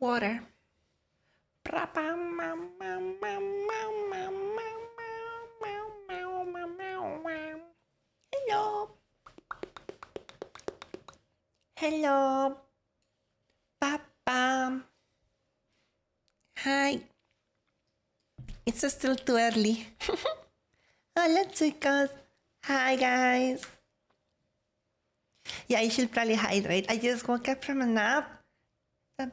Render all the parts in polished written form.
water. Hello. Hello. Papa. Hi. It's still too early. Hola, chicos. Hi, guys. Yeah, I should probably hydrate. I just woke up from a nap. Hi,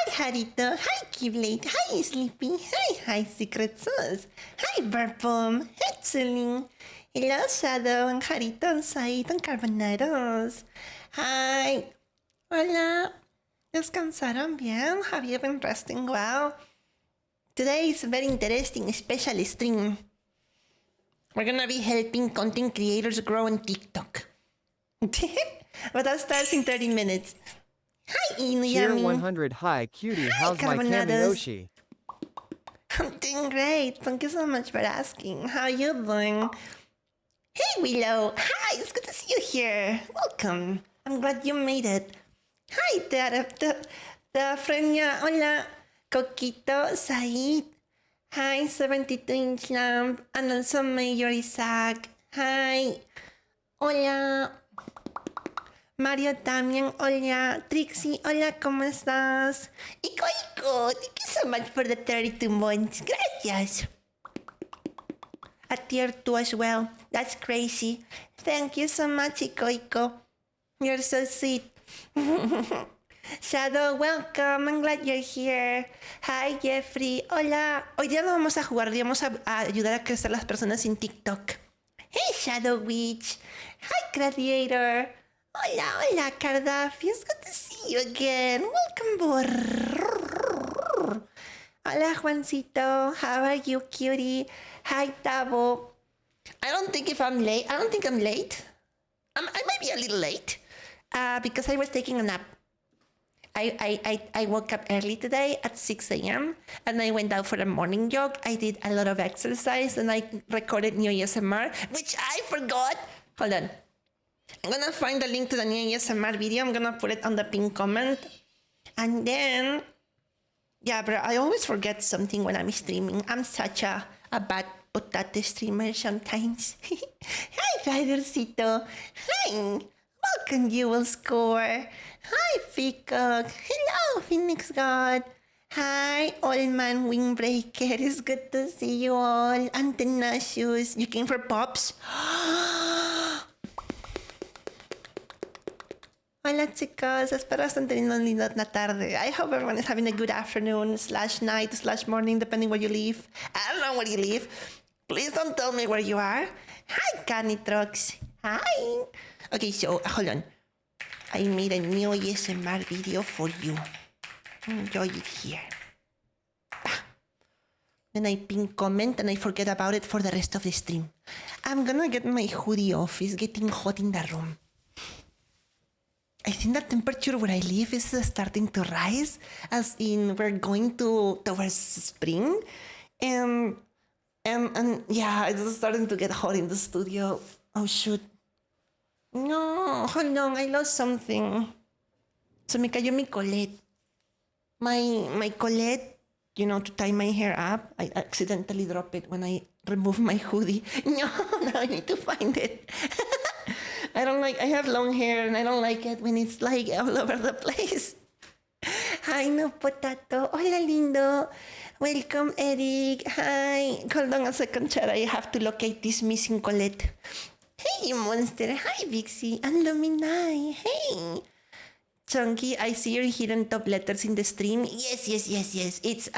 Harito. Hi, Kiblet. Hi, Sleepy. Hi, Secret Sauce. Hi, Burpum. Hi, Tsuling. Hello, Shadow and Harito and Said and Carbonados. Hi. Hola. ¿Descansaron bien? Have you been resting well? Today is a very interesting special stream. We're gonna be helping content creators grow on TikTok. But that starts in 30 minutes. Hi, Tier Inuyami. 100 hi cutie, Hi, how's my Carbonados. Kamiyoshi? I'm doing great. Thank you so much for asking. How are you doing? Hey, Willow. Hi, it's good to see you here. Welcome. I'm glad you made it. Hi, the Frenia. Hola. Coquito, Said. Hi, 72-inch lamp. And also Major Isaac. Hi. Hola. Mario también. Hola. Trixie. Hola, ¿cómo estás? Iko, thank you so much for the 32 months. Gracias. A tier 2 as well. That's crazy. Thank you so much, Iko. You're so sweet. Shadow, welcome. I'm glad you're here. Hi, Jeffrey. Hola. Hoy día no vamos a jugar, hoy vamos a ayudar a crecer las personas en TikTok. Hey, Shadow Witch. Hi, Gladiator. Hola, Cardafi. It's good to see you again. Welcome, Hola, Juancito. How are you, cutie? Hi, Tabo. I don't think I'm late. I might be a little late because I was taking a nap. I woke up early today at 6 a.m. and I went out for a morning jog. I did a lot of exercise and I recorded new ASMR, which I forgot. Hold on. I'm gonna find the link to the new ASMR video. I'm gonna put it on the pinned comment. And then, yeah, bro, I always forget something when I'm streaming. I'm such a bad potato streamer sometimes. Hi, Fathercito. Hi. Welcome, you will score. Hi, Peacock. Hello, Phoenix God. Hi, Old Man Windbreaker. It's good to see you all. Antennacious. You came for pops? Hola, chicos. Espero estén teniendo una tarde. I hope everyone is having a good afternoon, /night, /morning, depending where you live. I don't know where you live. Please don't tell me where you are. Hi, Canitrox. Hi. Okay, so hold on. I made a new ASMR video for you. Enjoy it here. Then I pin comment and I forget about it for the rest of the stream. I'm gonna get my hoodie off. It's getting hot in the room. I think the temperature where I live is starting to rise, as in we're going towards spring, and yeah, it's starting to get hot in the studio. Oh shoot! No, hold on, I lost something. Se me cayó mi colette. My colette, you know, to tie my hair up. I accidentally dropped it when I removed my hoodie. No, now I need to find it. I have long hair and I don't like it when it's like all over the place. Hi, no potato. Hola, lindo. Welcome, Eric. Hi. Hold on a second, chat. I have to locate this missing Colette. Hey, you monster. Hi, Vixie. And Luminai. Hey. Chunky, I see your hidden top letters in the stream. Yes. It's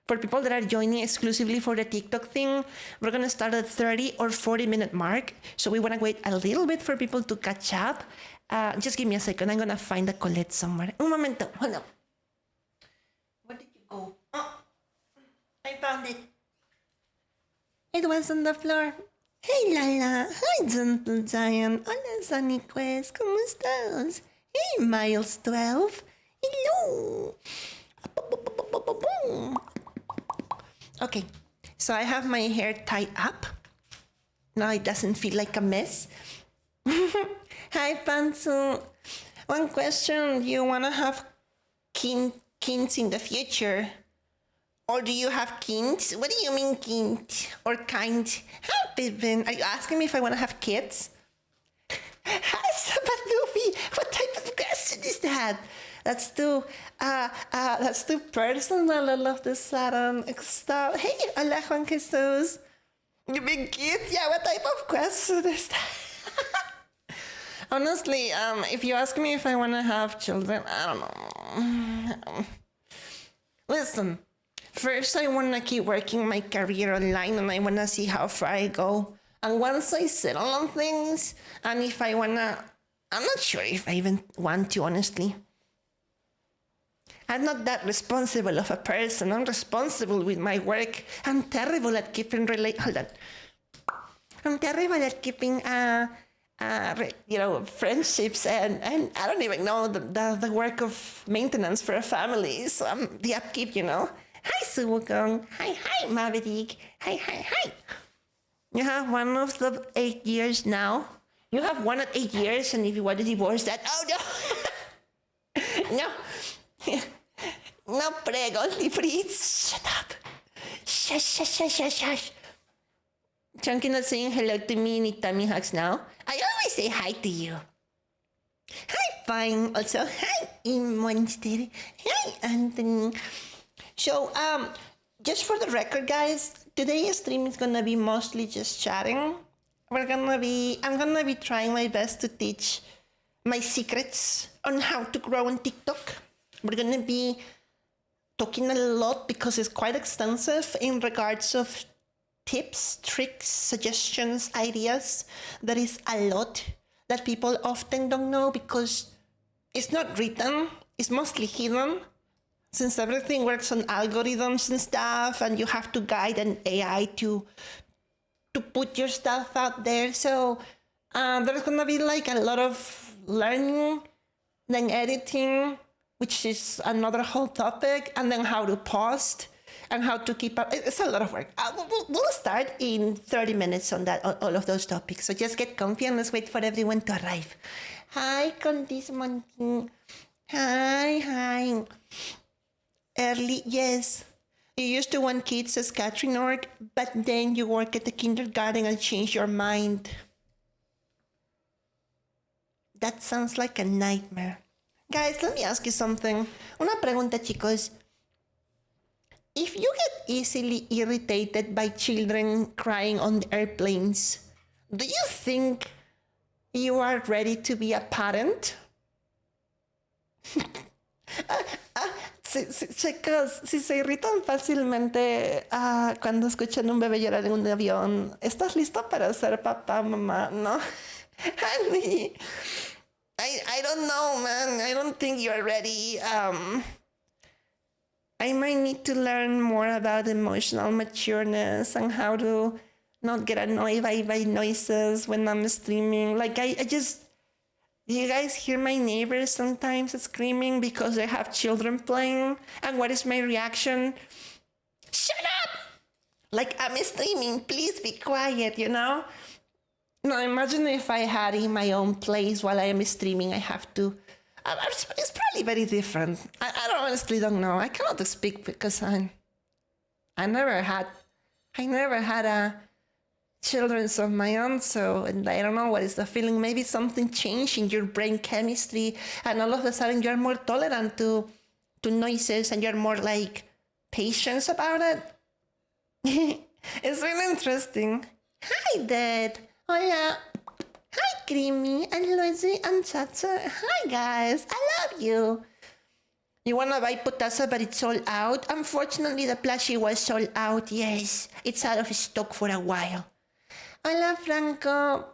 for people that are joining exclusively for the TikTok thing. We're gonna start at 30 or 40-minute mark. So we wanna wait a little bit for people to catch up. Just give me a second. I'm gonna find the Colette somewhere. Un momento. Hold on. Where did you go? Oh, I found it. It was on the floor. Hey, Lala. Hi, Gentle Giant. Hola, Sunny Quest. ¿Cómo estás? Hey, Miles 12. Hello. Okay, so I have my hair tied up. Now it doesn't feel like a mess. Hi, Pansu. One question, do you want to have kids in the future? Or do you have kids? What do you mean kids or kind? Hi, Pippin. Are you asking me if I want to have kids? Hi, Sabalufi. What type of question is that? That's too personal. I love this Saturn stuff. Hey, hola, Juan Jesus. You mean kids? Yeah, what type of question is that? Honestly, if you ask me if I want to have children, I don't know. Listen, first I want to keep working my career online and I want to see how far I go. And once I settle on things, and if I want to, I'm not sure if I even want to, honestly. I'm not that responsible of a person. I'm responsible with my work. I'm terrible at keeping Hold on. I'm terrible at keeping friendships and I don't even know the work of maintenance for a family. So I'm the upkeep, Hi, Suwukong. Hi, Maverick. Hi. You have one of the 8 years now. You have one at 8 years, and if you want to divorce that, no. No prego, only Fritz. Shut up. Shush. Chunky not saying hello to me in tummy hugs now. I always say hi to you. Hi, Fine. Also, hi, Monster. Hi, Anthony. So, just for the record, guys, today's stream is gonna be mostly just chatting. I'm gonna be trying my best to teach my secrets on how to grow on TikTok. We're gonna be talking a lot because it's quite extensive in regards of tips, tricks, suggestions, ideas. There is a lot that people often don't know because it's not written, it's mostly hidden. Since everything works on algorithms and stuff, and you have to guide an AI to put your stuff out there. So there's gonna be like a lot of learning, then editing, which is another whole topic, and then how to post and how to keep up. It's a lot of work. We'll start in 30 minutes on that, all of those topics. So just get comfy and let's wait for everyone to arrive. Hi, Condis Monkey. Hi. Early, yes. You used to want kids as catering org, but then you work at the kindergarten and change your mind. That sounds like a nightmare. Guys, let me ask you something. Una pregunta, chicos. If you get easily irritated by children crying on the airplanes, do you think you are ready to be a parent? Chicos, si se irritan fácilmente cuando escuchan un bebé llorar en un avión, ¿estás listo para ser papá, mamá? No. Honey, I don't know, man. I don't think you're ready. I might need to learn more about emotional matureness and how to not get annoyed by noises when I'm streaming. Like, I just... Do you guys hear my neighbors sometimes screaming because they have children playing? And what is my reaction? Shut up! Like, I'm streaming, please be quiet, No, imagine if I had in my own place while I am streaming, I have to... It's probably very different. I honestly don't know. I cannot speak because I never had children of my own, so and I don't know what is the feeling. Maybe something changed in your brain chemistry, and all of a sudden you're more tolerant to noises, and you're more like patient about it. It's really interesting. Hi, Dad. Hola. Hi, Creamy and Lucy and Chacha. Hi, guys. I love you. You wanna buy Potasa, but it's sold out? Unfortunately, the plushie was sold out. Yes, it's out of stock for a while. Hola, Franco.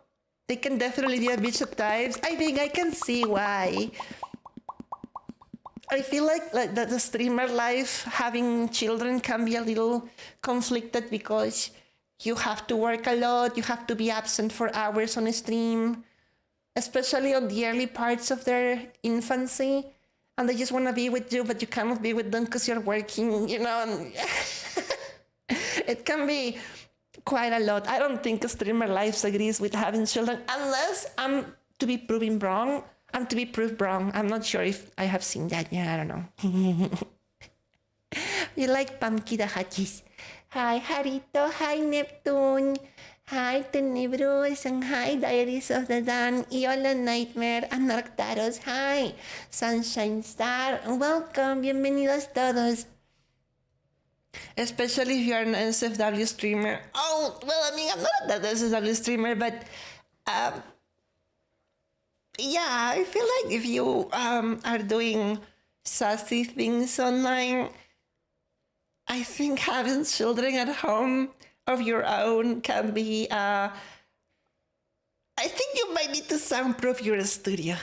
They can definitely be a bitch at times. I think I can see why. I feel like the streamer life, having children can be a little conflicted because you have to work a lot, you have to be absent for hours on a stream, especially on the early parts of their infancy, and they just want to be with you, but you cannot be with them because you're working, and it can be quite a lot. I don't think streamer life agrees with having children, unless I'm to be proven wrong. I'm to be proved wrong. I'm not sure if I have seen that. Yeah, I don't know. You like pumpkin hachis. Hi, Harito. Hi, Neptune. Hi, Tenebros. And hi, Diaries of the Dawn. Iola Nightmare. Anarctaros. Hi, Sunshine Star. Welcome. Bienvenidos todos. Especially if you're an SFW streamer. Oh, well, I mean, I'm not that SFW streamer, but yeah, I feel like if you are doing sassy things online, I think having children at home of your own can be. I think you might need to soundproof your studio.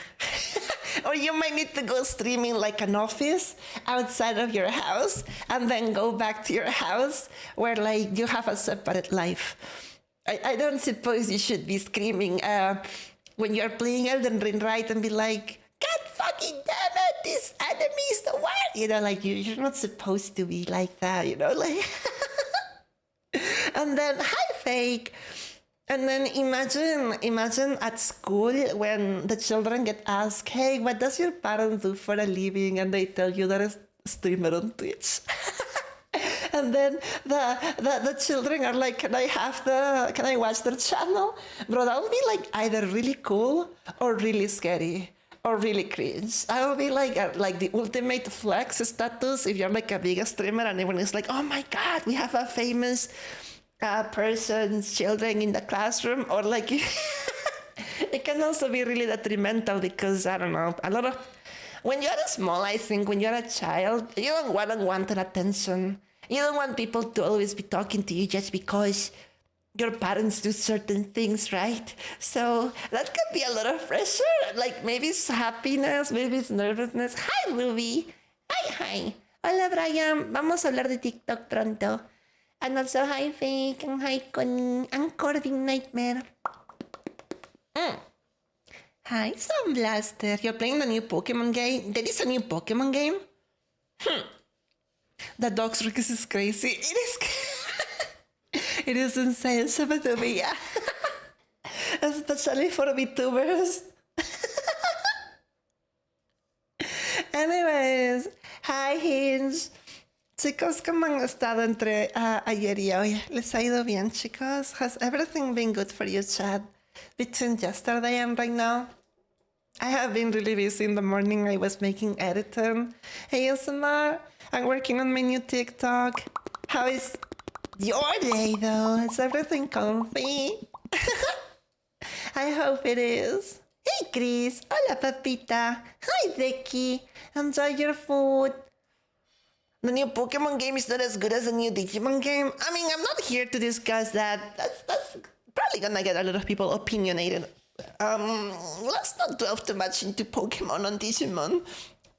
Or you might need to go streaming like an office outside of your house and then go back to your house where like you have a separate life. I don't suppose you should be screaming when you're playing Elden Ring, right? And be like, God fucking damn it, this enemy is the worst. You know, like you're not supposed to be like that, you know, like. And then, hi, fake. And then imagine at school when the children get asked, hey, what does your parent do for a living? And they tell you they're a streamer on Twitch. And then the children are like, can I watch their channel? Bro, that would be like either really cool or really scary or really cringe. I would be like the ultimate flex status if you're like a big streamer and everyone is like, oh my God, we have a famous person's children in the classroom. Or like it can also be really detrimental because I don't know, a lot of when you're small, I think when you're a child, you don't want unwanted attention. You don't want people to always be talking to you just because your parents do certain things, right? So that can be a lot of pressure. Like maybe it's happiness, maybe it's nervousness. Hi, Ruby. Hi. Hola, Brian. Vamos a hablar de TikTok pronto. And also, hi, Fake. And hi, Connie. And Corbin Nightmare. Hi, Sunblaster. You're playing the new Pokemon game? There is a new Pokemon game? The dog's Rick's is crazy. It is. It is insane, yeah. Especially for VTubers. Anyways, hi, Hinge. Chicos, ¿cómo han estado entre ayer y hoy? ¿Les ha ido bien, chicos? Has everything been good for you, Chad? Between yesterday and right now? I have been really busy in the morning. I was making editing. Hey, ASMR. I'm working on my new TikTok. How is your day, though? Is everything comfy? I hope it is. Hey, Chris. Hola, Papita. Hi, Becky. Enjoy your food. The new Pokemon game is not as good as the new Digimon game. I mean, I'm not here to discuss that. That's probably gonna get a lot of people opinionated. Let's not delve too much into Pokemon and Digimon.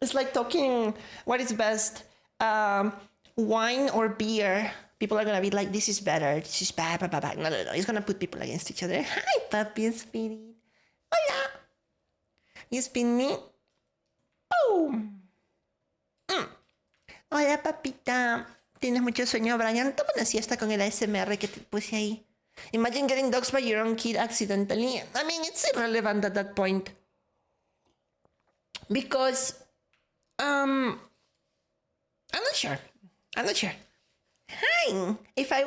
It's like talking what is best, wine or beer. People are gonna be like, this is better, this is bad, blah, blah, blah. No. It's gonna put people against each other. Hi, Papi Spirit. Hola. You spin me? Oh. Hola, papita. ¿Tienes mucho sueño, Brian? Toma una siesta con el ASMR que te puse ahí. Imagine getting doxxed by your own kid accidentally. I mean, it's irrelevant at that point. Because, I'm not sure. Hi. If I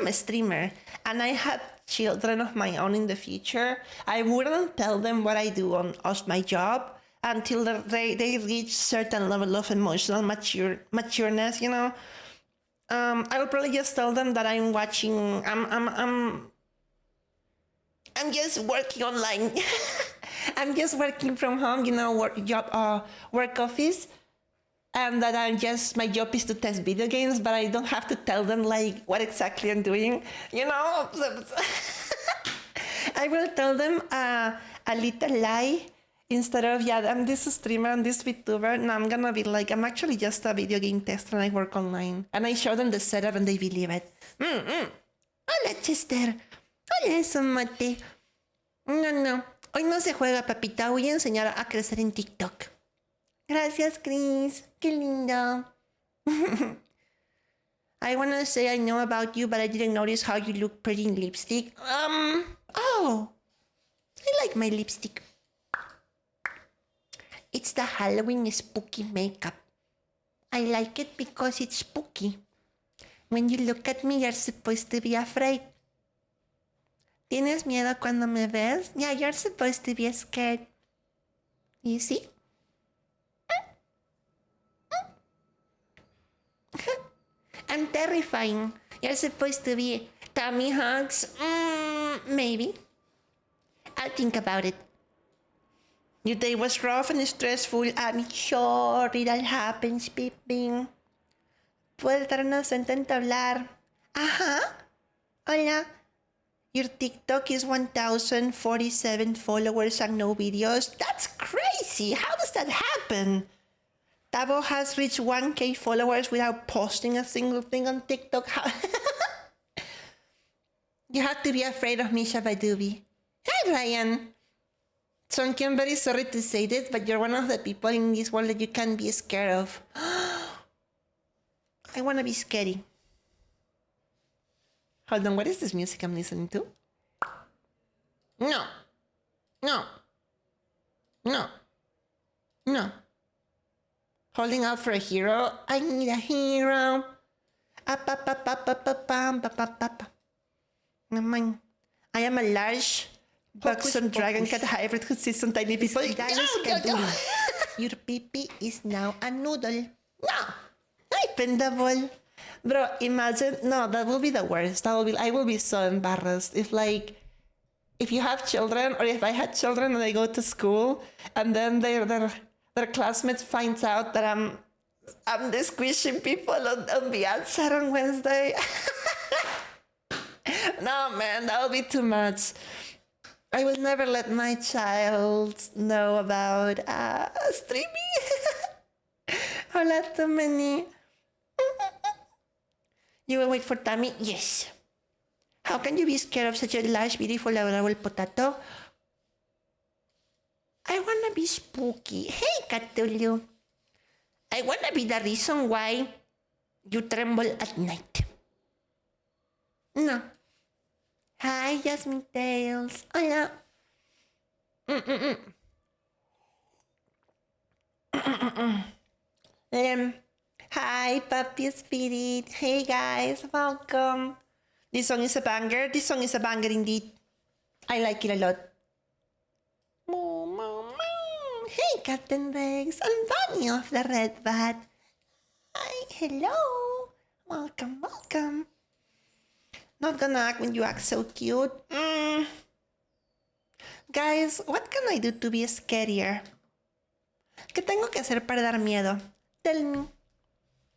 am a streamer and I had children of my own in the future, I wouldn't tell them what I do of my job until they reach certain level of emotional matureness, you know. I will probably just tell them that I'm watching. I'm just working online. I'm just working from home, you know, work office, and that my job is to test video games, but I don't have to tell them like what exactly I'm doing, you know. I will tell them a little lie. Instead of, I'm this streamer and this VTuber, no, I'm gonna be like, I'm actually just a video game tester and I work online. And I show them the setup and they believe it. Hola, Chester. Hola, Somate. No. Hoy no se juega, papita. Voy a enseñar a crecer en TikTok. Gracias, Chris. Qué lindo. I wanna say I know about you, but I didn't notice how you look pretty in lipstick. Oh. I like my lipstick. It's the Halloween spooky makeup. I like it because it's spooky. When you look at me, you're supposed to be afraid. ¿Tienes miedo cuando me ves? Yeah, you're supposed to be scared. You see? I'm terrifying. You're supposed to be tummy hugs. Maybe. I'll think about it. Your day was rough and stressful. I'm sorry that happens, Pippin. Puedes darnos a entablar. Ajá. Hola. Your TikTok is 1,047 followers and no videos. That's crazy. How does that happen? Tavo has reached 1K followers without posting a single thing on TikTok. You have to be afraid of me, Shabadoobie. Hi, Ryan. Chonky, I'm very sorry to say this, but you're one of the people in this world that you can't be scared of. I want to be scary. Hold on, what is this music I'm listening to? No. No. No. No. Holding out for a hero. I need a hero. I am a large Potato Dragoncat hybrid who sits on tiny people. Your pee-pee is now a noodle. No. Ay, pendable. Bro, imagine. No, that will be the worst. I will be so embarrassed if you have children, or if I had children and they go to school and then their classmates finds out that I'm the squishing people on the outside on Wednesday. No, man, that will be too much. I will never let my child know about streaming. Hola, too many. You will wait for Tammy? Yes. How can you be scared of such a large, beautiful, adorable potato? I wanna be spooky. Hey, Cthulhu. I wanna be the reason why you tremble at night. No. Hi, Jasmine Tails. Hola. Hi, Puppy Spirit. Hey, guys. Welcome. This song is a banger. This song is a banger indeed. I like it a lot. Hey, Captain Rex. I'm Bunny of the Red Bat. Hi, hello. Welcome, welcome. Not gonna act when you act so cute. Guys, what can I do to be scarier? ¿Qué tengo que hacer para dar miedo? Tell me.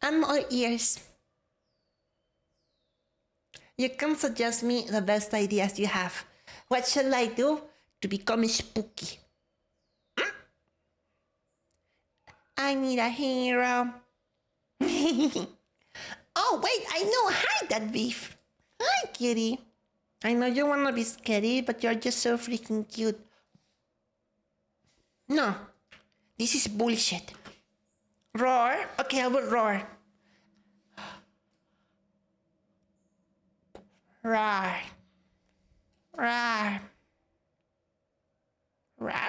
I'm all ears. You can suggest me the best ideas you have. What shall I do to become spooky? I need a hero. Oh, wait, I know. Hi, that beef. Hi, kitty. I know you want to be scary, but you're just so freaking cute. No, this is bullshit. Roar? Okay, I will roar. Roar. Roar. Roar?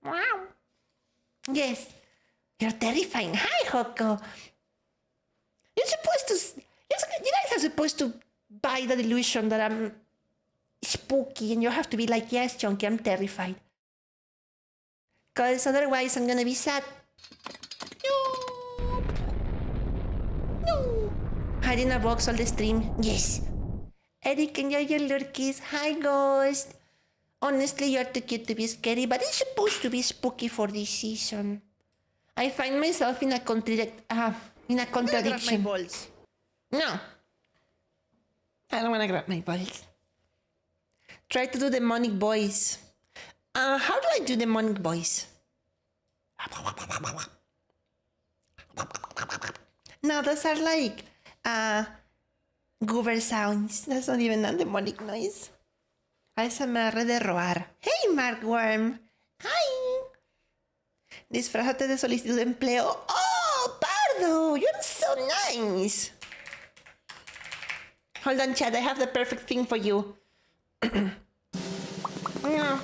Wow. Yes, you're terrifying. Hi, Hoko. You're supposed to... You guys are supposed to buy the delusion that I'm spooky, and you have to be like, yes, Chonky, I'm terrified. Because otherwise I'm gonna be sad. No. No. Hide in a box all the stream. Yes. Eric, enjoy your lurkies. Hi, Ghost. Honestly, you're too cute to be scary, but it's supposed to be spooky for this season. I find myself in a contradiction. Grab my balls. No. I don't want to grab my balls. Try to do demonic voice. How do I do demonic voice? No, those are like goober sounds. That's not even a demonic noise. ASMR de roar. Hey, Mark Worm. Hi. Disfrázate de solicitud de empleo. Oh, Pardo, you're so nice. Hold on, Chad. I have the perfect thing for you. No.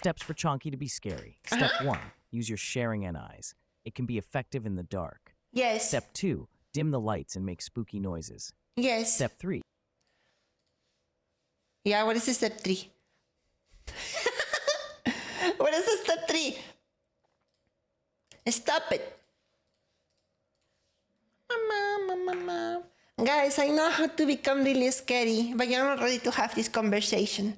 Steps for Chonky to be scary. Step 1. Use your sharing N eyes. It can be effective in the dark. Yes. Step 2. Dim the lights and make spooky noises. Yes. Step 3. Yeah, what is the step 3? What is the step 3? Stop it. Mama. Guys, I know how to become really scary, but you're not ready to have this conversation.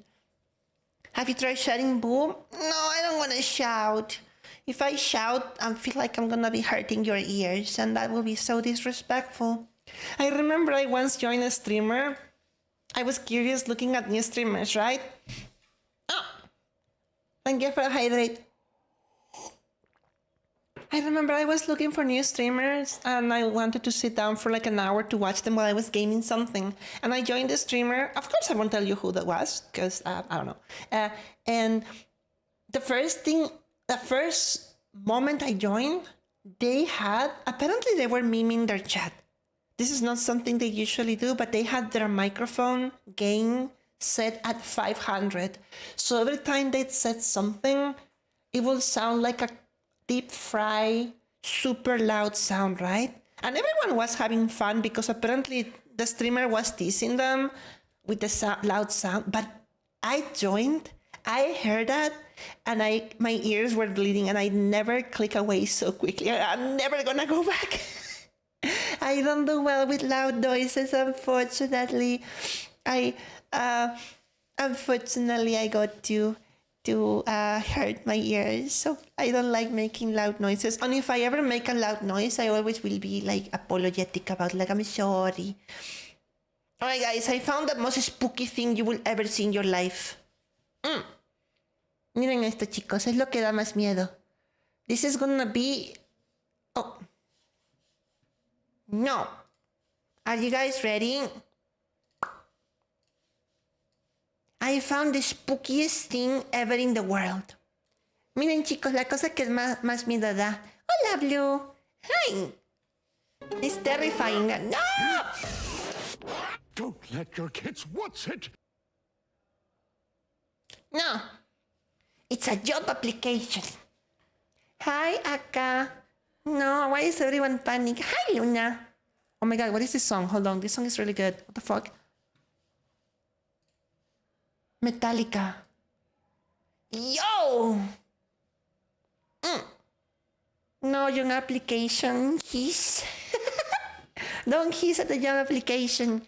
Have you tried shouting boo? No, I don't want to shout. If I shout, I feel like I'm gonna be hurting your ears, and that will be so disrespectful. I remember I once joined a streamer. I was curious looking at new streamers, right? Oh, thank you for the hydrate. I remember I was looking for new streamers and I wanted to sit down for like an hour to watch them while I was gaming something. And I joined the streamer. Of course, I won't tell you who that was because I don't know. And the first moment I joined, apparently they were memeing their chat. This is not something they usually do, but they had their microphone gain set at 500. So every time they said something, it will sound like a deep fry, super loud sound, right? And everyone was having fun because apparently the streamer was teasing them with the loud sound. But I joined, I heard that, and my ears were bleeding, and I never click away so quickly. I'm never gonna go back. I don't do well with loud noises, unfortunately. Unfortunately, I got to hurt my ears, so I don't like making loud noises. And if I ever make a loud noise, I always will be like apologetic about, like, I'm sorry. Alright guys, I found the most spooky thing you will ever see in your life. Miren esto, chicos, es lo que da más miedo. This is gonna be... Oh. No. Are you guys ready? I found the spookiest thing ever in the world. Miren, chicos, la cosa que más miedo da. Hola, Blue. Hi. It's terrifying. No! Don't let your kids watch it. No. It's a job application. Hi, Aka. No, why is everyone panicking? Hi, Luna. Oh my god, what is this song? Hold on, this song is really good. What the fuck? Metallica. Yo! No, young application. Hiss. Don't hiss at the job application.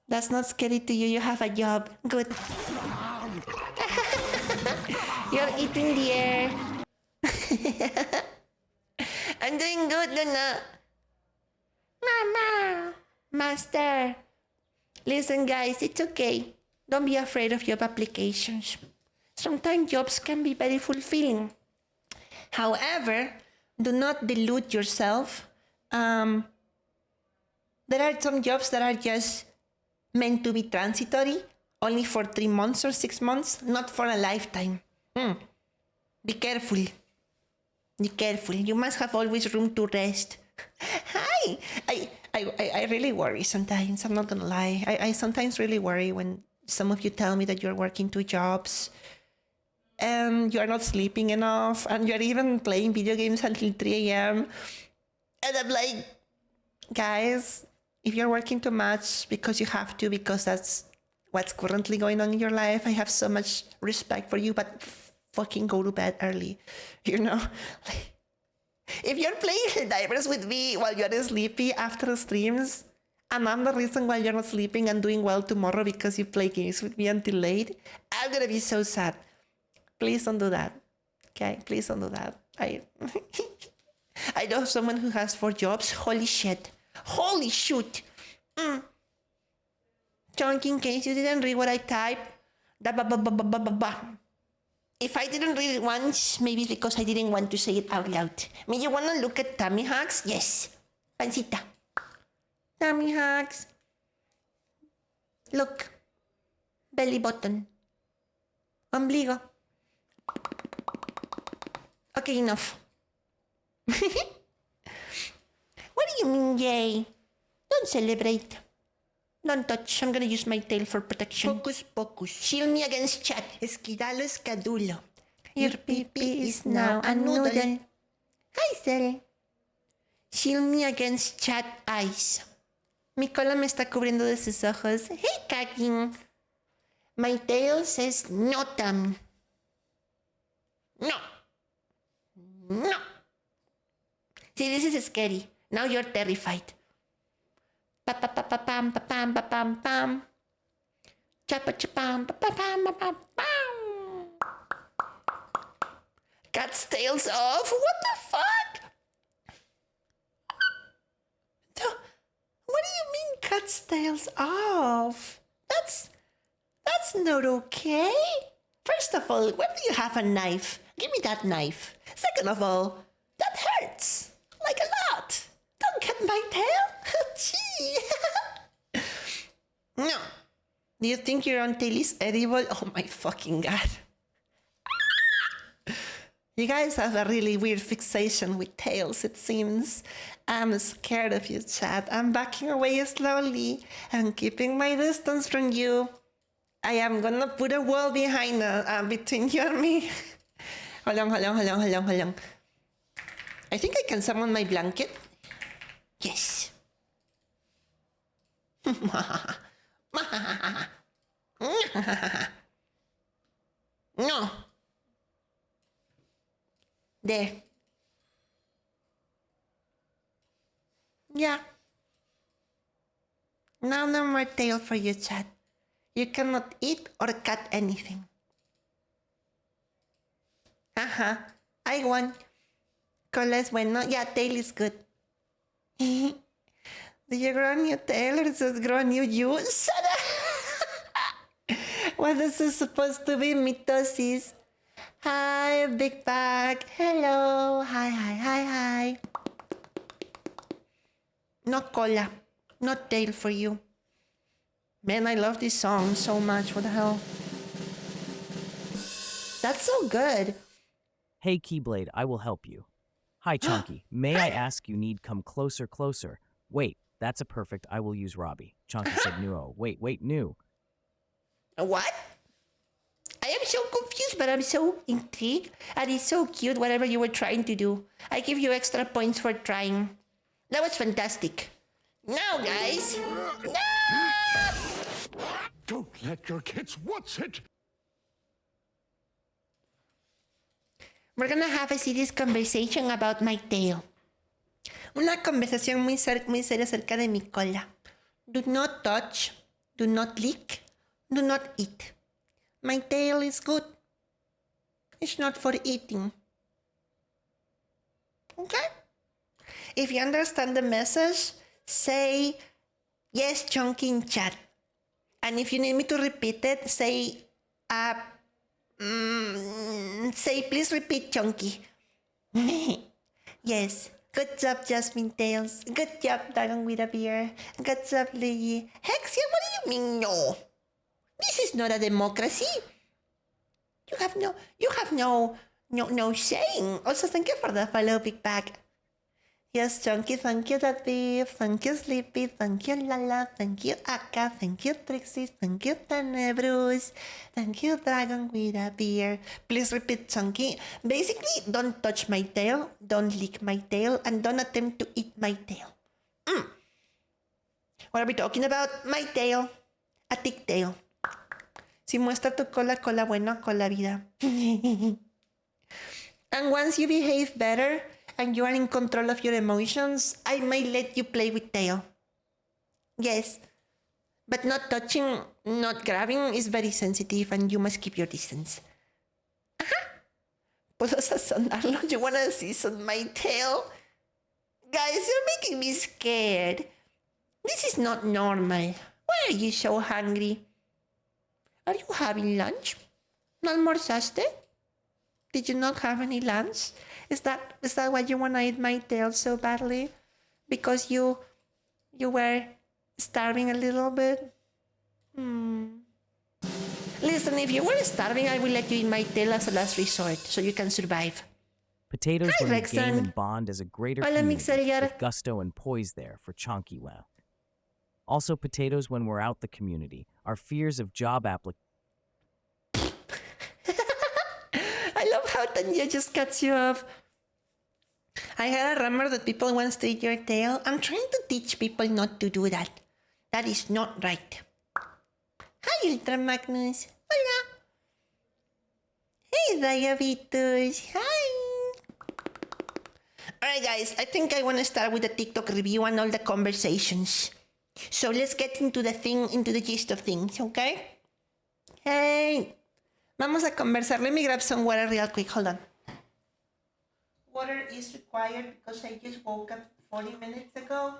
That's not scary to you. You have a job. Good. You're eating the air. I'm doing good, Luna. Mama. Master. Listen, guys, it's okay. Don't be afraid of job applications. Sometimes jobs can be very fulfilling. However, do not delude yourself. There are some jobs that are just meant to be transitory, only for 3 months or 6 months, not for a lifetime. Be careful. Be careful. You must have always room to rest. Hi! I really worry sometimes. I'm not gonna lie. I sometimes really worry when some of you tell me that you're working 2 jobs and you're not sleeping enough and you're even playing video games until 3 a.m. And I'm like, guys, if you're working too much because you have to, because that's what's currently going on in your life, I have so much respect for you, but fucking go to bed early, you know? Like, if you're playing divers with me while you're sleepy after streams, and I'm the reason why you're not sleeping and doing well tomorrow because you play games with me until late, I'm gonna be so sad. Please don't do that. Okay? Please don't do that. I know someone who has 4 jobs. Holy shit. Holy shoot. Chonky, in case you didn't read what I typed, if I didn't read it once, maybe it's because I didn't want to say it out loud. May you want to look at tummy hugs? Yes. Pancita. Tummy hugs. Look. Belly button. Ombligo. Okay, enough. What do you mean, yay? Don't celebrate. Don't touch. I'm gonna use my tail for protection. Focus, pocus. Shield me against chat. Esquidalo, escadulo. Your pee-pee is now a noodle. Hi, Cell. Shield me against chat eyes. Mi cola me está cubriendo de sus ojos. Hey, Kakin. My tail says no, Tam. No. No. See, this is scary. Now you're terrified. Pa-pa-pa-pa-pam, pa-pam, pa-pam, pam. Chapa-chapam, pa-pa-pam, pa-pam, pam. Cat's tails off? What the fuck? What do you mean cat's tails off? That's not okay. First of all, where do you have a knife? Give me that knife. Second of all, that hurts. Like a lot. Don't cut my tail. Gee. No. Do you think your own tail is edible? Oh my fucking god. You guys have a really weird fixation with tails, it seems. I'm scared of you, Chad. I'm backing away slowly. I'm keeping my distance from you. I am gonna put a wall behind between you and me. Hold on. I think I can summon my blanket. Yes. No. There. Yeah. Now no more tail for you, Chad. You cannot eat or cut anything. I won. Cola es bueno. Yeah, tail is good. Do you grow a new tail or does it grow a new you? Shut up! What is this supposed to be? Mitosis. Hi, Big Bag. Hello. Hi. No cola. No tail for you. Man, I love this song so much. What the hell? That's so good. Hey, Keyblade, I will help you. Hi, Chonky. May I ask you need come closer? Wait, that's a perfect. I will use Robbie. Chonky said no. Wait, new. What? I am so confused, but I'm so intrigued. And it's so cute, whatever you were trying to do. I give you extra points for trying. That was fantastic. Now, guys. No! Don't let your kids watch it. We're gonna have a serious conversation about my tail. Una conversación muy seria acerca de mi cola. Do not touch, do not lick, do not eat. My tail is good. It's not for eating. Okay? If you understand the message, say yes, Chonky in chat. And if you need me to repeat it, say please repeat, Chonky. Yes. Good job, Jasmine Tails. Good job, Dragon with a beer. Good job, Lily. Hexia, what do you mean no? This is not a democracy. You have no saying. Also, thank you for the follow, Big Bag. Yes, Chunky, thank you, that beef. Thank you, Sleepy. Thank you, Lala. Thank you, Akka. Thank you, Trixie. Thank you, Tenebrus. Thank you, Dragon with a beer. Please repeat, Chunky. Basically, don't touch my tail, don't lick my tail, and don't attempt to eat my tail. What are we talking about? My tail. A thick tail. Si muestra tu cola, cola buena, cola vida. And once you behave better, and you are in control of your emotions, I may let you play with tail. Yes, but not touching, not grabbing is very sensitive and you must keep your distance. ¿Puedo sazonarlo? You wanna season my tail? Guys, you're making me scared. This is not normal. Why are you so hungry? Are you having lunch? ¿No almorzaste? Did you not have any lunch? Is that why you want to eat my tail so badly? Because you were starving a little bit? Listen, if you were starving, I will let you eat my tail as a last resort, so you can survive. Potatoes Hi, will Rexon. game and bond as a greater Hola, community Mixeller. with gusto and poise there for Chonky Wow. Also, potatoes when we're out the community. Our fears of job applications. I love how Tanya just cuts you off. I had a rumor that people want to take your tail. I'm trying to teach people not to do that. That is not right. Hi, Ultra Magnus. Hola. Hey, Diabetes. Hi. Alright, guys. I think I want to start with the TikTok review and all the conversations. So let's get into the gist of things, okay? Hey. Vamos a conversar. Let me grab some water real quick. Hold on. Water is required because I just woke up 40 minutes ago.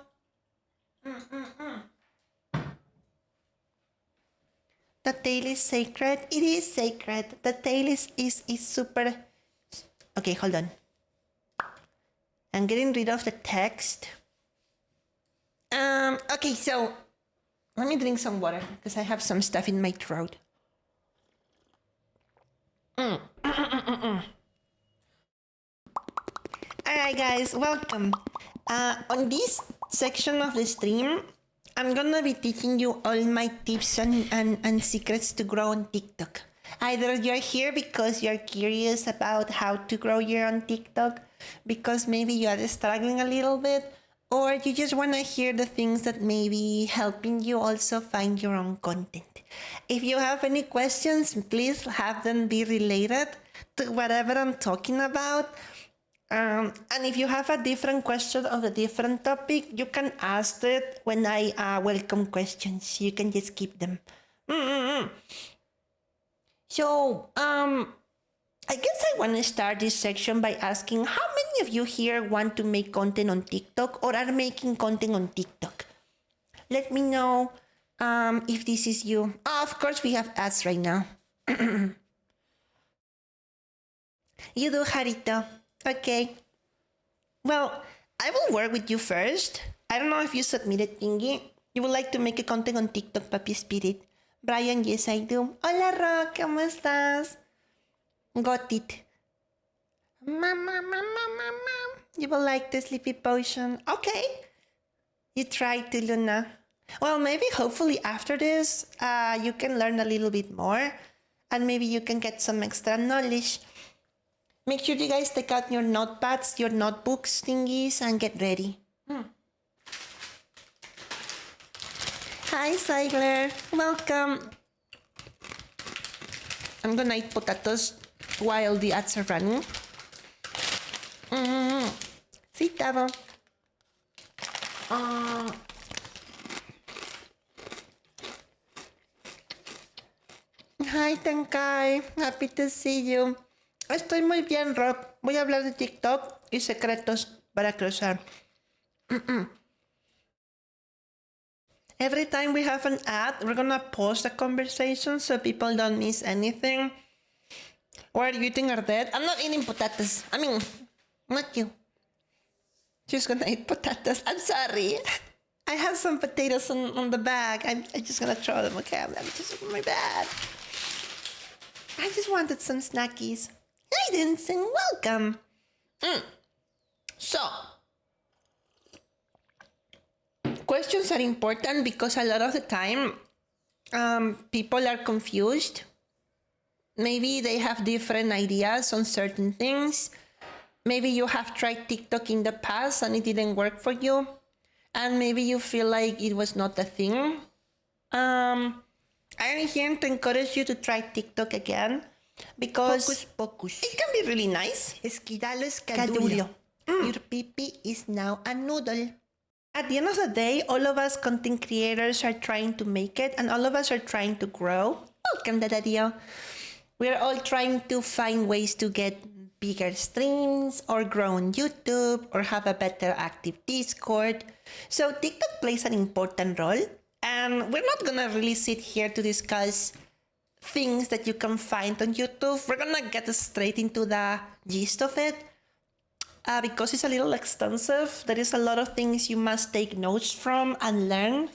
The tail is sacred. It is sacred. The tail is super... Okay, hold on. I'm getting rid of the text. Okay, so let me drink some water because I have some stuff in my throat. Alright guys, welcome. On this section of the stream, I'm gonna be teaching you all my tips and secrets to grow on TikTok. Either you're here because you're curious about how to grow your own TikTok, because maybe you are struggling a little bit, or you just wanna hear the things that may be helping you also find your own content. If you have any questions, please have them be related to whatever I'm talking about. And if you have a different question of a different topic, you can ask it when I welcome questions. You can just keep them. So, I guess I want to start this section by asking how many of you here want to make content on TikTok or are making content on TikTok? Let me know if this is you. Oh, of course, we have ads right now. You do, Harito. Okay. Well, I will work with you first. I don't know if you submitted thingy. You would like to make a content on TikTok, Papi Spirit. Brian, yes, I do. Hola, Rock. ¿Cómo estás? Got it. Mama. You will like the sleepy potion. Okay. You try to, Luna. Well, maybe hopefully after this, you can learn a little bit more. And maybe you can get some extra knowledge. Make sure you guys take out your notepads, your notebooks thingies, and get ready. Hi, Sigler. Welcome. I'm gonna eat potatoes while the ads are running. Sí, Tavo. Hi, Tenkai. Happy to see you. Estoy muy bien, Rob. Voy a hablar de TikTok y secretos para cruzar. Every time we have an ad, we're gonna pause the conversation so people don't miss anything. What are you eating or dead? I'm not eating potatoes. I mean, not you. Just gonna eat potatoes. I'm sorry. I have some potatoes on the bag. I'm just gonna throw them. Okay, I'm just my bad. I just wanted some snackies. Hi, Dancing. Welcome. So, questions are important because a lot of the time, people are confused. Maybe they have different ideas on certain things. Maybe you have tried TikTok in the past and it didn't work for you. And maybe you feel like it was not a thing. I'm here to encourage you to try TikTok again. Because it can be really nice. Esquidalo. Your pee-pee is now a noodle. At the end of the day, all of us content creators are trying to make it, and all of us are trying to grow. Welcome, Dadadio. We're all trying to find ways to get bigger streams, or grow on YouTube, or have a better active Discord. So TikTok plays an important role, and we're not gonna really sit here to discuss things that you can find on YouTube. We're gonna get straight into the gist of it. Because it's a little extensive, there is a lot of things you must take notes from and learn.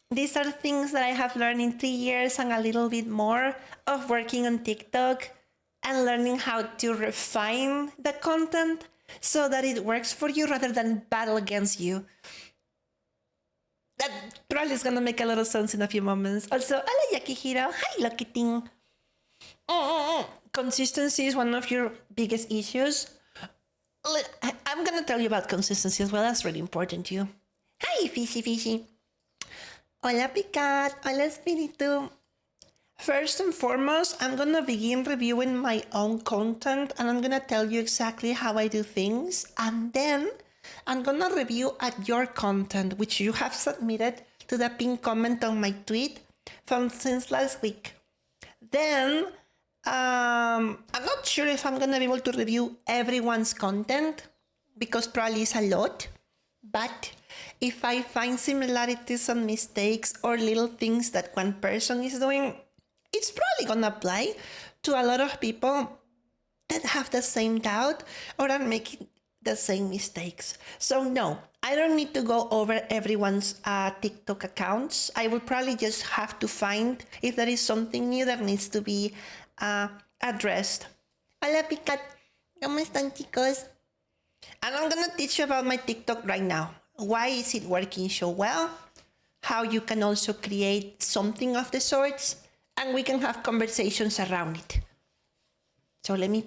These are things that I have learned in 3 years and a little bit more of working on TikTok and learning how to refine the content so that it works for you rather than battle against you. That probably is gonna make a lot of sense in a few moments. Also, hello Yakihiro. Hi Lucky Ting. Consistency is one of your biggest issues. I'm gonna tell you about consistency as well. That's really important to you. Hi Fishy Fishy. Hola Picat. Hola Espiritu. First and foremost, I'm gonna begin reviewing my own content and I'm gonna tell you exactly how I do things. And then I'm gonna review at your content, which you have submitted to the pinned comment on my tweet from since last week. Then, I'm not sure if I'm gonna be able to review everyone's content because probably it's a lot. But if I find similarities and mistakes or little things that one person is doing, it's probably gonna apply to a lot of people that have the same doubt or are making the same mistakes. So no, I don't need to go over everyone's TikTok accounts. I will probably just have to find if there is something new that needs to be addressed. Hola Picat, ¿cómo están chicos? And I'm gonna teach you about my TikTok right now. Why is it working so well? How you can also create something of the sorts, and we can have conversations around it. So let me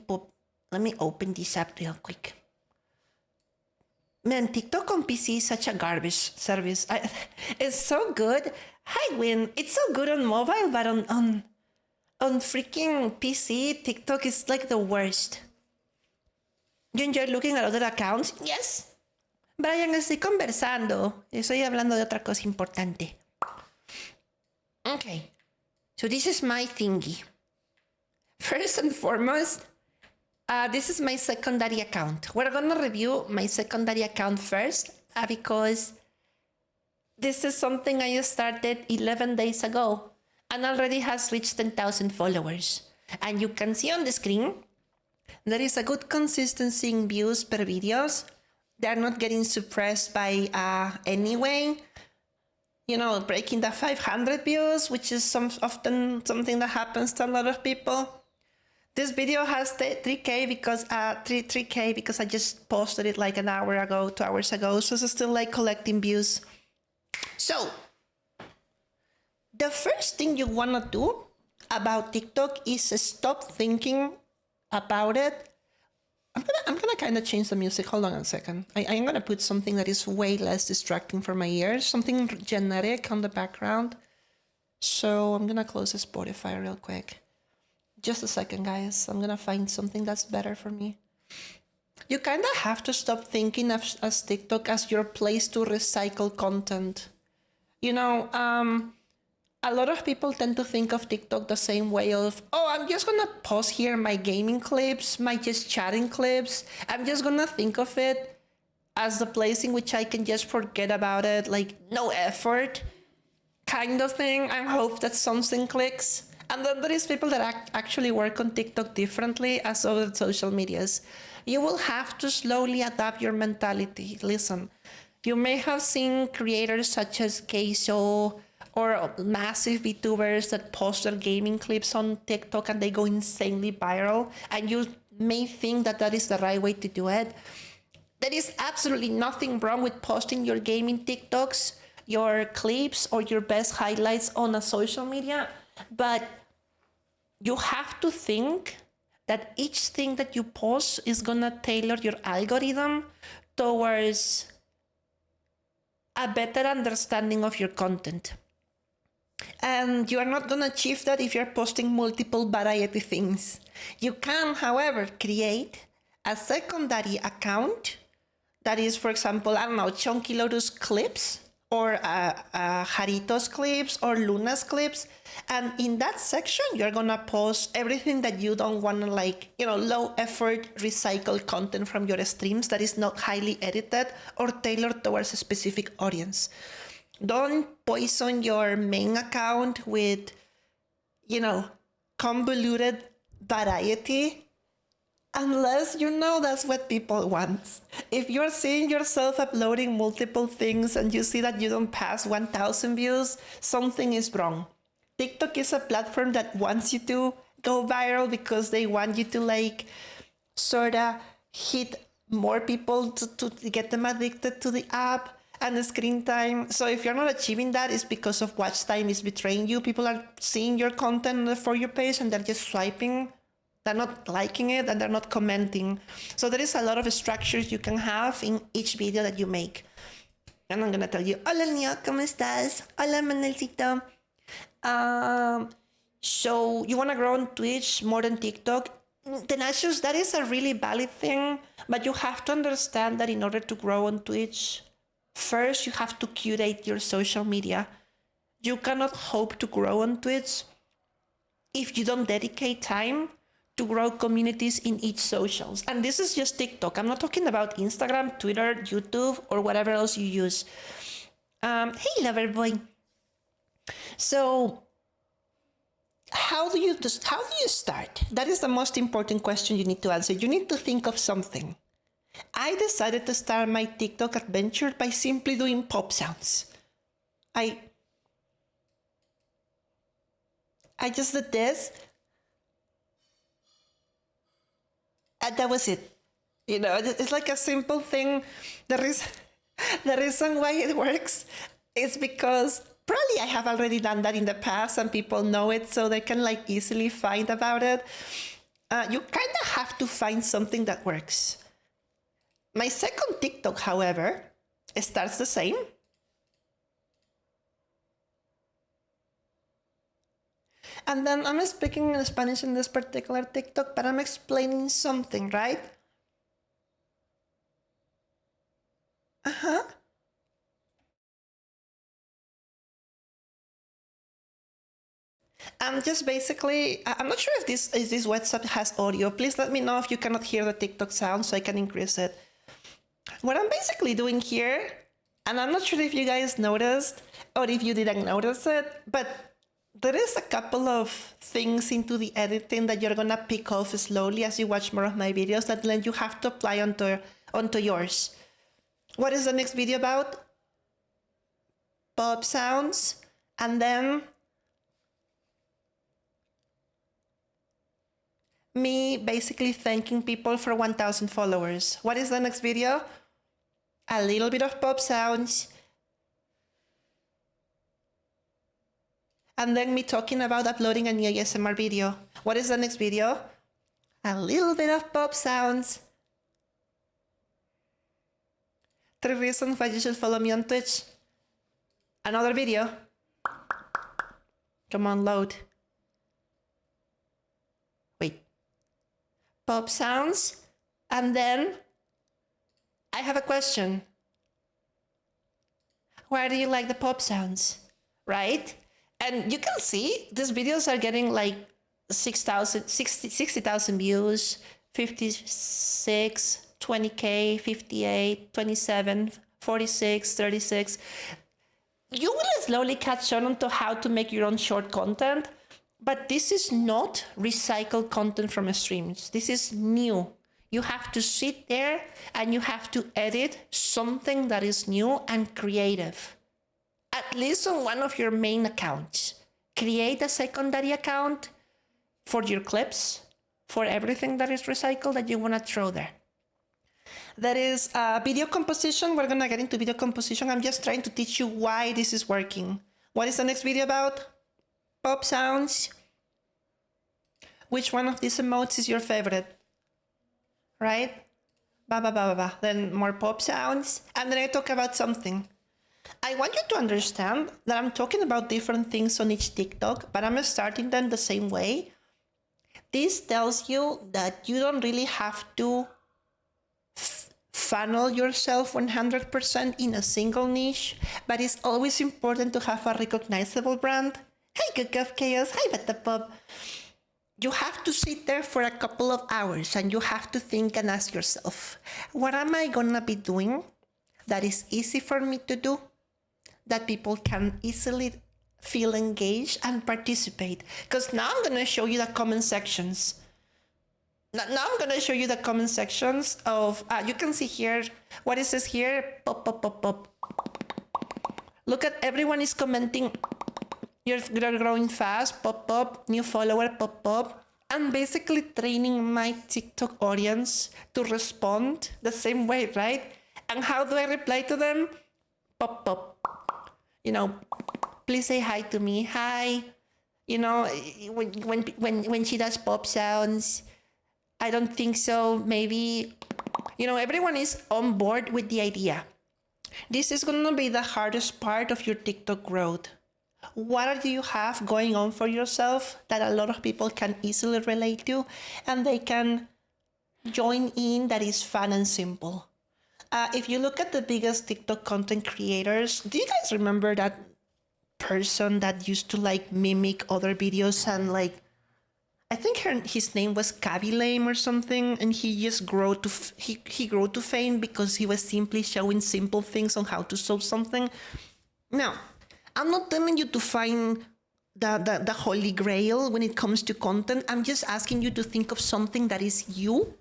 open this up real quick. Man, TikTok on PC is such a garbage service. It's so good. Hi, Win. It's so good on mobile, but on freaking PC, TikTok is like the worst. You enjoy looking at other accounts? Yes. Brian, estoy conversando. Estoy hablando de otra cosa importante. Okay. So this is my thingy. First and foremost, this is my secondary account. We're gonna review my secondary account first because this is something I started 11 days ago and already has reached 10,000 followers. And you can see on the screen, there is a good consistency in views per videos. They're not getting suppressed by anyway. You know, breaking the 500 views, which is often something that happens to a lot of people. This video has 3K because 3K because I just posted it like an hour ago, 2 hours ago. So it's still like collecting views. So the first thing you wanna do about TikTok is stop thinking about it. I'm gonna kind of change the music. Hold on a second. I'm gonna put something that is way less distracting for my ears, something generic on the background. So I'm gonna close the Spotify real quick. Just a second, guys. I'm gonna find something that's better for me. You kind of have to stop thinking of as TikTok as your place to recycle content. You know, a lot of people tend to think of TikTok the same way of, oh, I'm just gonna post here my gaming clips, my just chatting clips. I'm just gonna think of it as the place in which I can just forget about it, like no effort kind of thing, and hope that something clicks. And then there is people that actually work on TikTok differently as other social medias. You will have to slowly adapt your mentality. Listen, you may have seen creators such as Queso or massive VTubers that post their gaming clips on TikTok and they go insanely viral. And you may think that that is the right way to do it. There is absolutely nothing wrong with posting your gaming TikToks, your clips, or your best highlights on a social media. But you have to think that each thing that you post is gonna tailor your algorithm towards a better understanding of your content. And you are not gonna achieve that if you're posting multiple variety things. You can, however, create a secondary account that is, for example, I don't know, Chonkylotus clips or Jarito's clips or Luna's clips. And in that section, you're gonna post everything that you don't wanna, like, you know, low effort recycled content from your streams that is not highly edited or tailored towards a specific audience. Don't poison your main account with, you know, convoluted variety unless you know that's what people want. If you're seeing yourself uploading multiple things and you see that you don't pass 1,000 views, something is wrong. TikTok is a platform that wants you to go viral because they want you to, like, sort of hit more people to get them addicted to the app. and the screen time. So if you're not achieving that, it's because of watch time is betraying you. People are seeing your content on the For You page and they're just swiping. They're not liking it and they're not commenting. So there is a lot of structures you can have in each video that you make. And I'm gonna tell you, hola Neo, ¿cómo estás? Hola Manuelcito. So you wanna grow on Twitch more than TikTok? Tenacious, that is a really valid thing, but you have to understand that in order to grow on Twitch, first you have to curate your social media. You cannot hope to grow on Twitch if you don't dedicate time to grow communities in each socials. And this is just TikTok. I'm not talking about Instagram, Twitter, YouTube, or whatever else you use. Hey, lover boy. So how do you start? That is the most important question you need to answer. You need to think of something. I decided to start my TikTok adventure by simply doing pop sounds. I just did this. And that was it. You know, it's like a simple thing. The reason why it works is because probably I have already done that in the past and people know it, so they can like easily find about it. You kind of have to find something that works. My second TikTok, however, starts the same. And then I'm speaking in Spanish in this particular TikTok, but I'm explaining something, right? I'm just basically, I'm not sure if this WhatsApp has audio. Please let me know if you cannot hear the TikTok sound so I can increase it. What I'm basically doing here, and I'm not sure if you guys noticed or if you didn't notice it, but there is a couple of things into the editing that you're gonna pick off slowly as you watch more of my videos that then you have to apply onto yours. What is the next video about? Pop sounds, and then me basically thanking people for 1,000 followers. What is the next video? A little bit of pop sounds, and then me talking about uploading a new ASMR video. What is the next video? A little bit of pop sounds. 3 reasons why you should follow me on Twitch. Another video. Come on, load. Wait. Pop sounds. And then I have a question. Why do you like the pop sounds? Right? And you can see these videos are getting like 60,000 views, 56, 20K, 58, 27, 46, 36. You will slowly catch on to how to make your own short content, but this is not recycled content from streams. This is new. You have to sit there and you have to edit something that is new and creative. At least on one of your main accounts. Create a secondary account for your clips, for everything that is recycled that you want to throw there. There is video composition. We're going to get into video composition. I'm just trying to teach you why this is working. What is the next video about? Pop sounds. Which one of these emotes is your favorite? Right? Ba ba ba ba ba. Then more pop sounds. And then I talk about something. I want you to understand that I'm talking about different things on each TikTok, but I'm starting them the same way. This tells you that you don't really have to funnel yourself 100% in a single niche, but it's always important to have a recognizable brand. Hey, Cook of Chaos. Hi, Batapop. You have to sit there for a couple of hours and you have to think and ask yourself, what am I gonna be doing that is easy for me to do, that people can easily feel engaged and participate? Because now I'm gonna show you the comment sections. Now I'm gonna show you the comment sections of, you can see here, what it says here, pop, pop, pop, pop. Look at everyone is commenting, you're growing fast, pop, pop, new follower, pop, pop. I'm basically training my TikTok audience to respond the same way, right? And how do I reply to them? pop, pop. You know, please say hi to me. Hi. You know, when she does pop sounds, I don't think so. Maybe, you know, everyone is on board with the idea. This is going to be the hardest part of your TikTok growth. What do you have going on for yourself that a lot of people can easily relate to and they can join in that is fun and simple? If you look at the biggest TikTok content creators, do you guys remember that person that used to like mimic other videos and like, I think his name was Kaby Lame or something, and he just grew to he grew to fame because he was simply showing simple things on how to solve something. Now, I'm not telling you to find the holy grail when it comes to content. I'm just asking you to think of something that is you,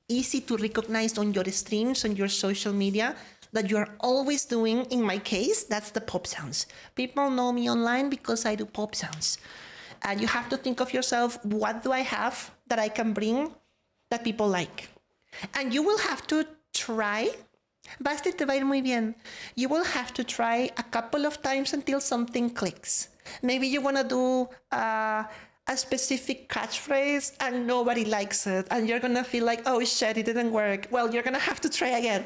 easy to recognize on your streams, on your social media, that you're always doing. In my case, that's the pop sounds. People know me online because I do pop sounds. And you have to think of yourself, what do I have that I can bring that people like? And you will have to try. Basti, te va a ir muy bien. You will have to try a couple of times until something clicks. Maybe you want to do a specific catchphrase and nobody likes it. And you're going to feel like, oh shit, it didn't work. Well, you're going to have to try again.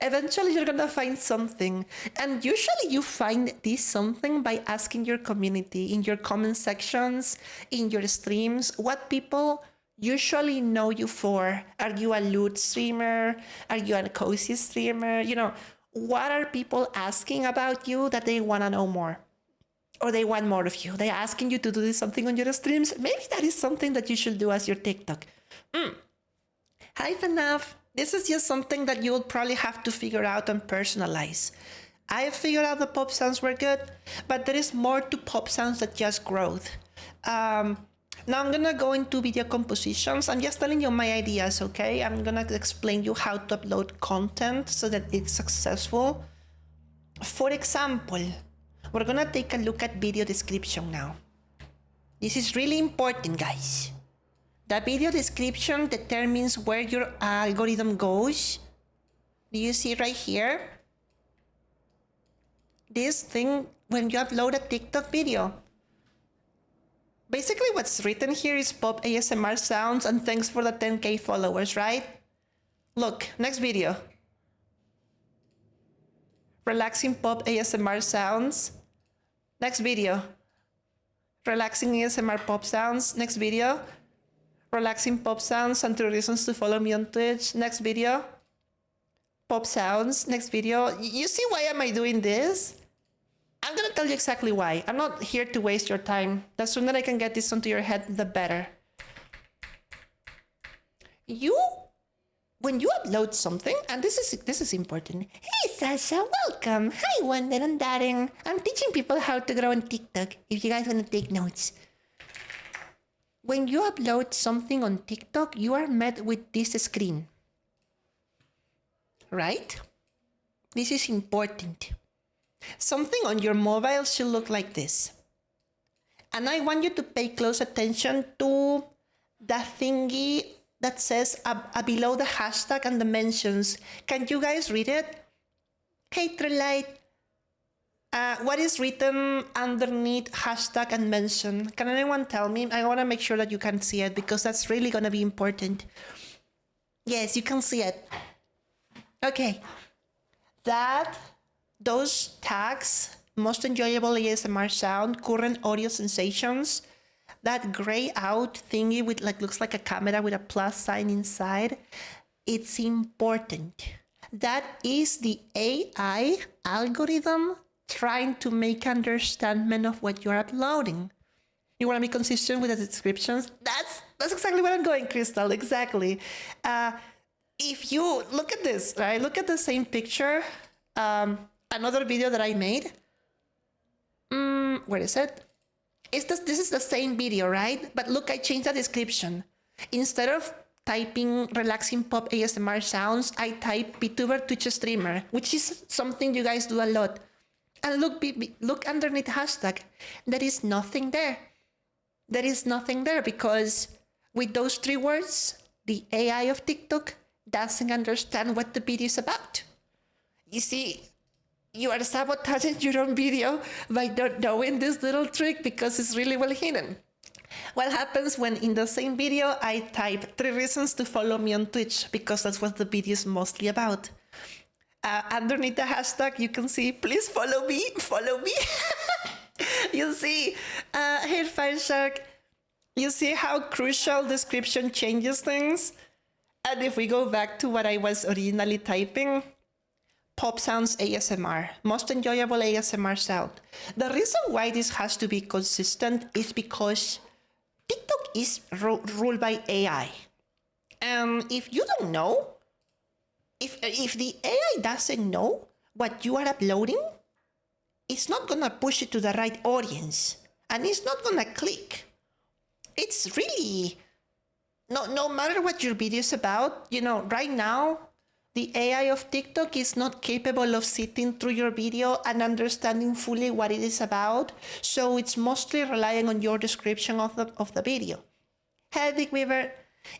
Eventually, you're going to find something. And usually you find this something by asking your community in your comment sections, in your streams, what people usually know you for. Are you a loot streamer? Are you a cozy streamer? You know, what are people asking about you that they want to know more? Or they want more of you? They're asking you to do something on your streams. Maybe that is something that you should do as your TikTok. Hi, FNAF. This is just something that you will probably have to figure out and personalize. I figured out the pop sounds were good, but there is more to pop sounds than just growth. Now I'm gonna go into video compositions. I'm just telling you my ideas, okay? I'm gonna explain you how to upload content so that it's successful. For example, we're gonna take a look at video description now. This is really important, guys. The video description determines where your algorithm goes. Do you see right here? This thing when you upload a TikTok video. Basically what's written here is pop ASMR sounds and thanks for the 10K followers, right? Look, next video. Relaxing pop ASMR sounds. Next video. Relaxing ASMR pop sounds. Next video. Relaxing pop sounds and 3 reasons to follow me on Twitch. Next video. Pop sounds. Next video. You see why am I doing this? I'm gonna tell you exactly why. I'm not here to waste your time. The sooner I can get this onto your head, the better. When you upload something, and this is important. Hey Sasha, welcome. Hi Wonder and Darren. I'm teaching people how to grow on TikTok, if you guys want to take notes. When you upload something on TikTok, you are met with this screen. Right? This is important. Something on your mobile should look like this. And I want you to pay close attention to the thingy that says below the hashtag and the mentions. Can you guys read it? Hey Trilight, what is written underneath hashtag and mention? Can anyone tell me? I want to make sure that you can see it because that's really going to be important. Yes, you can see it. Okay. Those tags, most enjoyable ASMR sound, current audio sensations, that gray out thingy with looks like a camera with a plus sign inside, it's important. That is the AI algorithm trying to make understanding of what you're uploading. You want to be consistent with the descriptions? That's exactly where I'm going, Crystal, exactly. If you look at this, right? Look at the same picture. Another video that I made. Where is it? This is the same video, right? But look, I changed the description. Instead of typing relaxing pop ASMR sounds, I type VTuber Twitch streamer, which is something you guys do a lot. And look underneath hashtag. There is nothing there. There is nothing there because with those 3 words, the AI of TikTok doesn't understand what the video is about. You see, you are sabotaging your own video by not knowing this little trick because it's really well hidden. What happens when in the same video I type 3 reasons to follow me on Twitch, because that's what the video is mostly about. Underneath the hashtag, you can see, please follow me, follow me. You see, here, Fireshark, you see how crucial description changes things? And if we go back to what I was originally typing, pop sounds ASMR, most enjoyable ASMR sound. The reason why this has to be consistent is because TikTok is ruled by AI. And if you don't know, if the AI doesn't know what you are uploading, it's not gonna push it to the right audience, and it's not gonna click. It's really, no matter what your video is about, right now, the AI of TikTok is not capable of sitting through your video and understanding fully what it is about, so it's mostly relying on your description of the video. Hey, Big Weaver,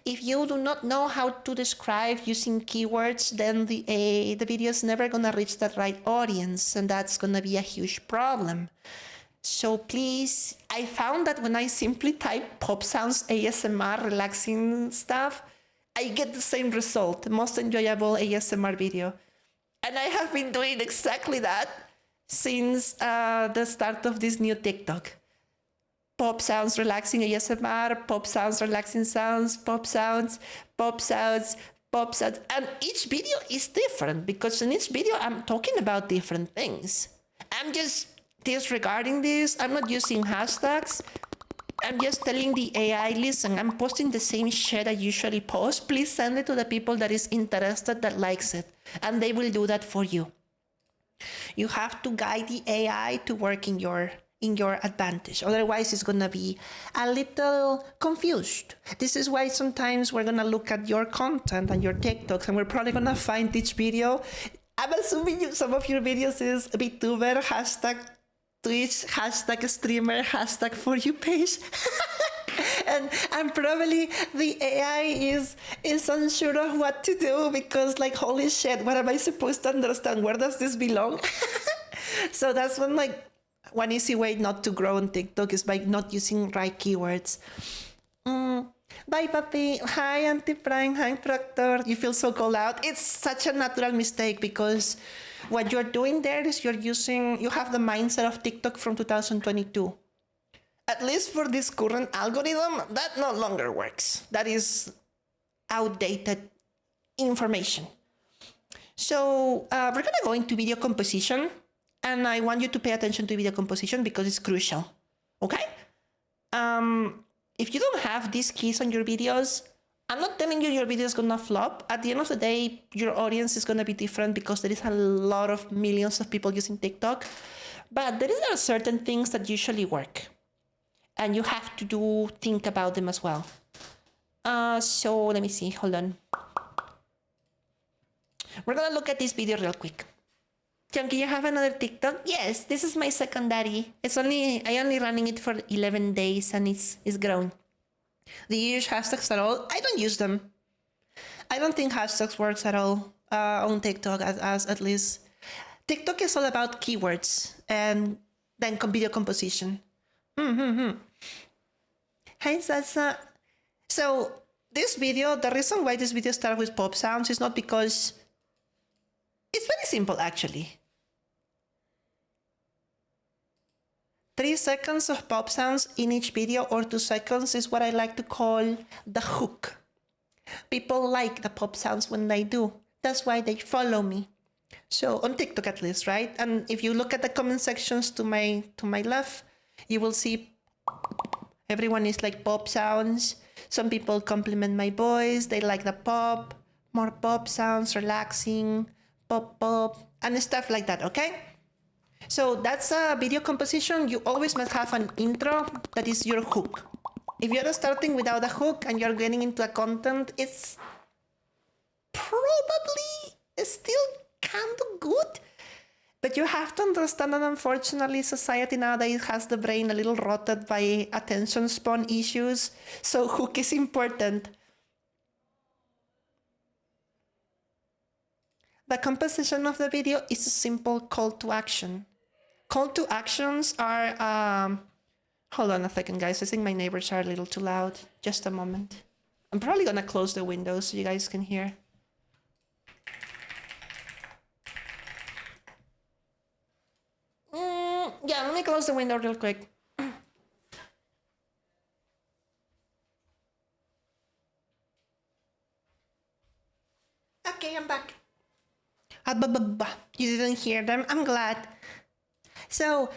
if you do not know how to describe using keywords, then the video is never gonna reach the right audience, and that's gonna be a huge problem. So please, I found that when I simply type pop sounds ASMR relaxing stuff, I get the same result, most enjoyable ASMR video. And I have been doing exactly that since the start of this new TikTok. Pop sounds relaxing ASMR, pop sounds relaxing sounds, pop sounds, pop sounds, pop sounds. And each video is different because in each video I'm talking about different things. I'm just disregarding this. I'm not using hashtags. I'm just telling the AI, listen, I'm posting the same shit I usually post. Please send it to the people that is interested, that likes it. And they will do that for you. You have to guide the AI to work in your advantage. Otherwise, it's gonna be a little confused. This is why sometimes we're gonna look at your content and your TikToks, and we're probably gonna find each video. I'm assuming some of your videos is VTuber, hashtag Twitch, hashtag streamer, hashtag for you page. and probably the AI is unsure of what to do because, like, holy shit, what am I supposed to understand? Where does this belong? So that's one easy way not to grow on TikTok is by not using right keywords. Bye, Papi. Hi, Auntie Prime. Hi, Proctor. You feel so called out. It's such a natural mistake because what you're doing there is you have the mindset of TikTok from 2022. At least for this current algorithm, that no longer works. That is outdated information. So we're going to go into video composition. And I want you to pay attention to video composition because it's crucial, okay? If you don't have these keys on your videos, I'm not telling you your video is gonna flop. At the end of the day, your audience is gonna be different because there is a lot of millions of people using TikTok. But there are certain things that usually work. And you have to think about them as well. So let me see, hold on. We're gonna look at this video real quick. Chunky, you have another TikTok? Yes, this is my secondary. I only running it for 11 days and it's grown. Do you use hashtags at all? I don't use them. I don't think hashtags works at all on TikTok, as at least. TikTok is all about keywords and then video composition. Hi, Sasa. So this video, the reason why this video started with pop sounds is not because it's very simple, actually. 3 seconds of pop sounds in each video or 2 seconds is what I like to call the hook. People like the pop sounds when they do. That's why they follow me. So on TikTok at least, right? And if you look at the comment sections to my left, you will see everyone is like pop sounds. Some people compliment my voice. They like the pop, more pop sounds, relaxing, pop, and stuff like that, okay? So that's a video composition. You always must have an intro that is your hook. If you're starting without a hook and you're getting into a content, it's probably still kind of good. But you have to understand that unfortunately society nowadays has the brain a little rotted by attention span issues. So hook is important. the composition of the video is a simple call to action. Call to actions are, hold on a second, guys. I think my neighbors are a little too loud. Just a moment. I'm probably gonna close the window so you guys can hear. Yeah, let me close the window real quick. Okay, I'm back. You didn't hear them? I'm glad. So,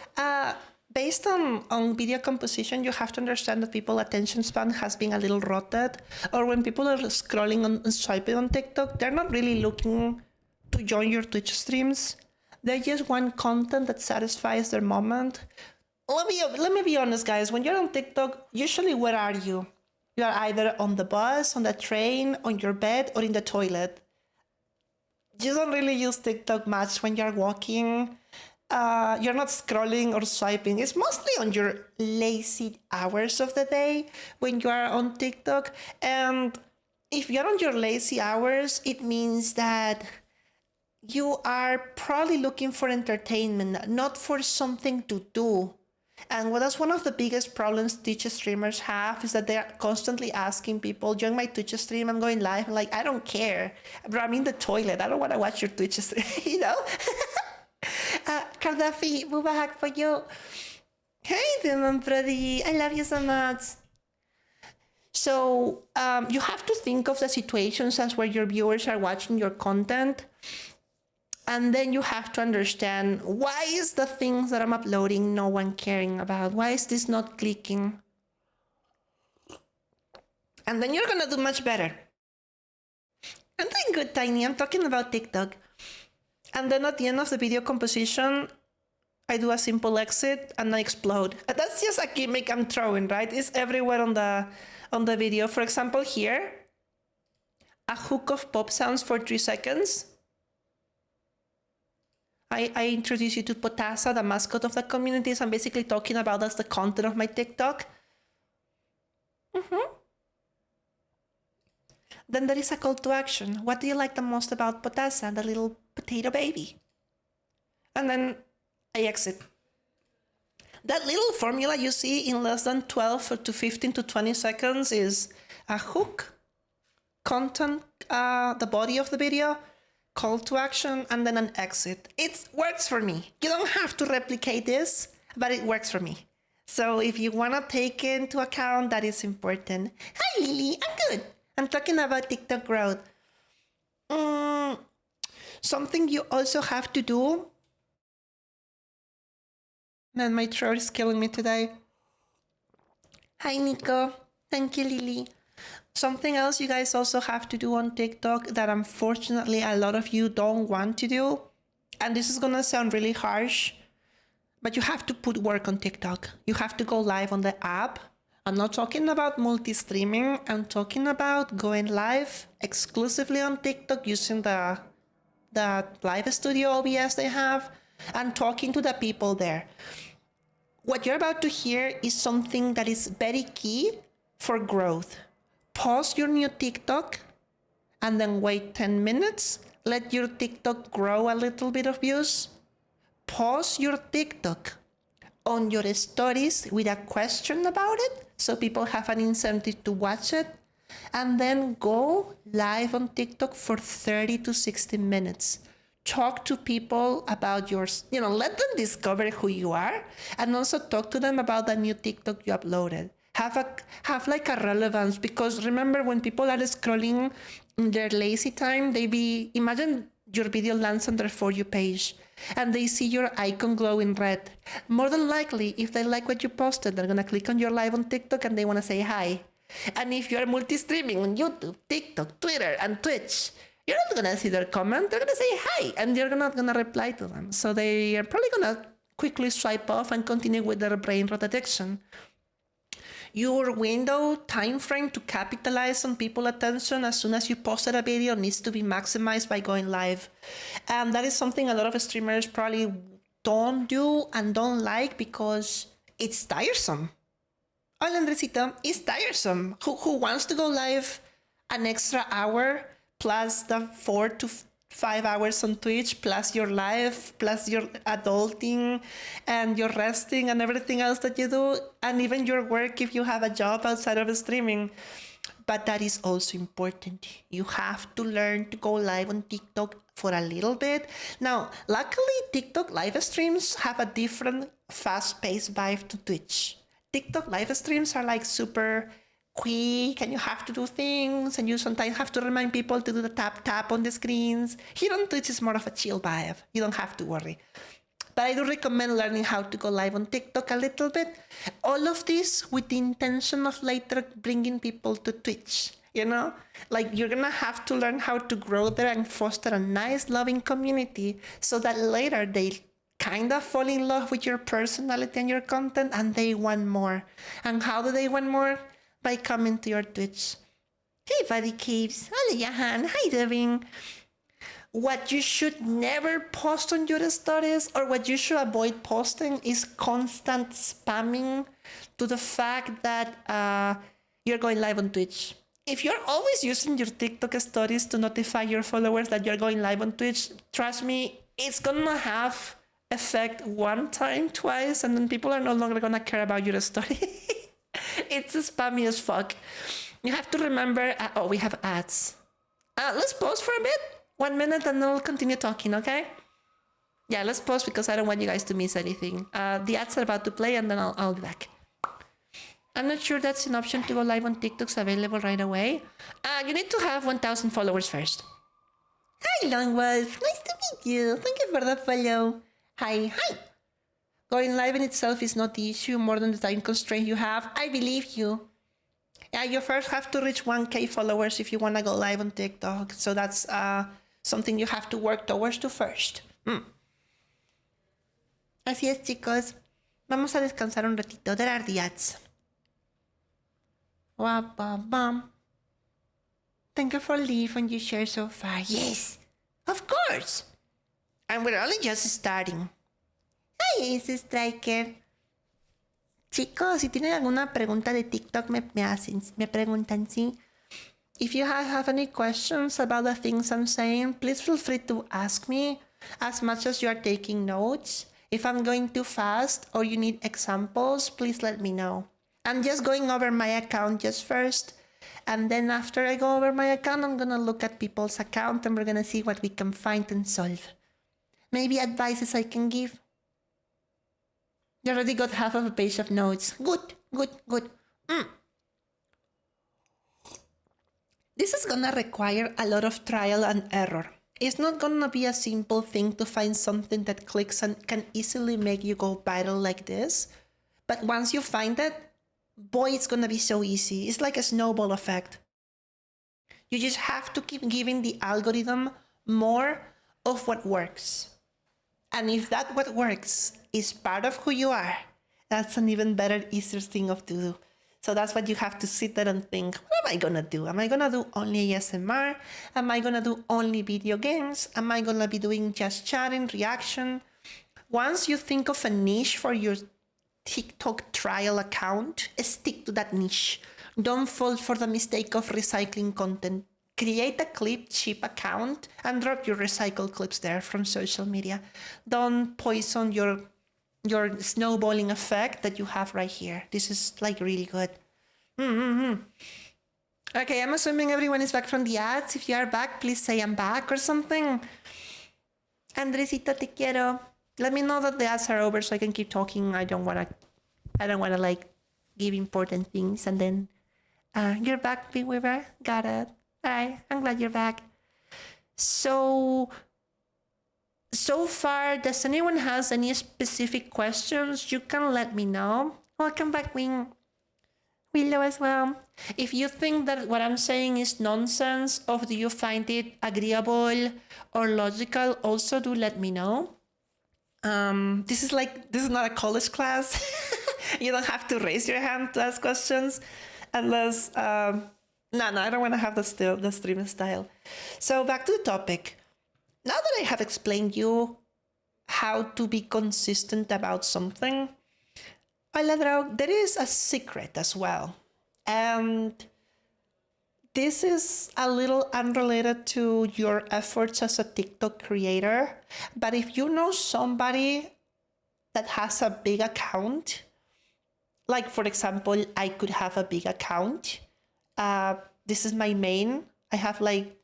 based on video composition, you have to understand that people's attention span has been a little rotted. Or when people are scrolling and swiping on TikTok, they're not really looking to join your Twitch streams. They just want content that satisfies their moment. Let me be honest, guys. When you're on TikTok, usually where are you? You are either on the bus, on the train, on your bed, or in the toilet. You don't really use TikTok much when you're walking. You're not scrolling or swiping. It's mostly on your lazy hours of the day when you are on TikTok. And if you're on your lazy hours, it means that you are probably looking for entertainment, not for something to do. And that's one of the biggest problems Twitch streamers have, is that they're constantly asking people, join my Twitch stream, I'm going live. I'm like, I don't care, bro, I'm in the toilet. I don't want to watch your Twitch stream, you know? Kardafi, Bubahak for you. Hey, Demon Brady, I love you so much. So you have to think of the situations as where your viewers are watching your content. And then you have to understand, why is the things that I'm uploading no one caring about? Why is this not clicking? And then you're gonna do much better. I'm doing good, Tiny. I'm talking about TikTok. And then at the end of the video composition, I do a simple exit and I explode. That's just a gimmick I'm throwing, right? It's everywhere on the video. For example, here, a hook of pop sounds for 3 seconds. I introduce you to Potasa, the mascot of the community. So I'm basically talking about that's the content of my TikTok. Then there is a call to action. What do you like the most about Potasa, the little potato baby? And then I exit. That little formula you see in less than 12 to 15 to 20 seconds is a hook, content, the body of the video, call to action, and then an exit. It works for me. You don't have to replicate this, but it works for me. So if you want to take into account, that is important. Hi, Lily. I'm good. I'm talking about TikTok growth. Something you also have to do. Man, my throat is killing me today. Hi, Nico. Thank you, Lily. Something else you guys also have to do on TikTok that unfortunately a lot of you don't want to do, and this is gonna sound really harsh, but you have to put work on TikTok. You have to go live on the app. I'm not talking about multi-streaming. I'm talking about going live exclusively on TikTok using the live studio OBS they have and talking to the people there. What you're about to hear is something that is very key for growth. Pause your new TikTok and then wait 10 minutes. Let your TikTok grow a little bit of views. Pause your TikTok on your stories with a question about it so people have an incentive to watch it. And then go live on TikTok for 30 to 60 minutes. Talk to people about yours, let them discover who you are, and also talk to them about the new TikTok you uploaded. Have like a relevance, because remember, when people are scrolling in their lazy time, imagine your video lands on their For You page and they see your icon glowing red. More than likely, if they like what you posted, they're gonna click on your live on TikTok and they wanna say hi. And if you're multi-streaming on YouTube, TikTok, Twitter, and Twitch, you're not gonna see their comment, they're gonna say hi, and you're not gonna reply to them. So they are probably gonna quickly swipe off and continue with their brain rot addiction. Your window time frame to capitalize on people's attention as soon as you posted a video needs to be maximized by going live. And that is something a lot of streamers probably don't do and don't like because it's tiresome. Hola, Andresito, it's tiresome. Who wants to go live an extra hour plus the 4 to 5 hours on Twitch, plus your life, plus your adulting and your resting and everything else that you do, and even your work if you have a job outside of streaming. But that is also important. You have to learn to go live on TikTok for a little bit. Now, luckily, TikTok live streams have a different fast-paced vibe to Twitch. TikTok live streams are like super quick and you have to do things and you sometimes have to remind people to do the tap on the screens. Here on Twitch is more of a chill vibe. You don't have to worry. But I do recommend learning how to go live on TikTok a little bit. All of this with the intention of later bringing people to Twitch. You know, like you're gonna have to learn how to grow there and foster a nice, loving community so that later they kind of fall in love with your personality and your content and they want more. And how do they want more? By coming to your Twitch. Hey, buddy Caves. Hello, Jahan. How you doing? What you should never post on your stories or what you should avoid posting is constant spamming to the fact that you're going live on Twitch. If you're always using your TikTok stories to notify your followers that you're going live on Twitch, trust me, it's gonna have effect one time, twice, and then people are no longer gonna care about your story. It's spammy as fuck. You have to remember, oh, we have ads. Let's pause for a bit. 1 minute and then we'll continue talking, okay? Yeah, let's pause because I don't want you guys to miss anything. The ads are about to play and then I'll be back. I'm not sure that's an option to go live on TikTok's available right away. You need to have 1,000 followers first. Hi, Long Wolf. Nice to meet you. Thank you for the follow. Hi. Going live in itself is not the issue, more than the time constraint you have. I believe you. Yeah, you first have to reach 1K followers if you want to go live on TikTok. So that's something you have to work towards to first. Así es, chicos. Vamos a descansar un ratito. There are the ads. Thank you for leaving you share so far. Yes, of course. And we're only just starting. Hi, Ace Striker. Chicos, si tienen alguna pregunta de TikTok, me preguntan, sí. If you have any questions about the things I'm saying, please feel free to ask me as much as you are taking notes. If I'm going too fast or you need examples, please let me know. I'm just going over my account just first. And then after I go over my account, I'm going to look at people's account and we're going to see what we can find and solve. Maybe advices I can give. You already got half of a page of notes. Good. This is gonna require a lot of trial and error. It's not gonna be a simple thing to find something that clicks and can easily make you go viral like this. But once you find it, boy, it's gonna be so easy. It's like a snowball effect. You just have to keep giving the algorithm more of what works. And if that what works is part of who you are, that's an even better, easier thing to do. So that's what you have to sit there and think, what am I gonna do? Am I gonna do only ASMR? Am I gonna do only video games? Am I gonna be doing just chatting, reaction? Once you think of a niche for your TikTok trial account, stick to that niche. Don't fall for the mistake of recycling content. Create a clip cheap account and drop your recycled clips there from social media. Don't poison your snowballing effect that you have right here. This is like really good. Okay, I'm assuming everyone is back from the ads. If you are back, please say I'm back or something. Andresito, te quiero. Let me know that the ads are over so I can keep talking. I don't wanna like give important things and then you're back, Big Weaver. Got it. Alright, I'm glad you're back. So far, does anyone has any specific questions? You can let me know. Welcome back, Willow as well. If you think that what I'm saying is nonsense, or do you find it agreeable or logical, also do let me know. This is not a college class. You don't have to raise your hand to ask questions unless... No, I don't want to have the stream style. So back to the topic. Now that I have explained you how to be consistent about something, there is a secret as well. And this is a little unrelated to your efforts as a TikTok creator, but if you know somebody that has a big account, like for example, I could have a big account. This is my main. I have like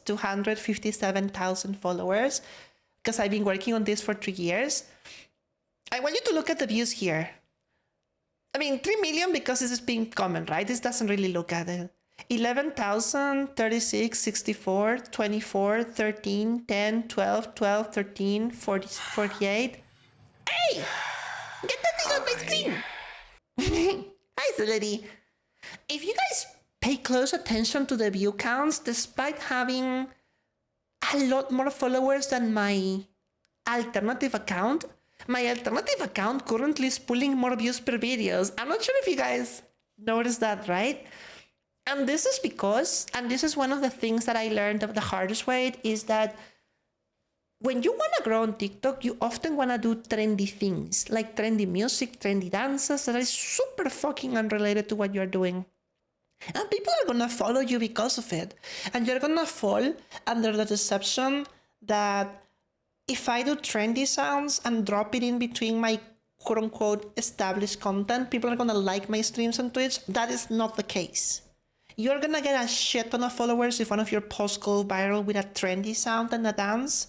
257,000 followers because I've been working on this for 3 years. I want you to look at the views here. I mean, 3 million because this is being common, right? This doesn't really look at it. 11,000, 36, 64, 24, 13, 10, 12, 12, 13, 40, 48. Hey! Get that thing on my screen! Hi, Celery. If you guys pay close attention to the view counts, despite having a lot more followers than my alternative account currently is pulling more views per videos. I'm not sure if you guys noticed that, right? And this is because, and this is one of the things that I learned the hardest way, is that when you want to grow on TikTok, you often want to do trendy things, like trendy music, trendy dances that are super fucking unrelated to what you're doing. And people are going to follow you because of it. And you're going to fall under the deception that if I do trendy sounds and drop it in between my quote-unquote established content, people are going to like my streams on Twitch. That is not the case. You're going to get a shit ton of followers if one of your posts go viral with a trendy sound and a dance,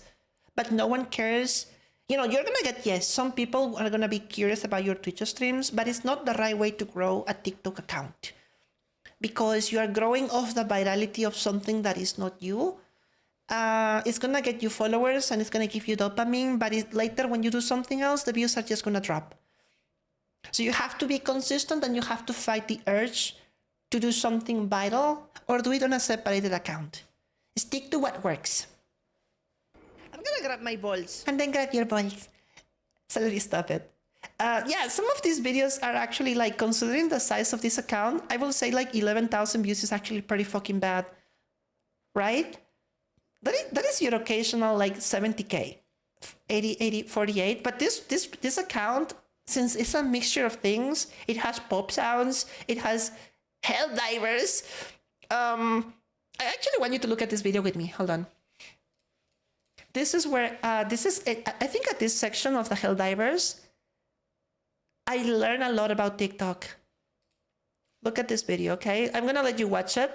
but no one cares. You know, you're going to get, yes, some people are going to be curious about your Twitch streams, but it's not the right way to grow a TikTok account because you are growing off the virality of something that is not you. It's going to get you followers and it's going to give you dopamine, but later when you do something else, the views are just going to drop. So you have to be consistent and you have to fight the urge to do something vital or do it on a separated account. Stick to what works. I'm going to grab my balls. And then grab your balls. Celery, stop it. Yeah, some of these videos are actually like, considering the size of this account, I will say like 11,000 views is actually pretty fucking bad. Right? That is your occasional like 70K, 80, 48. But this account, since it's a mixture of things, it has pop sounds, it has hell divers. I actually want you to look at this video with me. Hold on. This is where, I think at this section of the hell divers, I learned a lot about TikTok. Look at this video, okay? I'm gonna let you watch it.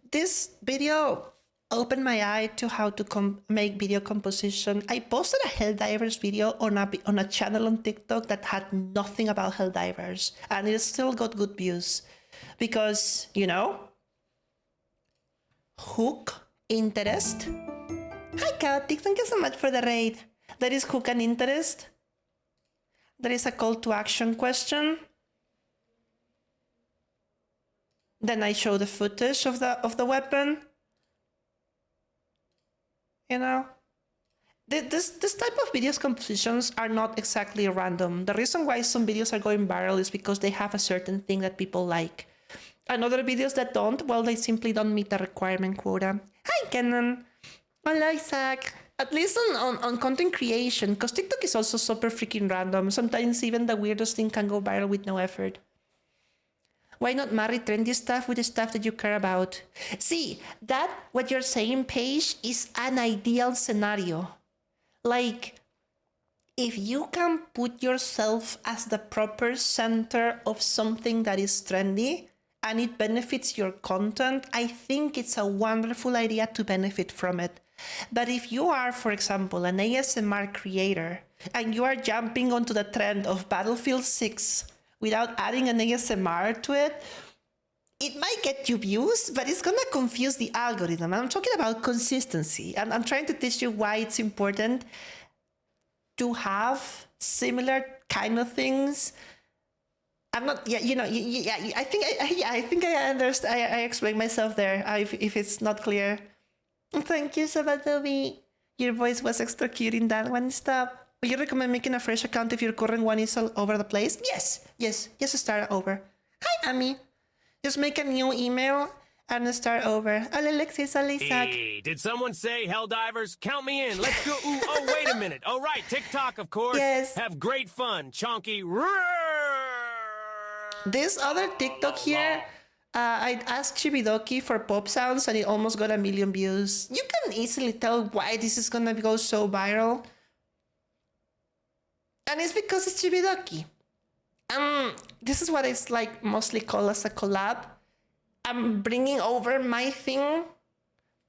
This video opened my eye to how to make video composition. I posted a Helldivers video on a channel on TikTok that had nothing about Helldivers, and it still got good views because, you know, hook interest. Hi, Katik, thank you so much for the raid. There is hook and interest. There is a call to action question. Then I show the footage of the weapon. You know, this type of videos compositions are not exactly random. The reason why some videos are going viral is because they have a certain thing that people like. And other videos that don't, well, they simply don't meet the requirement quota. Hi, Kenan. Hola, Isaac. At least on content creation, because TikTok is also super freaking random. Sometimes even the weirdest thing can go viral with no effort. Why not marry trendy stuff with the stuff that you care about? See, that, what you're saying, Paige, is an ideal scenario. Like, if you can put yourself as the proper center of something that is trendy and it benefits your content, I think it's a wonderful idea to benefit from it. But if you are, for example, an ASMR creator and you are jumping onto the trend of Battlefield 6 without adding an ASMR to it, it might get you views, but it's gonna confuse the algorithm. I'm talking about consistency, and I'm trying to teach you why it's important to have similar kind of things. I'm not, yeah, you know, yeah. I think I understand. I explained myself there. If it's not clear, thank you, Sabatobi. Your voice was extra cute in that one. Stop. Would you recommend making a fresh account if your current one is all over the place? Yes. Start over. Hi, Ami. Just make a new email and start over. Hola, Alexis. Hola, Isaac. Hey, did someone say Helldivers? Count me in. Let's go. Ooh, oh, wait a minute. Oh, right. TikTok, of course. Yes. Have great fun. Chonky. This other TikTok here, I asked Chibidoki for pop sounds and it almost got 1 million views. You can easily tell why this is gonna go so viral. And it's because it's Chibidoki. This is what it's like mostly called as a collab. I'm bringing over my thing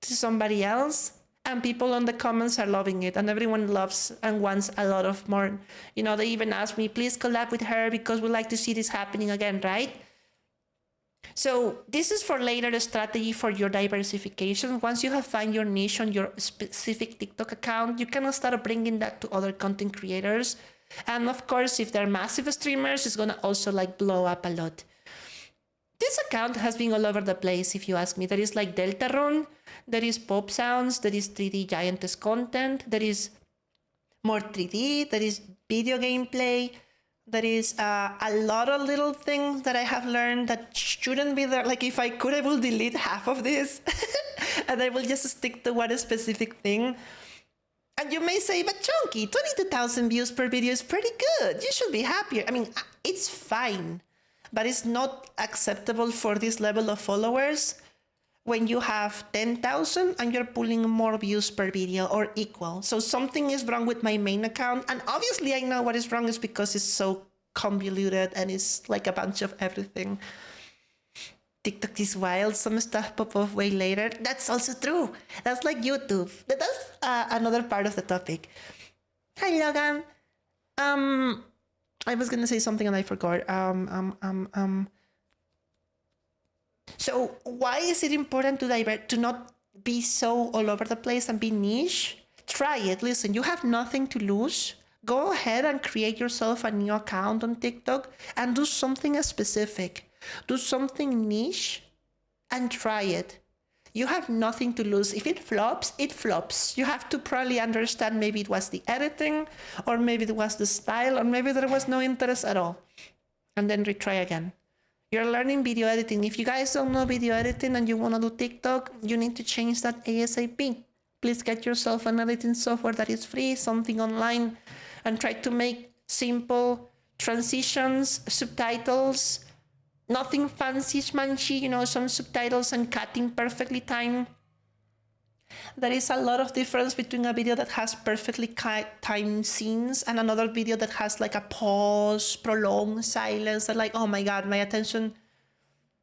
to somebody else, and people on the comments are loving it, and everyone loves and wants a lot of more. You know, they even ask me, please collab with her because we like to see this happening again, right? So this is for later strategy for your diversification. Once you have found your niche on your specific TikTok account, you can start bringing that to other content creators. And of course, if they're massive streamers, it's gonna also like blow up a lot. This account has been all over the place, if you ask me. There is like Deltarune, there is pop sounds, there is 3D Giantess content, there is more 3D, there is video gameplay, there is a lot of little things that I have learned that shouldn't be there. Like if I could, I will delete half of this and I will just stick to one specific thing. And you may say, but Chonky, 22,000 views per video is pretty good. You should be happier. I mean, it's fine, but it's not acceptable for this level of followers when you have 10,000 and you're pulling more views per video or equal. So something is wrong with my main account. And obviously I know what is wrong is because it's so convoluted and it's like a bunch of everything. TikTok is wild. Some stuff pop up way later. That's also true. That's like YouTube. That's another part of the topic. Hi, Logan. I was gonna say something and I forgot. So why is it important to not be so all over the place and be niche? Try it. Listen, you have nothing to lose. Go ahead and create yourself a new account on TikTok and do something specific. Do something niche and try it. You have nothing to lose. If it flops, it flops. You have to probably understand maybe it was the editing, or maybe it was the style, or maybe there was no interest at all. And then retry again. You're learning video editing. If you guys don't know video editing and you want to do TikTok, you need to change that ASAP. Please get yourself an editing software that is free, something online, and try to make simple transitions, subtitles, nothing fancy schmancy, you know, some subtitles and cutting perfectly timed. There is a lot of difference between a video that has perfectly timed scenes and another video that has like a pause, prolonged silence, and like, oh my God, my attention.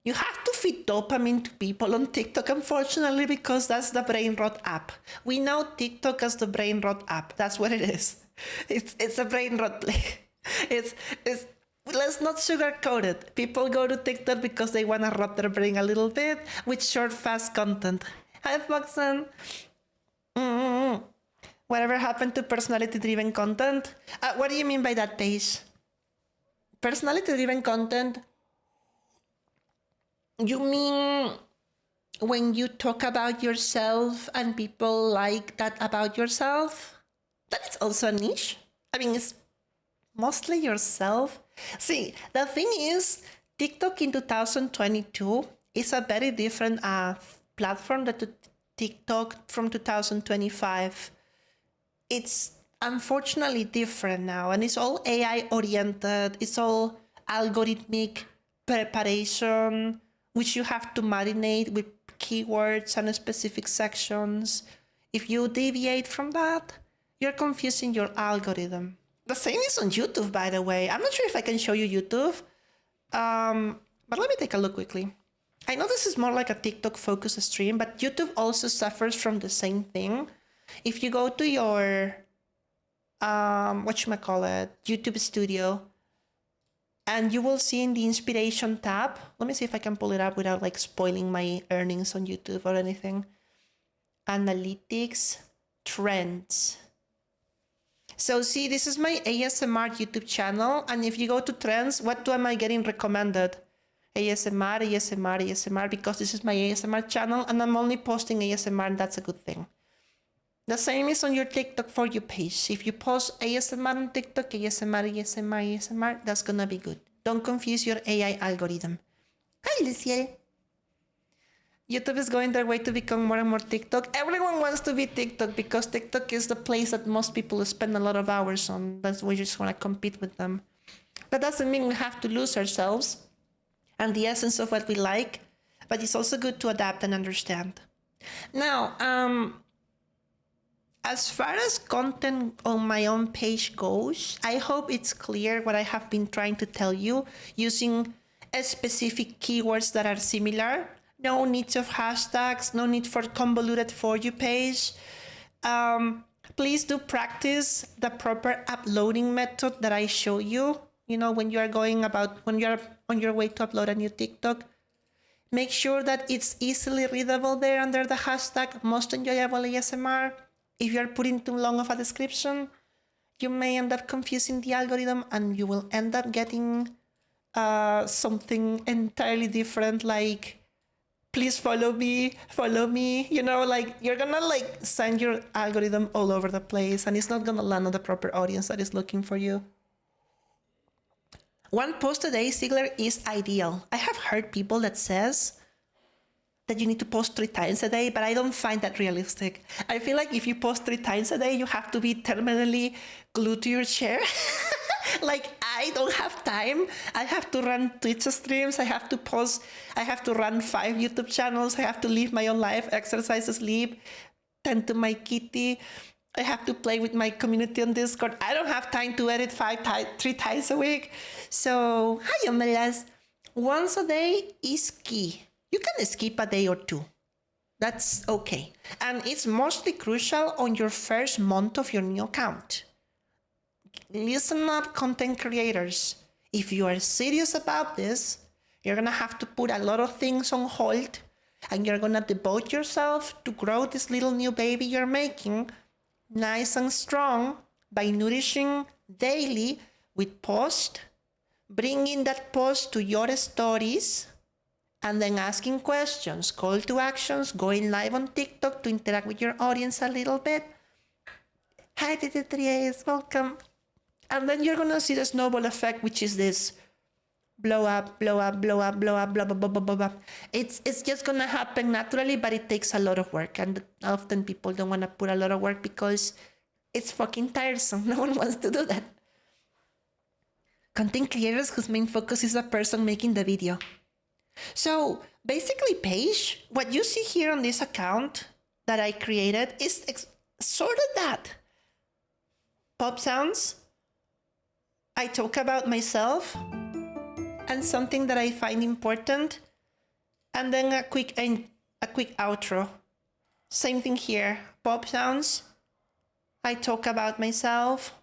You have to feed dopamine to people on TikTok, unfortunately, because that's the brain rot app. We know TikTok as the brain rot app. That's what it is. It's a brain rot play. Let's not sugarcoat it. People go to TikTok because they want to rot their brain a little bit with short, fast content. Hi, Foxen. Whatever happened to personality-driven content? What do you mean by that, Paige? Personality-driven content? You mean when you talk about yourself and people like that about yourself? That is also a niche. I mean, it's mostly yourself. See, the thing is, TikTok in 2022 is a very different platform than TikTok from 2025. It's unfortunately different now, and it's all AI oriented. It's all algorithmic preparation, which you have to marinate with keywords and specific sections. If you deviate from that, you're confusing your algorithm. The same is on YouTube, by the way. I'm not sure if I can show you YouTube, but let me take a look quickly. I know this is more like a TikTok focused stream, but YouTube also suffers from the same thing. If you go to your, YouTube Studio, and you will see in the inspiration tab, let me see if I can pull it up without like spoiling my earnings on YouTube or anything. Analytics, trends. So see, this is my ASMR YouTube channel. And if you go to trends, what am I getting recommended? ASMR, ASMR, ASMR, because this is my ASMR channel and I'm only posting ASMR, and that's a good thing. The same is on your TikTok For You page. If you post ASMR on TikTok, ASMR, ASMR, ASMR, that's gonna be good. Don't confuse your AI algorithm. Hi, Luciel. YouTube is going their way to become more and more TikTok. Everyone wants to be TikTok because TikTok is the place that most people spend a lot of hours on. That's why we just want to compete with them. That doesn't mean we have to lose ourselves and the essence of what we like, but it's also good to adapt and understand. Now, as far as content on my own page goes, I hope it's clear what I have been trying to tell you using specific keywords that are similar. No need of hashtags, no need for convoluted For You page. Please do practice the proper uploading method that I show you. You know, when you're on your way to upload a new TikTok, make sure that it's easily readable there under the hashtag most enjoyable ASMR. If you're putting too long of a description, you may end up confusing the algorithm and you will end up getting something entirely different, like, please follow me, you know, like you're gonna like send your algorithm all over the place and it's not gonna land on the proper audience that is looking for you. One post a day, Ziegler, is ideal. I have heard people that says that you need to post 3 times a day, but I don't find that realistic. I feel like if you post 3 times a day, you have to be terminally glued to your chair. Like, I don't have time. I have to run Twitch streams. I have to post. I have to run 5 YouTube channels. I have to live my own life, exercise, sleep, tend to my kitty. I have to play with my community on Discord. I don't have time to edit 3 times a week. So, hi, Omelas. Once a day is key. You can skip a day or 2. That's okay. And it's mostly crucial on your first month of your new account. Listen up, content creators. If you are serious about this, you're gonna have to put a lot of things on hold and you're gonna devote yourself to grow this little new baby you're making nice and strong by nourishing daily with post, bringing that post to your stories, and then asking questions, call to actions, going live on TikTok to interact with your audience a little bit. Hi, TT3As, welcome. And then you're gonna see the snowball effect, which is this blow up, blow up, blow up, blow up, blah, blah, blah, blah, blah, blah. It's just gonna happen naturally, but it takes a lot of work. And often people don't wanna put a lot of work because it's fucking tiresome. No one wants to do that. Content creators whose main focus is the person making the video. So basically, Paige, what you see here on this account that I created is sort of that. Pop sounds. I talk about myself and something that I find important, and then a quick outro. Same thing here. Pop sounds. I talk about myself,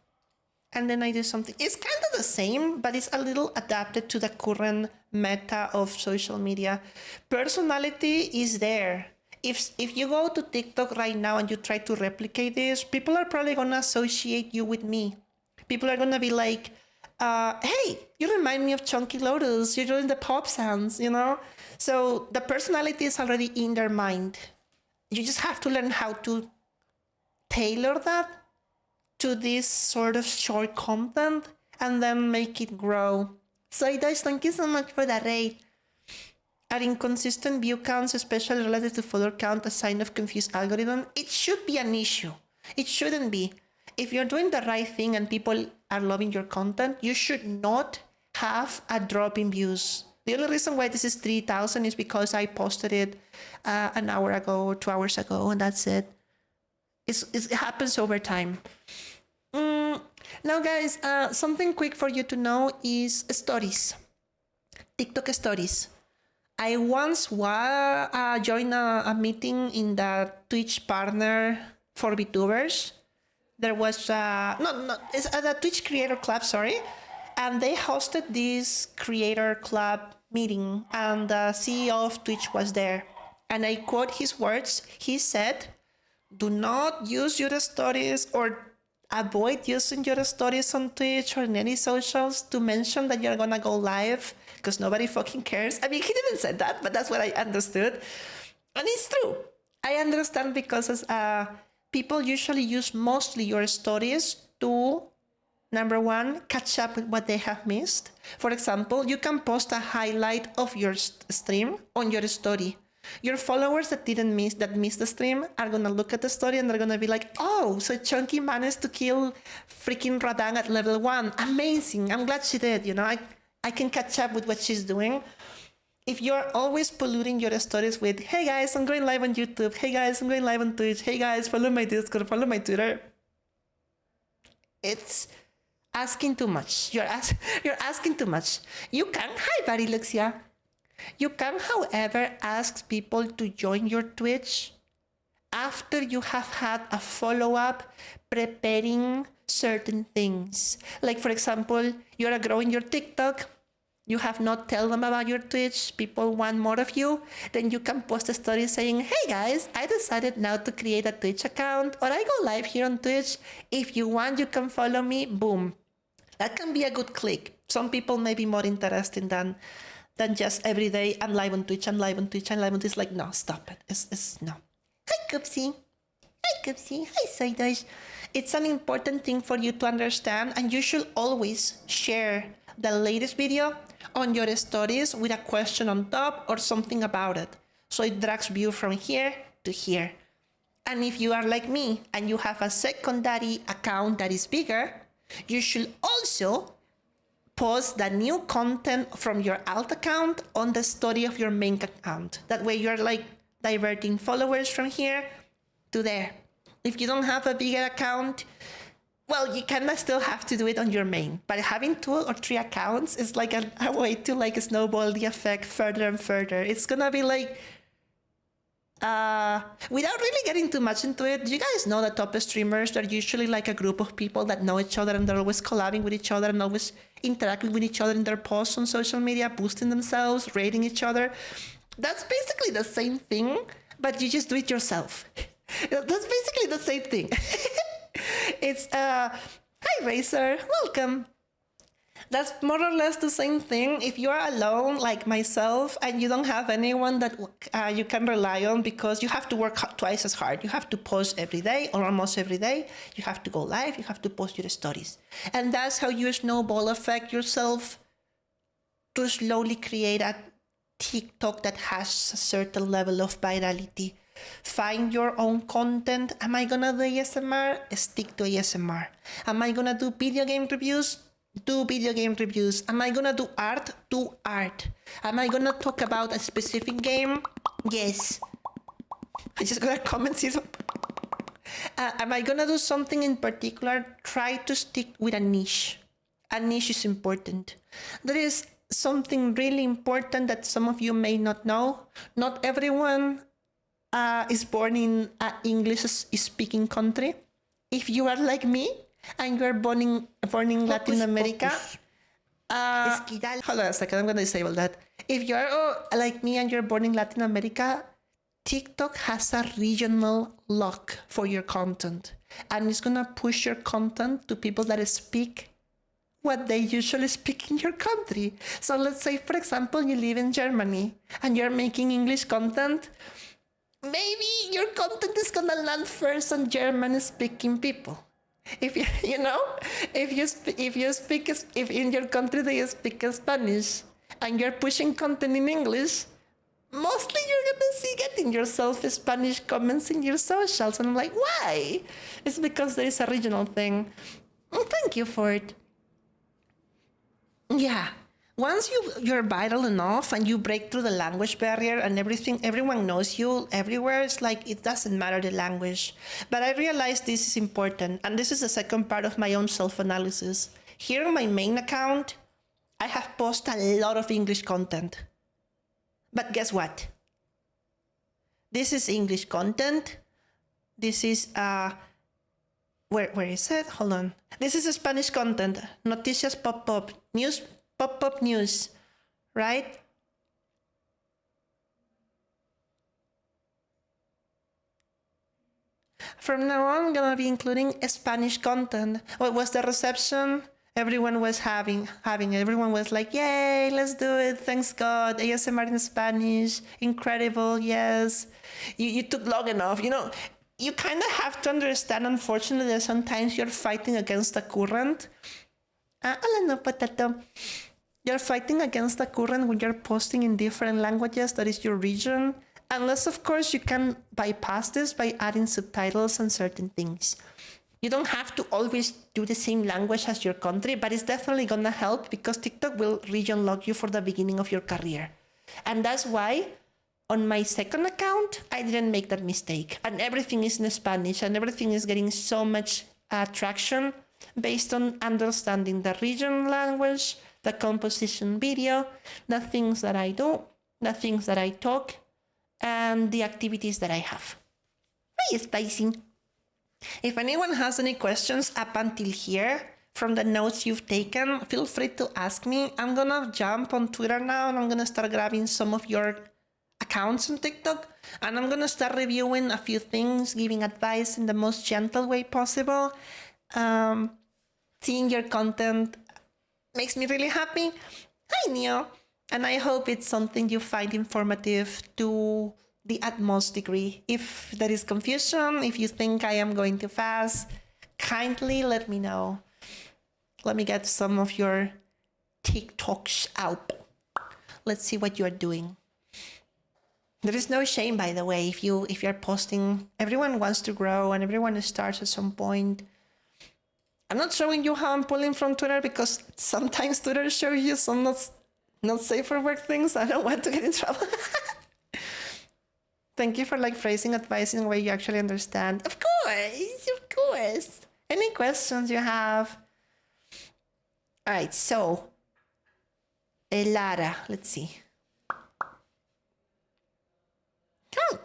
and then I do something. It's kind of the same, but it's a little adapted to the current meta of social media. Personality is there. If you go to TikTok right now and you try to replicate this, people are probably gonna associate you with me. People are gonna be like, hey, you remind me of Chonkylotus. You're doing the pop sounds, you know? So the personality is already in their mind. You just have to learn how to tailor that to this sort of short content and then make it grow. So guys, thank you so much for that raid. Are inconsistent view counts, especially related to follower count, a sign of confused algorithm? It should be an issue. It shouldn't be. If you're doing the right thing and people are loving your content, you should not have a drop in views. The only reason why this is 3,000 is because I posted it an hour ago or 2 hours ago, and that's it. It happens over time. Now, guys, something quick for you to know is stories. TikTok stories. I once joined a meeting in the Twitch partner for VTubers. There was it's the Twitch Creator Club, sorry, and they hosted this Creator Club meeting, and the CEO of Twitch was there. And I quote his words. He said, "Do not use your stories or avoid using your stories on Twitch or in any socials to mention that you're gonna go live because nobody fucking cares." I mean, he didn't say that, but that's what I understood. And it's true. I understand because people usually use mostly your stories to, number one, catch up with what they have missed. For example, you can post a highlight of your stream on your story. Your followers that missed the stream are gonna look at the story and they're gonna be like, oh, so Chunky managed to kill freaking Radang at level 1. Amazing. I'm glad she did, you know. I can catch up with what she's doing. If you're always polluting your stories with, hey guys, I'm going live on YouTube. Hey guys, I'm going live on Twitch. Hey guys, follow my Discord, follow my Twitter. It's asking too much. You're asking too much. You can, hi Bariluxia. You can, however, ask people to join your Twitch after you have had a follow-up preparing certain things. Like, for example, you're growing your TikTok, you have not told them about your Twitch, people want more of you, then you can post a story saying, hey guys, I decided now to create a Twitch account, or I go live here on Twitch. If you want, you can follow me, boom. That can be a good click. Some people may be more interested than just every day, I'm live on Twitch, I'm live on Twitch, I'm live on Twitch. Like, no, stop it. It's no. Hi, Cupsy. Hi, Cupsy. Hi, Soydosh. It's an important thing for you to understand, and you should always share the latest video on your stories with a question on top or something about it. So it drags view from here to here. And if you are like me and you have a secondary account that is bigger, you should also post the new content from your alt account on the story of your main account. That way you're like diverting followers from here to there. If you don't have a bigger account, well, you kind of still have to do it on your main. But having 2 or 3 accounts is like a way to like snowball the effect further and further. It's gonna be like, without really getting too much into it, you guys know the top streamers, they're usually like a group of people that know each other and they're always collabing with each other and always interacting with each other in their posts on social media, boosting themselves, rating each other. That's basically the same thing, but you just do it yourself. That's basically the same thing. It's, hi Racer, welcome. That's more or less the same thing. If you are alone, like myself, and you don't have anyone that you can rely on because you have to work twice as hard. You have to post every day or almost every day. You have to go live. You have to post your stories. And that's how you snowball effect yourself to slowly create a TikTok that has a certain level of virality. Find your own content. Am I gonna do ASMR? Stick to ASMR. Am I gonna do video game reviews? Do video game reviews. Am I gonna do art? Do art. Am I gonna talk about a specific game? Yes. I just got a comment. Am I gonna do something in particular? Try to stick with a niche. A niche is important. There is something really important that some of you may not know. Not everyone is born in an English-speaking country. If you are like me, and you're born in Latin America. Hold on a second, I'm gonna disable that. If you're like me and you're born in Latin America, TikTok has a regional lock for your content. And it's gonna push your content to people that speak what they usually speak in your country. So let's say, for example, you live in Germany and you're making English content. Maybe your content is gonna land first on German-speaking people. If in your country they speak Spanish and you're pushing content in English, mostly you're gonna getting yourself Spanish comments in your socials, and I'm like, why? It's because there is a regional thing. Thank you for it. Yeah. Once you're viral enough and you break through the language barrier and everyone knows you everywhere, it's like it doesn't matter the language. But I realized this is important, and this is the second part of my own self-analysis. Here on my main account, I have posted a lot of English content. But guess what? This is English content. This is, where is it? Hold on. This is Spanish content. Noticias pop-up. News. Pop-up news, right? From now on, I'm gonna be including Spanish content. What was the reception? Everyone was having. Everyone was like, yay, let's do it. Thanks God. ASMR in Spanish. Incredible, yes. You took long enough. You know, you kind of have to understand, unfortunately, that sometimes you're fighting against the current. Hola, no, Potato. You're fighting against the current when you're posting in different languages, that is your region. Unless, of course, you can bypass this by adding subtitles and certain things. You don't have to always do the same language as your country, but it's definitely gonna help because TikTok will region lock you for the beginning of your career. And that's why on my second account, I didn't make that mistake. And everything is in Spanish and everything is getting so much traction based on understanding the region language, the composition video, the things that I do, the things that I talk, and the activities that I have. Very spicy. If anyone has any questions up until here from the notes you've taken, feel free to ask me. I'm gonna jump on Twitter now and I'm gonna start grabbing some of your accounts on TikTok and I'm gonna start reviewing a few things, giving advice in the most gentle way possible. Seeing your content makes me really happy. Hi, Neo. And I hope it's something you find informative to the utmost degree. If there is confusion, if you think I am going too fast, kindly let me know. Let me get some of your TikToks out. Let's see what you're doing. There is no shame, by the way, if you're posting. Everyone wants to grow and everyone starts at some point. I'm not showing you how I'm pulling from Twitter because sometimes Twitter shows you some not safe for work things. I don't want to get in trouble. Thank you for phrasing advice in a way you actually understand. Of course. Any questions you have? All right, so Lara, let's see. Come.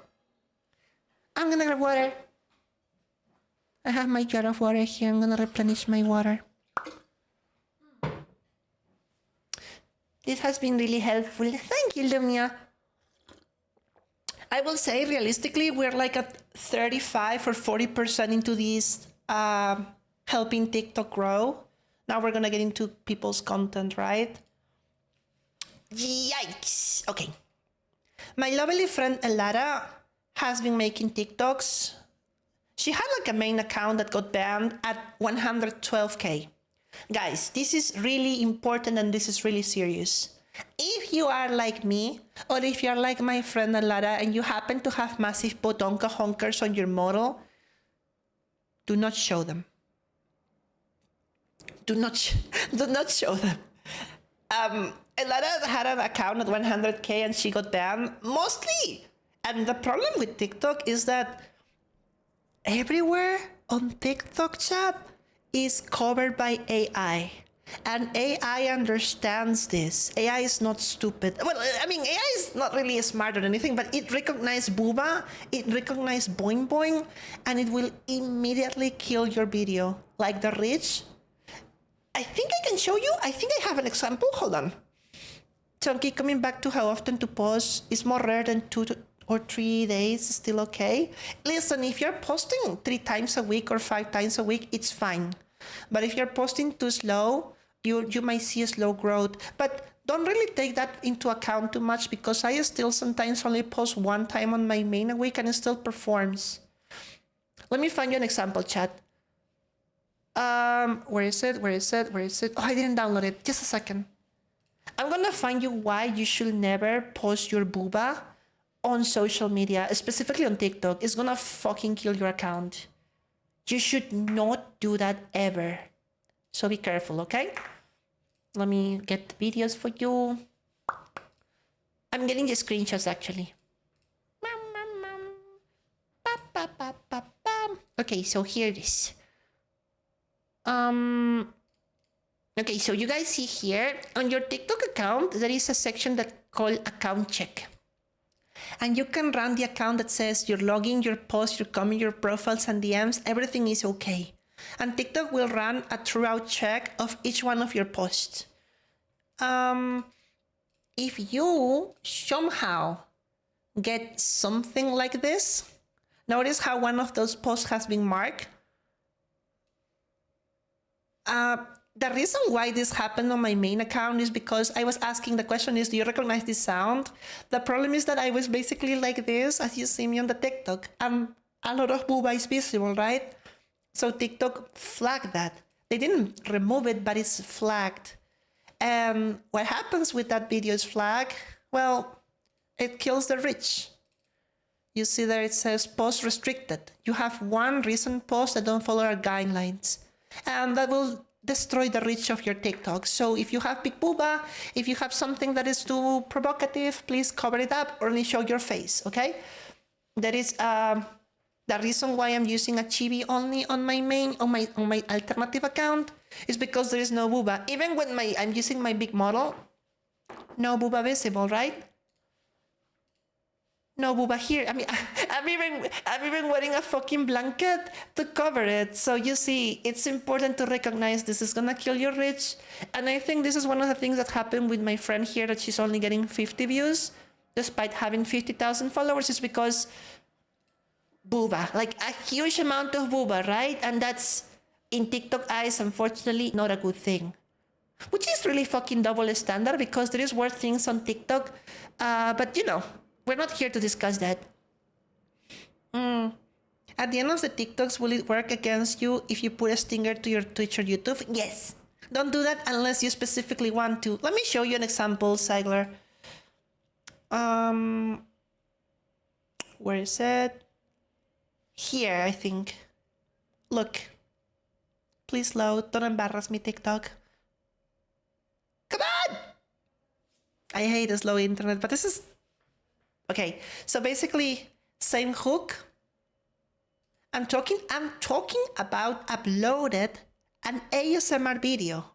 I'm gonna grab water. I have my jar of water here. I'm gonna replenish my water. This has been really helpful. Thank you, Lumia. I will say realistically, we're at 35 or 40% into this helping TikTok grow. Now we're gonna get into people's content, right? Yikes. Okay. My lovely friend Elara has been making TikToks. She had a main account that got banned at 112K. Guys, this is really important and this is really serious. If you are like me, or if you are like my friend Alara and you happen to have massive podonka honkers on your model, do not show them. Do not show them. Alara had an account at 100K and she got banned, mostly. And the problem with TikTok is that everywhere on TikTok chat is covered by AI. And AI understands this. AI is not stupid. Well, I mean, AI is not really smart or anything, but it recognizes booba, it recognizes boing boing, and it will immediately kill your video. Like the rich. I think I can show you. I think I have an example. Hold on. Chunky, coming back to how often to post is more rare than 2 or 3 days. Still okay. Listen, if you're posting 3 times a week or 5 times a week, it's fine. But if you're posting too slow, you might see a slow growth. But don't really take that into account too much because I still sometimes only post 1 time on my main a week and it still performs. Let me find you an example, chat. Where is it? Oh, I didn't download it. Just a second. I'm gonna find you why you should never post your booba on social media, specifically on TikTok. It's gonna fucking kill your account. You should not do that ever. So be careful, okay? Let me get the videos for you. I'm getting the screenshots actually. Okay, so here it is. Okay, so you guys see here on your TikTok account, there is a section that called account check. And you can run the account that says your login, your post, your comment, your profiles and DMs, everything is okay. And TikTok will run a thorough check of each one of your posts. If you somehow get something like this, notice how one of those posts has been marked. The reason why this happened on my main account is because I was asking, the question is, do you recognize this sound? The problem is that I was basically like this, as you see me on the TikTok. A lot of booba is visible, right? So TikTok flagged that. They didn't remove it, but it's flagged. And what happens with that video's flag? Well, it kills the rich. You see there it says post restricted. You have one recent post that don't follow our guidelines. And that will destroy the reach of your TikTok. So if you have big booba, if you have something that is too provocative, please cover it up or only show your face, okay? That is the reason why I'm using a chibi only on my alternative account is because there is no booba. Even when I'm using my big model, no booba visible, right? No booba here. I mean, I'm even wearing a fucking blanket to cover it. So you see, it's important to recognize this is gonna kill your reach. And I think this is one of the things that happened with my friend here, that she's only getting 50 views despite having 50,000 followers, is because booba, like a huge amount of booba, right? And that's, in TikTok eyes, unfortunately, not a good thing. Which is really fucking double standard, because there is worse things on TikTok. But you know, we're not here to discuss that. At the end of the TikToks, will it work against you if you put a stinger to your Twitch or YouTube? Yes. Don't do that unless you specifically want to. Let me show you an example, Sigler. Where is it? Here, I think. Look. Please load. Don't embarrass me, TikTok. Come on! I hate the slow internet, but this is... Okay, so basically, same hook. I'm talking about uploaded an ASMR video.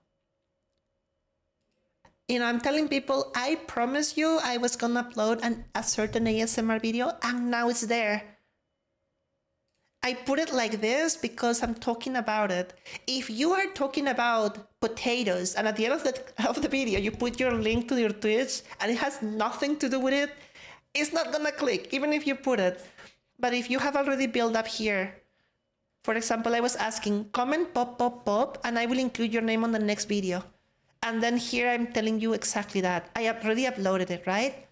You know, I'm telling people, I promise you I was gonna upload a certain ASMR video, and now it's there. I put it like this because I'm talking about it. If you are talking about potatoes, and at the end of the video, you put your link to your Twitch, and it has nothing to do with it, it's not gonna click, even if you put it. But if you have already built up here, for example, I was asking, comment pop, pop, pop, and I will include your name on the next video. And then here I'm telling you exactly that. I already uploaded it, right?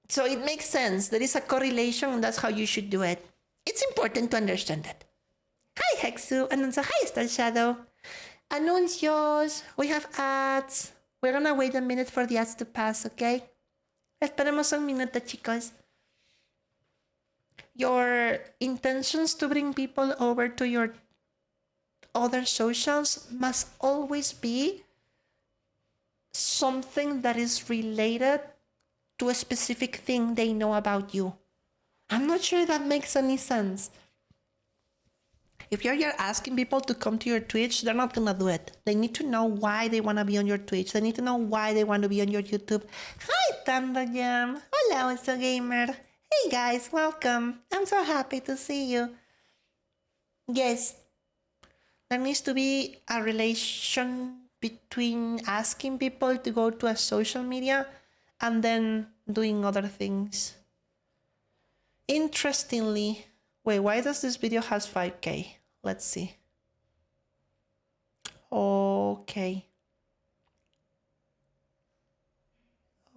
So it makes sense. There is a correlation, and that's how you should do it. It's important to understand that. Hi, Hexu. Anuncio. Hi, Star Shadow. Anuncios. We have ads. We're gonna wait a minute for the ads to pass, okay? Esperemos un minuto, chicos. Your intentions to bring people over to your other socials must always be something that is related to a specific thing they know about you. I'm not sure that makes any sense. If you're asking people to come to your Twitch, they're not gonna do it. They need to know why they wanna be on your Twitch. They need to know why they want to be on your YouTube. Hi, Thunder Jam. Hola, Oso Gamer. Hey guys, welcome. I'm so happy to see you. Yes, there needs to be a relation between asking people to go to a social media and then doing other things. Interestingly, wait, why does this video has 5K? Let's see. Okay.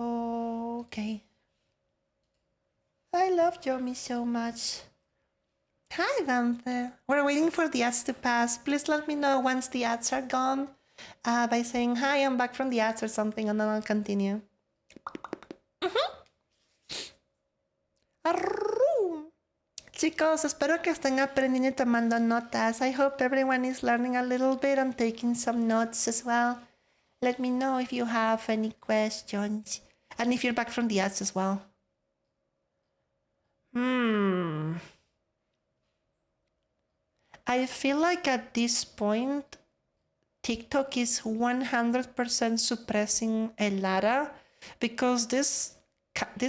Okay. I love Yomi so much. Hi, Gunther. We're waiting for the ads to pass. Please let me know once the ads are gone by saying, hi, I'm back from the ads or something, and then I'll continue. Chicos, espero que estén aprendiendo y tomando notas. I hope everyone is learning a little bit and taking some notes as well. Let me know if you have any questions. And if you're back from the ads as well. I feel like at this point, TikTok is 100% suppressing Elara because this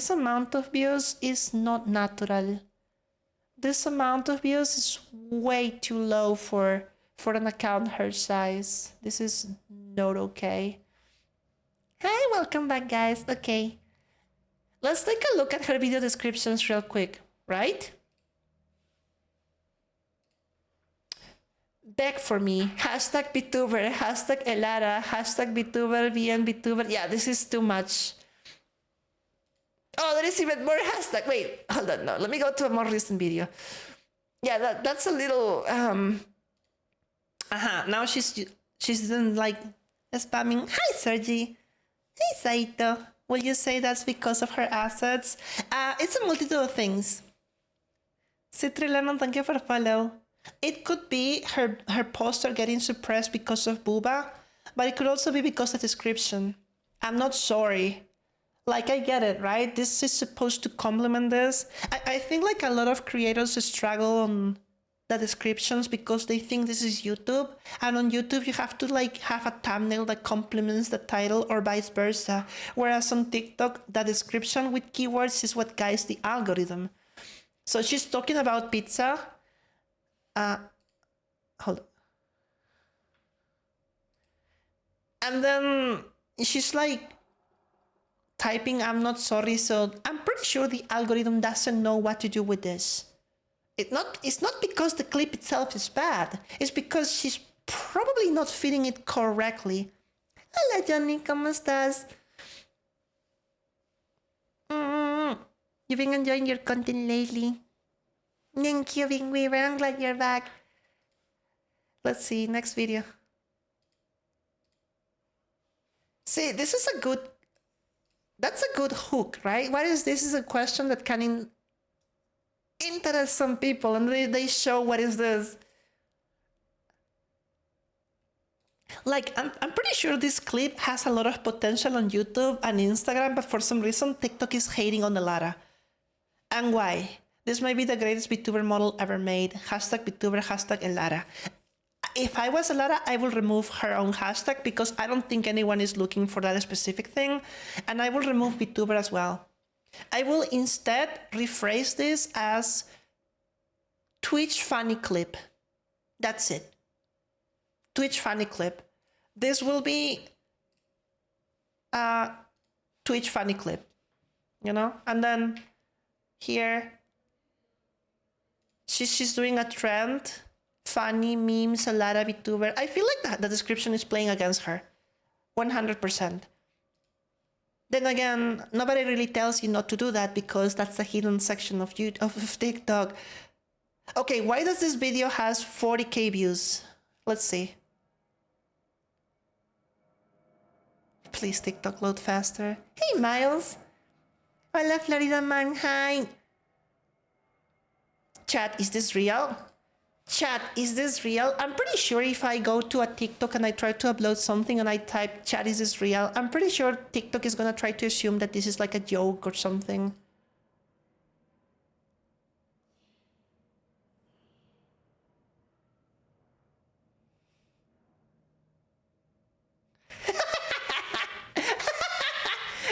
amount of views is not natural. This amount of views is way too low for an account her size. This is not okay. Hi, welcome back, guys. Okay. Let's take a look at her video descriptions real quick, right? Beg for me. Hashtag VTuber, hashtag Elara, hashtag VTuber, VN VTuber. Yeah, this is too much. Oh, there is even more hashtag. Wait, hold on. No, let me go to a more recent video. Yeah, that's a little. Now she's doing like spamming. Hi, Sergi. Hey, Saito. Will you say that's because of her assets? It's a multitude of things. Citrilano, thank you for follow. It could be her posts are getting suppressed because of Booba, but it could also be because of description. I'm not sorry. Like, I get it, right? This is supposed to complement this. I think like a lot of creators struggle on the descriptions because they think this is YouTube, and on YouTube you have to like have a thumbnail that complements the title or vice versa, whereas on TikTok the description with keywords is what guides the algorithm. So she's talking about pizza. Hold on. And then she's like typing I'm not sorry, so I'm pretty sure the algorithm doesn't know what to do with this. It's not because the clip itself is bad. It's because she's probably not feeding it correctly. Hola Johnny, ¿cómo estás? You've been enjoying your content lately. Thank you, Bing Weaver. I'm glad you're back. Let's see, next video. See, this is that's a good hook, right? What is this? Is a question that can interest some people, and they show what is this. Like, I'm pretty sure this clip has a lot of potential on YouTube and Instagram, but for some reason TikTok is hating on the Lara. And why? This might be the greatest VTuber model ever made. Hashtag VTuber, hashtag Elara. If I was Elara, I will remove her own hashtag because I don't think anyone is looking for that specific thing. And I will remove VTuber as well. I will instead rephrase this as Twitch funny clip. That's it. Twitch funny clip. This will be a Twitch funny clip, you know? And then here, she's doing a trend. Funny memes, a lot of VTuber. I feel like the description is playing against her. 100%. Then again, nobody really tells you not to do that because that's a hidden section of TikTok. Okay, why does this video has 40k views? Let's see. Please TikTok load faster. Hey Miles. Hola Florida man, hi. Chat, is this real? Chat, is this real? I'm pretty sure if I go to a TikTok and I try to upload something and I type, chat, is this real? I'm pretty sure TikTok is gonna try to assume that this is like a joke or something.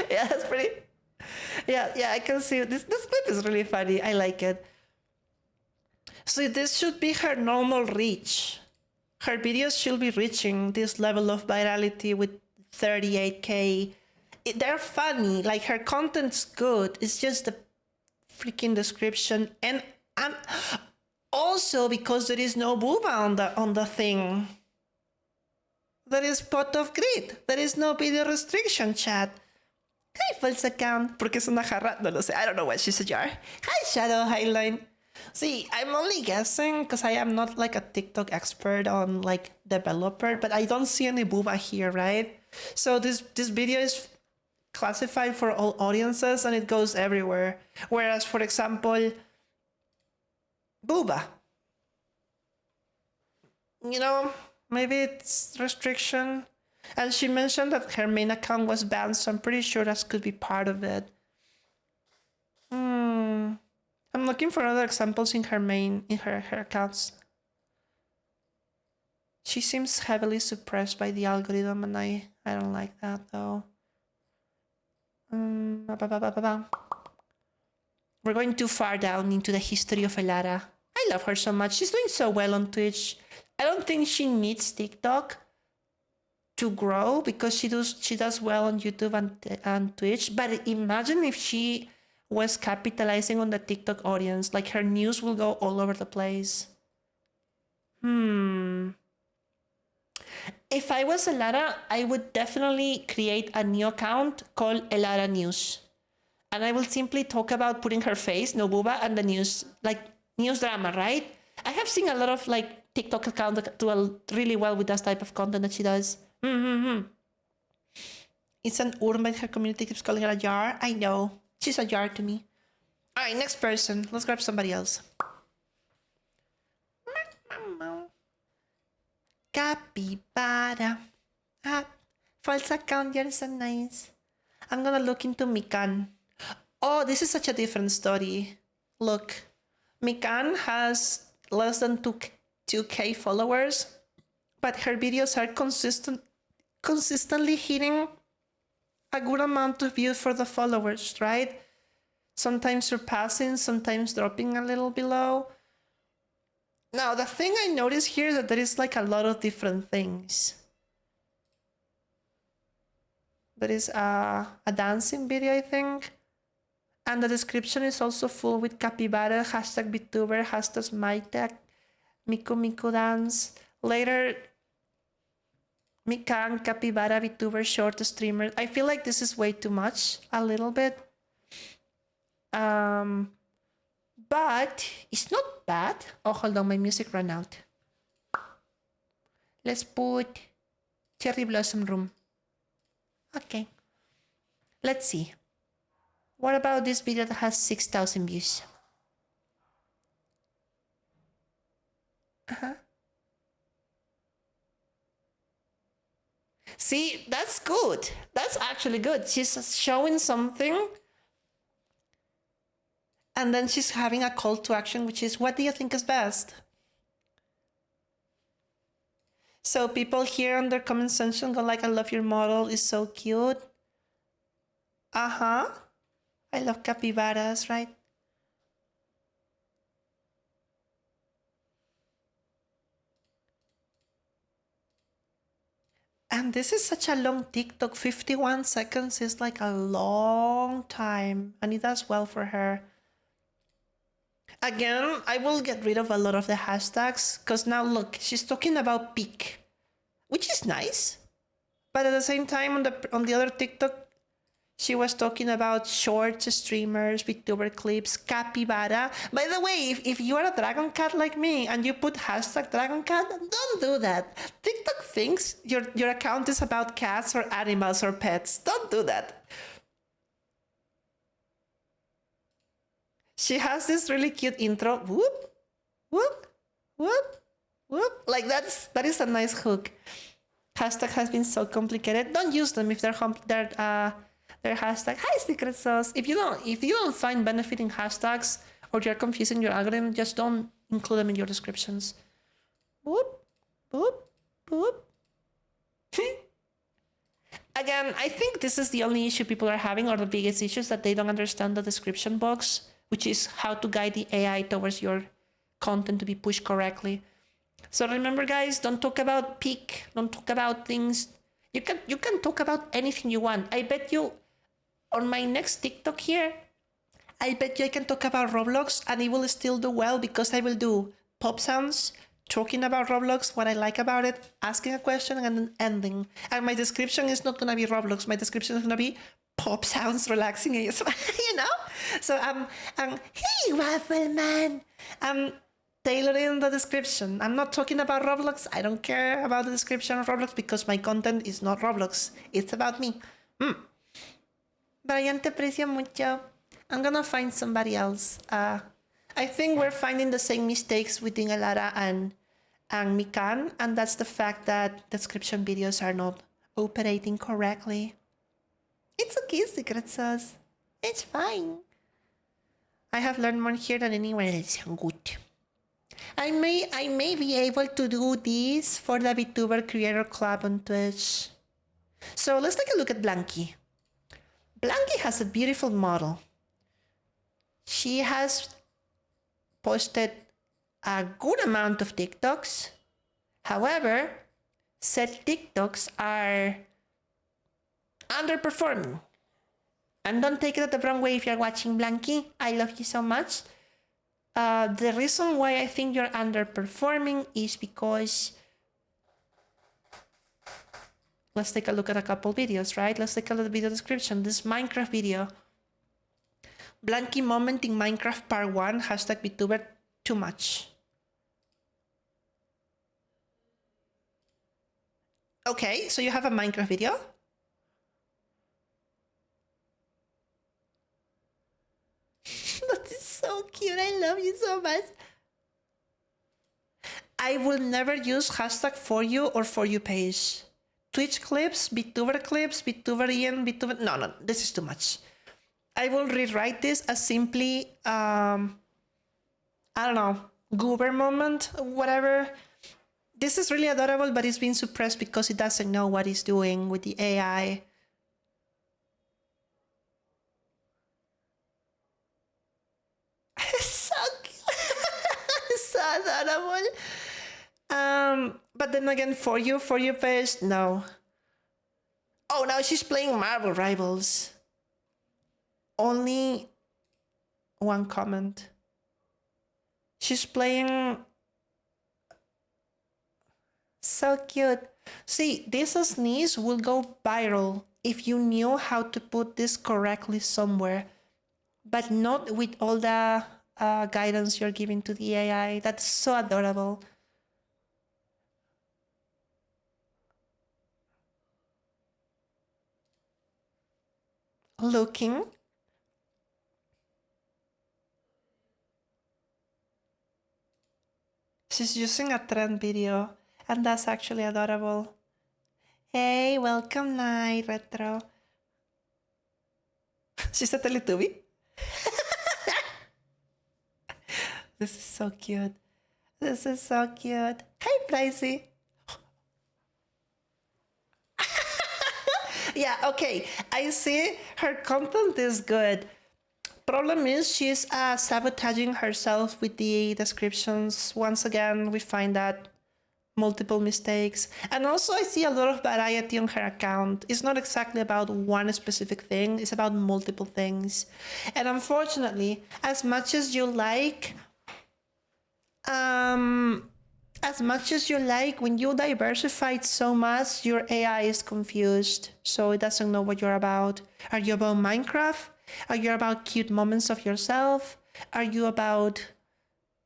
Yeah, that's pretty... Yeah, I can see this clip is really funny. I like it. So this should be her normal reach. Her videos should be reaching this level of virality with 38k. They're funny, like her content's good. It's just the freaking description, and also because there is no booba on the thing. There is pot of grid. There is no video restriction, chat. Hi, false account. Porque es una jarra. No lo sé. I don't know why she's a jar. Hi, Shadow Highline. See, I'm only guessing because I am not like a TikTok expert on like developer, but I don't see any booba here, right? So this video is classified for all audiences and it goes everywhere. Whereas, for example, booba, you know, maybe it's restriction. And she mentioned that her main account was banned, so I'm pretty sure that could be part of it. I'm looking for other examples in her accounts. She seems heavily suppressed by the algorithm, and I don't like that though. We're going too far down into the history of Elara. I love her so much. She's doing so well on Twitch. I don't think she needs TikTok to grow because she does well on YouTube and Twitch. But imagine if she was capitalizing on the TikTok audience, like her news will go all over the place. If I was Elara, I would definitely create a new account called Elara News. And I will simply talk about putting her face, no booba, and the news, like news drama, right? I have seen a lot of like TikTok accounts that do really well with that type of content that she does. It's an urn, but her community keeps calling her a jar. I know. She's a jar to me. All right, next person. Let's grab somebody else. Capybara. Ah, false account. You're so nice. I'm gonna look into Mikan. Oh, this is such a different story. Look, Mikan has less than 2K followers, but her videos are consistently hitting a good amount of views for the followers, right? Sometimes surpassing, sometimes dropping a little below. Now, the thing I notice here is that there is like a lot of different things. There is a dancing video, I think. And the description is also full with capybara, hashtag VTuber, hashtag mytech, Miku Miku dance. Later, Mikan, capybara, VTuber, short streamer. I feel like this is way too much, a little bit. But it's not bad. Oh, hold on, my music ran out. Let's put Cherry Blossom Room. Okay. Let's see. What about this video that has 6,000 views? See, that's good. That's actually good. She's showing something. And then she's having a call to action, which is, what do you think is best? So people here on their comment section go like, I love your model, it's so cute. I love capybaras, right? And this is such a long TikTok. 51 seconds is like a long time. And it does well for her. Again, I will get rid of a lot of the hashtags. Because now look, she's talking about peak. Which is nice. But at the same time, on the other TikTok, she was talking about short streamers, VTuber clips, capybara. By the way, if you are a dragon cat like me and you put hashtag dragon cat, don't do that. TikTok thinks your account is about cats or animals or pets. Don't do that. She has this really cute intro. Whoop, whoop, whoop, whoop. Like that is a nice hook. Hashtag has been so complicated. Don't use them if they're hashtag. Hi, secret sauce. If you don't find benefiting hashtags or you're confusing your algorithm, just don't include them in your descriptions. Whoop, whoop, whoop. Again, I think this is the only issue people are having, or the biggest issues, that they don't understand the description box, which is how to guide the AI towards your content to be pushed correctly. So remember, guys, don't talk about peak. Don't talk about things. You can talk about anything you want. I bet you on my next TikTok here, I bet you I can talk about Roblox and it will still do well, because I will do pop sounds, talking about Roblox, what I like about it, asking a question, and then ending. And my description is not going to be Roblox. My description is going to be pop sounds, relaxing ASMR, you know? So hey, Waffle Man. I'm tailoring the description. I'm not talking about Roblox. I don't care about the description of Roblox because my content is not Roblox. It's about me. Brian, te aprecio mucho. I'm gonna find somebody else. I think we're finding the same mistakes with Dingalara and Mikan, and that's the fact that description videos are not operating correctly. It's okay, secret sauce. It's fine. I have learned more here than anywhere else. Good. I may be able to do this for the VTuber Creator Club on Twitch. So let's take a look at Blanky. Blanky has a beautiful model. She has posted a good amount of TikToks. However, said TikToks are underperforming. And don't take it the wrong way if you're watching Blanky. I love you so much. The reason why I think you're underperforming is because... Let's take a look at a couple videos, right? Let's take a look at the video description. This Minecraft video. Blanky moment in Minecraft part 1, hashtag VTuber, too much. Okay, so you have a Minecraft video. so cute. I love you so much. I will never use hashtag for you or for you page. Twitch clips, VTuber clips, VTuberian, VTuber. No, this is too much. I will rewrite this as simply, I don't know, goober moment, whatever. This is really adorable, but it's been suppressed because it doesn't know what it's doing with the AI. So cute. So adorable. But then again, for you page, no. Oh, now she's playing Marvel Rivals. Only one comment. She's playing. So cute. See, this sneeze will go viral if you knew how to put this correctly somewhere, but not with all the guidance you're giving to the AI. That's so adorable. Looking. She's using a trend video, and that's actually adorable. Hey, welcome, Night Retro. She's a Teletubby. This is so cute. This is so cute. Hey, Pricey. Yeah, okay. I see her content is good. Problem is she's sabotaging herself with the descriptions. Once again, we find that multiple mistakes. And also I see a lot of variety on her account. It's not exactly about one specific thing. It's about multiple things. And unfortunately, as much as you like, when you diversify it so much, your AI is confused. So it doesn't know what you're about. Are you about Minecraft? Are you about cute moments of yourself? Are you about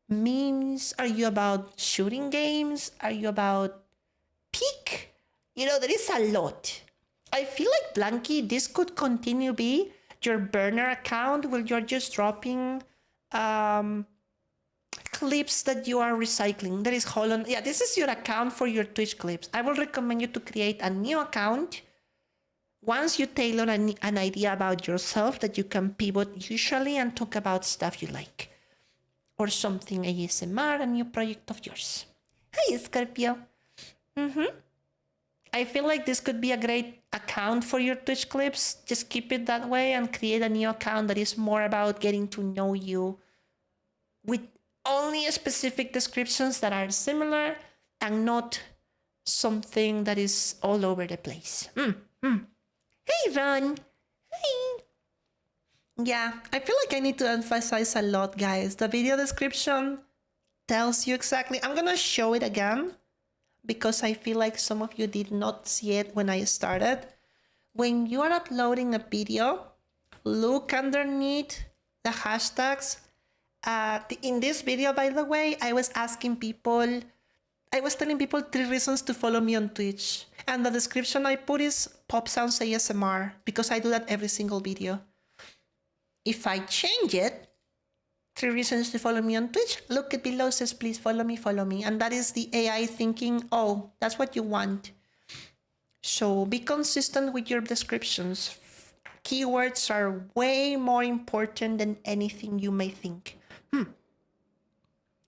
memes? Are you about shooting games? Are you about peak? You know, there is a lot. I feel like, Blanky, this could continue be your burner account where you're just dropping clips that you are recycling. There is Holland. Yeah, this is your account for your Twitch clips. I will recommend you to create a new account once you tailor an idea about yourself that you can pivot usually and talk about stuff you like. Or something ASMR, a new project of yours. Hi, Scorpio. I feel like this could be a great account for your Twitch clips. Just keep it that way and create a new account that is more about getting to know you with only specific descriptions that are similar and not something that is all over the place. Hey, Ron. Hey. Yeah, I feel like I need to emphasize a lot, guys. The video description tells you exactly. I'm gonna show it again because I feel like some of you did not see it when I started. When you are uploading a video, look underneath the hashtags. In this video, by the way, I was telling people 3 reasons to follow me on Twitch. And the description I put is Pop Sounds ASMR because I do that every single video. If I change it, 3 reasons to follow me on Twitch, look it below, says please follow me. And that is the AI thinking, oh, that's what you want. So be consistent with your descriptions. Keywords are way more important than anything you may think.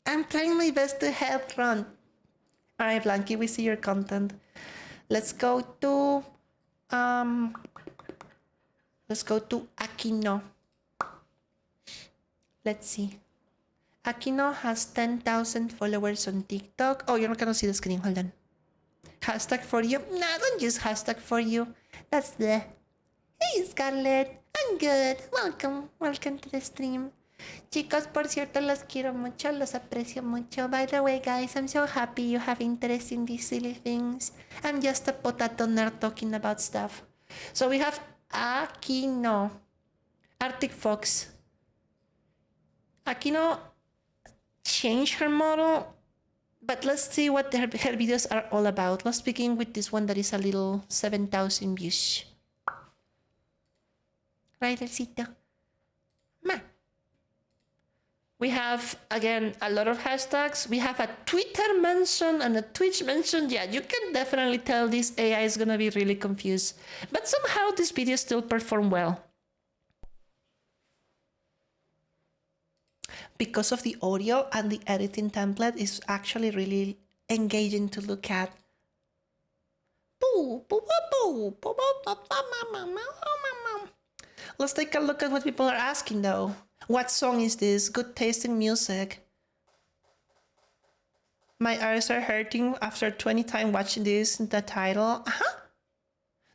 I'm trying my best to help, Ron. All right, Blanky, we see your content. Let's go to Aquino. Let's see. Aquino has 10,000 followers on TikTok. Oh, you're not gonna see the screen. Hold on. Hashtag for you. No, don't use hashtag for you. That's the. Hey, Scarlett. I'm good. Welcome to the stream. Chicos, por cierto, los quiero mucho, los aprecio mucho. By the way, guys, I'm so happy you have interest in these silly things. I'm just a potato nerd talking about stuff. So we have Aquino, Arctic Fox. Aquino changed her model, but let's see what her videos are all about. Let's begin with this one that is a little 7,000 views. Right, Elcito? Ma. We have, again, a lot of hashtags. We have a Twitter mention and a Twitch mention. Yeah, you can definitely tell this AI is going to be really confused. But somehow this video still performed well. Because of the audio and the editing template is actually really engaging to look at. Let's take a look at what people are asking though. What song is this? Good taste in music. My eyes are hurting after 20 times watching this. The title.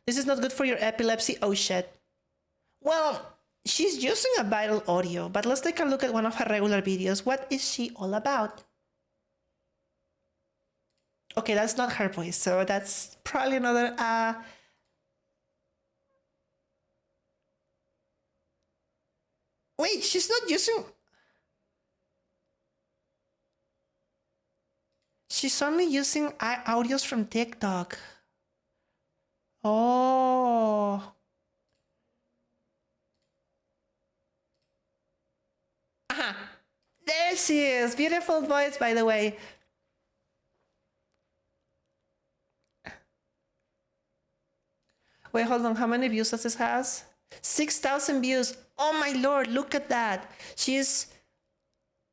This is not good for your epilepsy. Oh shit. Well, she's using a viral audio, but let's take a look at one of her regular videos. What is she all about? Okay, that's not her voice, so that's probably another Wait, she's not using... She's only using audios from TikTok. Oh. There she is. Beautiful voice, by the way. Wait, hold on. How many views does this has? 6,000 views. Oh my lord, look at that. She's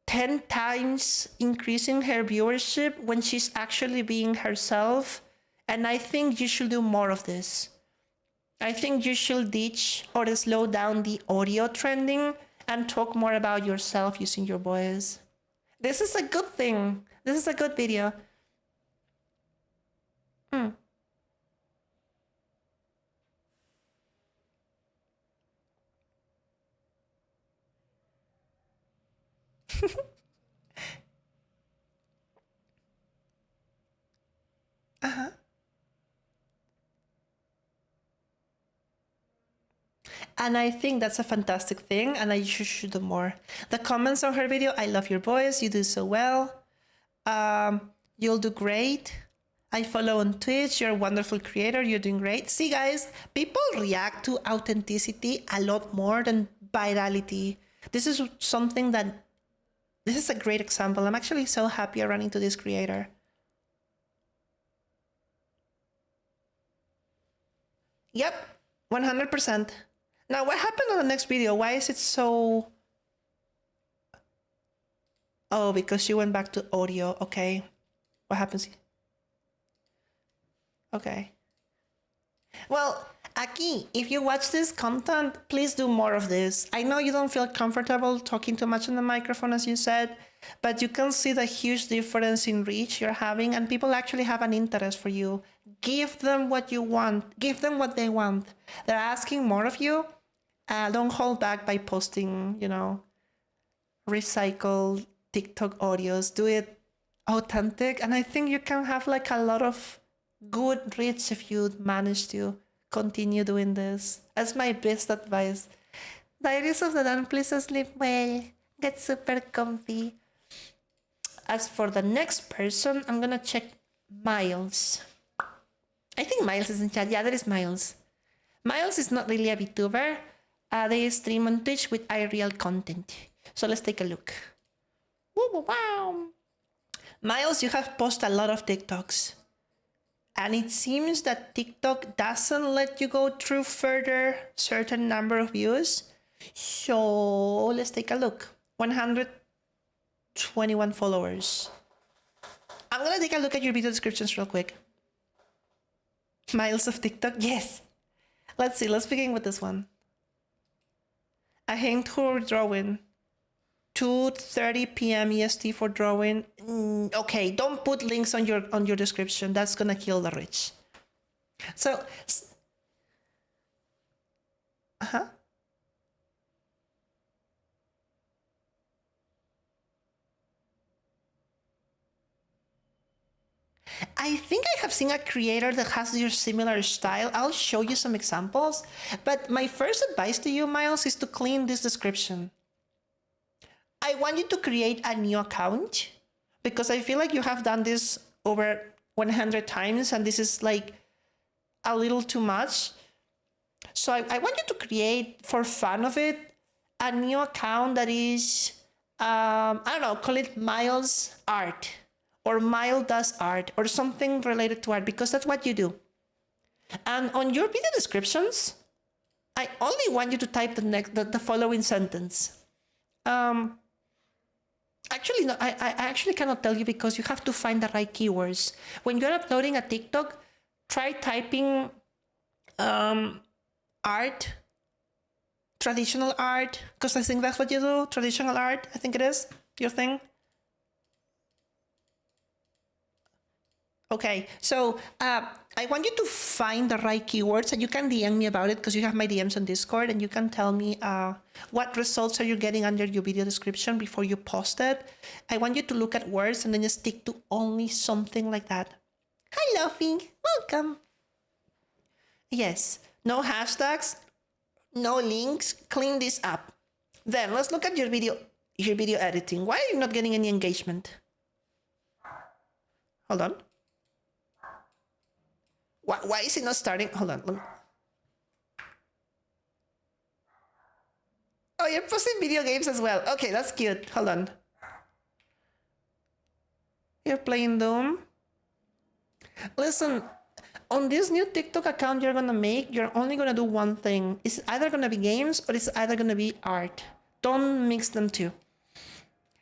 10 times increasing her viewership when she's actually being herself. And I think you should do more of this. I think you should ditch or slow down the audio trending and talk more about yourself using your voice. This is a good thing. This is a good video. And I think that's a fantastic thing, and I should do more. The comments on her video, I love your voice, you do so well. You'll do great. I follow on Twitch, you're a wonderful creator, you're doing great. See guys, people react to authenticity a lot more than virality. This is something that, this is a great example. I'm actually so happy I ran into this creator. Yep, 100%. Now, what happened on the next video? Why is it so... Oh, because she went back to audio. Okay. What happens? Okay. Well, aquí, if you watch this content, please do more of this. I know you don't feel comfortable talking too much in the microphone, as you said, but you can see the huge difference in reach you're having, and people actually have an interest for you. Give them what you want. Give them what they want. They're asking more of you. Don't hold back by posting, you know, recycled TikTok audios. Do it authentic. And I think you can have like a lot of good reach if you manage to continue doing this. That's my best advice. Diaries of the Dawn, please sleep well. Get super comfy. As for the next person, I'm gonna check Miles. I think Miles is in chat. Yeah, there is Miles. Miles is not really a VTuber. They stream on Twitch with iReal content. So let's take a look. Wow. Miles, you have posted a lot of TikToks. And it seems that TikTok doesn't let you go through further certain number of views. So let's take a look. 121 followers. I'm gonna take a look at your video descriptions real quick. Miles of TikTok, yes. Let's see, let's begin with this one. A hint for drawing. 2:30 p.m. EST for drawing. Okay, don't put links on your description. That's gonna kill the rich. So, I think I have seen a creator that has your similar style. I'll show you some examples. But my first advice to you, Miles, is to clean this description. I want you to create a new account because I feel like you have done this over 100 times and this is like a little too much. So I want you to create, for fun of it, a new account that is I don't know, call it Miles Art or Miles Does Art or something related to art, because that's what you do. And on your video descriptions, I only want you to type the following sentence. Actually, no, I actually cannot tell you because you have to find the right keywords. When you're uploading a TikTok, try typing art, traditional art, because I think that's what you do. Traditional art, I think it is your thing. Okay, so I want you to find the right keywords, and you can DM me about it because you have my DMs on Discord, and you can tell me what results are you getting under your video description before you post it. I want you to look at words and then just stick to only something like that. Hi, Luffy. Welcome. Yes, no hashtags, no links. Clean this up. Then let's look at your video editing. Why are you not getting any engagement? Hold on. Why is it not starting? Hold on. Oh, you're posting video games as well. Okay, that's cute. Hold on. You're playing Doom? Listen, on this new TikTok account you're gonna make, you're only gonna do one thing. It's either gonna be games or it's either gonna be art. Don't mix them two.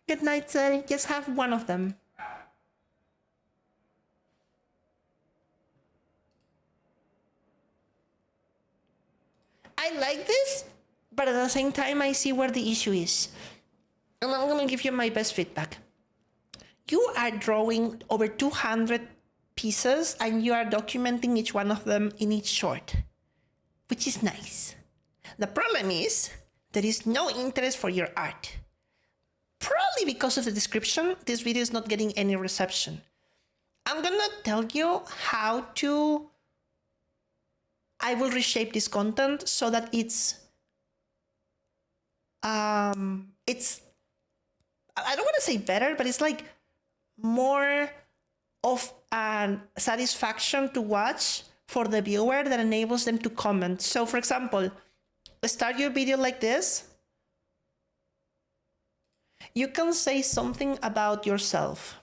Good night, sir. Just have one of them. I like this, but at the same time, I see where the issue is. And I'm going to give you my best feedback. You are drawing over 200 pieces and you are documenting each one of them in each short, which is nice. The problem is there is no interest for your art. Probably because of the description, this video is not getting any reception. I'm going to tell you how to... I will reshape this content so that it's I don't want to say better, but it's like more of a satisfaction to watch for the viewer that enables them to comment. So for example, start your video like this. You can say something about yourself.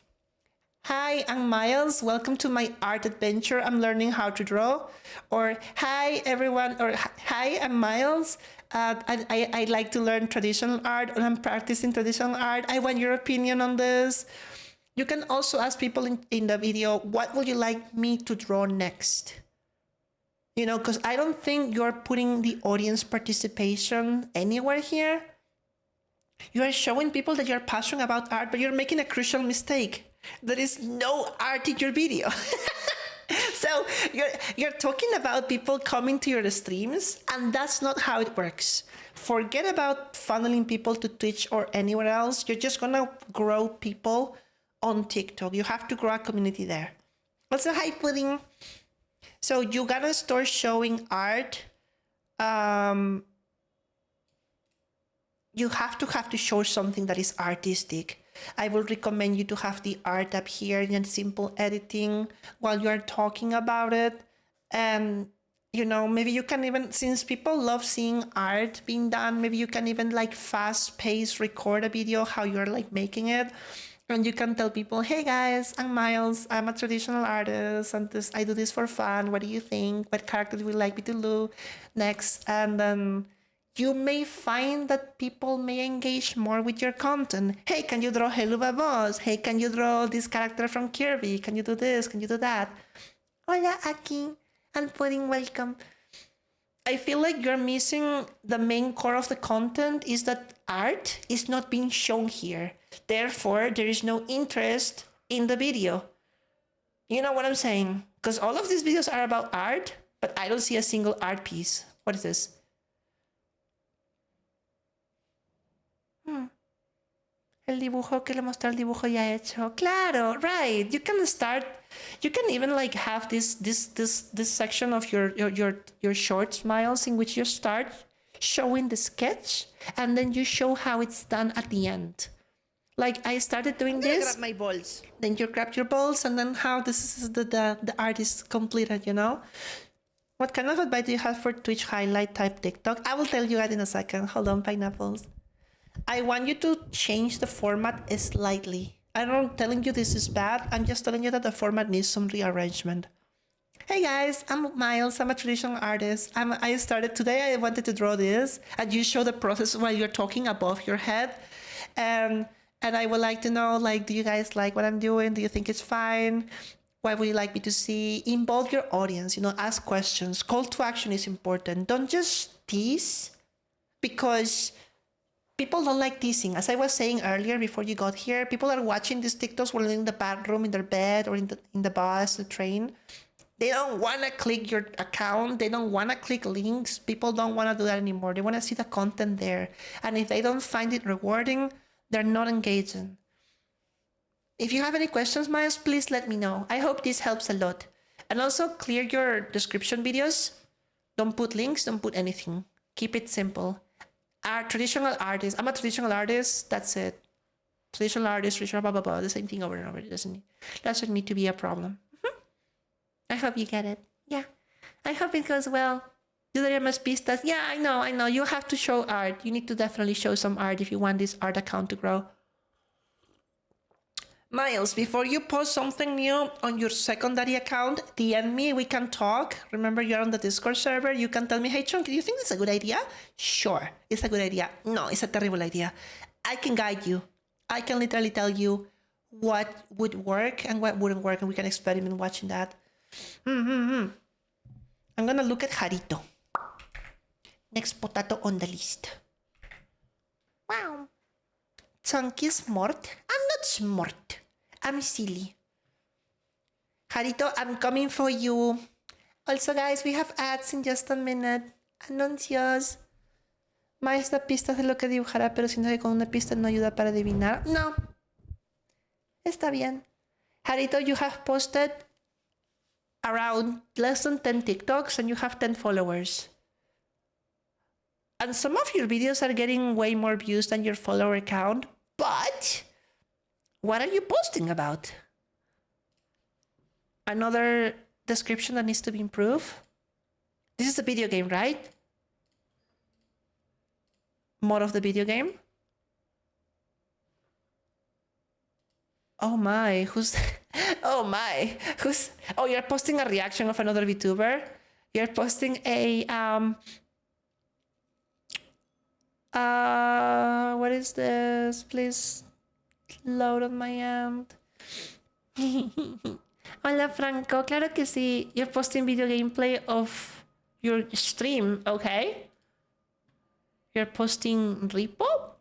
Hi, I'm Miles. Welcome to my art adventure. I'm learning how to draw. Or hi, everyone. Or hi, I'm Miles. I like to learn traditional art, or I'm practicing traditional art. I want your opinion on this. You can also ask people in the video, what would you like me to draw next? You know, because I don't think you're putting the audience participation anywhere here. You are showing people that you're passionate about art, but you're making a crucial mistake. There is no art in your video. So you're talking about people coming to your streams, and that's not how it works. Forget about funneling people to Twitch or anywhere else. You're just gonna grow people on TikTok. You have to grow a community there. What's a hi, Pudding? So you gotta start showing art. You have to show something that is artistic. I will recommend you to have the art up here in simple editing while you are talking about it. And, you know, maybe you can even, since people love seeing art being done, maybe you can even like fast pace record a video how you're like making it. And you can tell people, hey guys, I'm Miles. I'm a traditional artist and I do this for fun. What do you think? What character would you like me to do next? And then you may find that people may engage more with your content. Hey, can you draw Helluva Boss? Hey, can you draw this character from Kirby? Can you do this? Can you do that? Hola, Aki. And Pudding, welcome. I feel like you're missing the main core of the content is that art is not being shown here. Therefore, there is no interest in the video. You know what I'm saying? Because all of these videos are about art, but I don't see a single art piece. What is this? El dibujo que le mostró el dibujo ya hecho. Claro, right. You can start. You can even like have this section of your short Miles in which you start showing the sketch and then you show how it's done at the end. Like I started doing this. Grab my balls. Then you grab your balls and then how this is the art is completed. You know. What kind of advice do you have for Twitch highlight type TikTok? I will tell you that in a second. Hold on, pineapples. I want you to change the format slightly. I'm not telling you this is bad. I'm just telling you that the format needs some rearrangement. Hey guys, I'm Miles. I'm a traditional artist. I started today. I wanted to draw this, and you show the process while you're talking above your head, and I would like to know, like, do you guys like what I'm doing? Do you think it's fine? What would you like me to see? Involve your audience. Ask questions. Call to action is important. Don't just tease, because people don't like teasing. As I was saying earlier before you got here, people are watching these TikToks while in the bathroom, in their bed, or in the bus, the train. They don't want to click your account. They don't want to click links. People don't want to do that anymore. They want to see the content there. And if they don't find it rewarding, they're not engaging. If you have any questions, Miles, please let me know. I hope this helps a lot. And also clear your description videos. Don't put links. Don't put anything. Keep it simple. I'm a traditional artist. That's it. Traditional artist, traditional blah, blah, blah. The same thing over and over. It doesn't need to be a problem. I hope you get it. Yeah. I hope it goes well. Do the más pistas? Yeah, I know. You have to show art. You need to definitely show some art if you want this art account to grow. Miles, before you post something new on your secondary account, DM me. We can talk. Remember, you're on the Discord server. You can tell me, hey, Chonky, do you think it's a good idea? Sure, it's a good idea. No, it's a terrible idea. I can guide you. I can literally tell you what would work and what wouldn't work, and we can experiment watching that. I'm gonna look at Jarito. Next potato on the list. Wow. Chunky smart? I'm not smart. I'm silly. Jarito, I'm coming for you. Also, guys, we have ads in just a minute. Anuncios. Miles da pistas de lo que dibujará, pero siento que con una pista no ayuda para adivinar. No. Está bien. Jarito, you have posted around less than 10 TikToks and you have 10 followers. And some of your videos are getting way more views than your follower count. But what are you posting about? Another description that needs to be improved? This is a video game, right? More of the video game? Oh my, oh, you're posting a reaction of another VTuber? You're posting a, what is this? Please load on my end. Hola, Franco. Claro que sí. You're posting video gameplay of your stream, okay? You're posting Repo?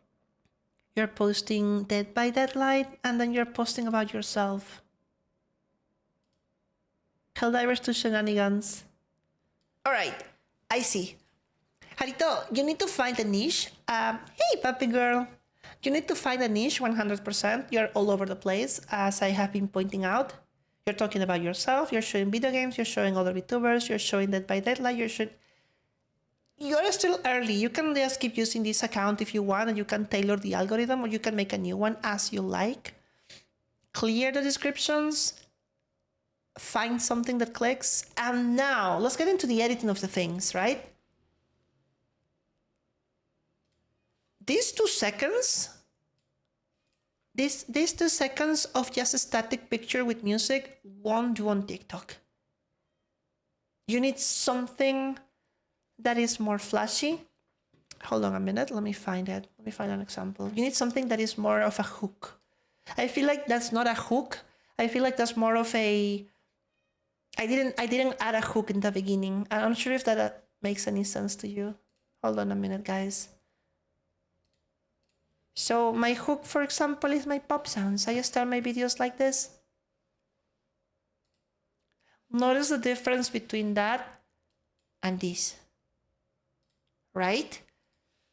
You're posting Dead by Deadlight, and then you're posting about yourself. Helldivers to shenanigans. Alright, I see. Jarito, you need to find a niche. Hey, puppy girl. You need to find a niche 100%. You're all over the place, as I have been pointing out. You're talking about yourself, you're showing video games, you're showing other VTubers, you're showing Dead by Deadlight, You're still early. You can just keep using this account if you want, and you can tailor the algorithm, or you can make a new one as you like. Clear the descriptions, find something that clicks, and now let's get into the editing of the things, right? These 2 seconds, these 2 seconds of just a static picture with music won't do on TikTok. You need something that is more flashy. Hold on a minute, let me find it. Let me find an example. You need something that is more of a hook. I feel like that's not a hook. I feel like that's more of a... I didn't add a hook in the beginning. I'm not sure if that makes any sense to you. Hold on a minute, guys. So my hook, for example, is my pop sounds. I start my videos like this. Notice the difference between that and this. Right?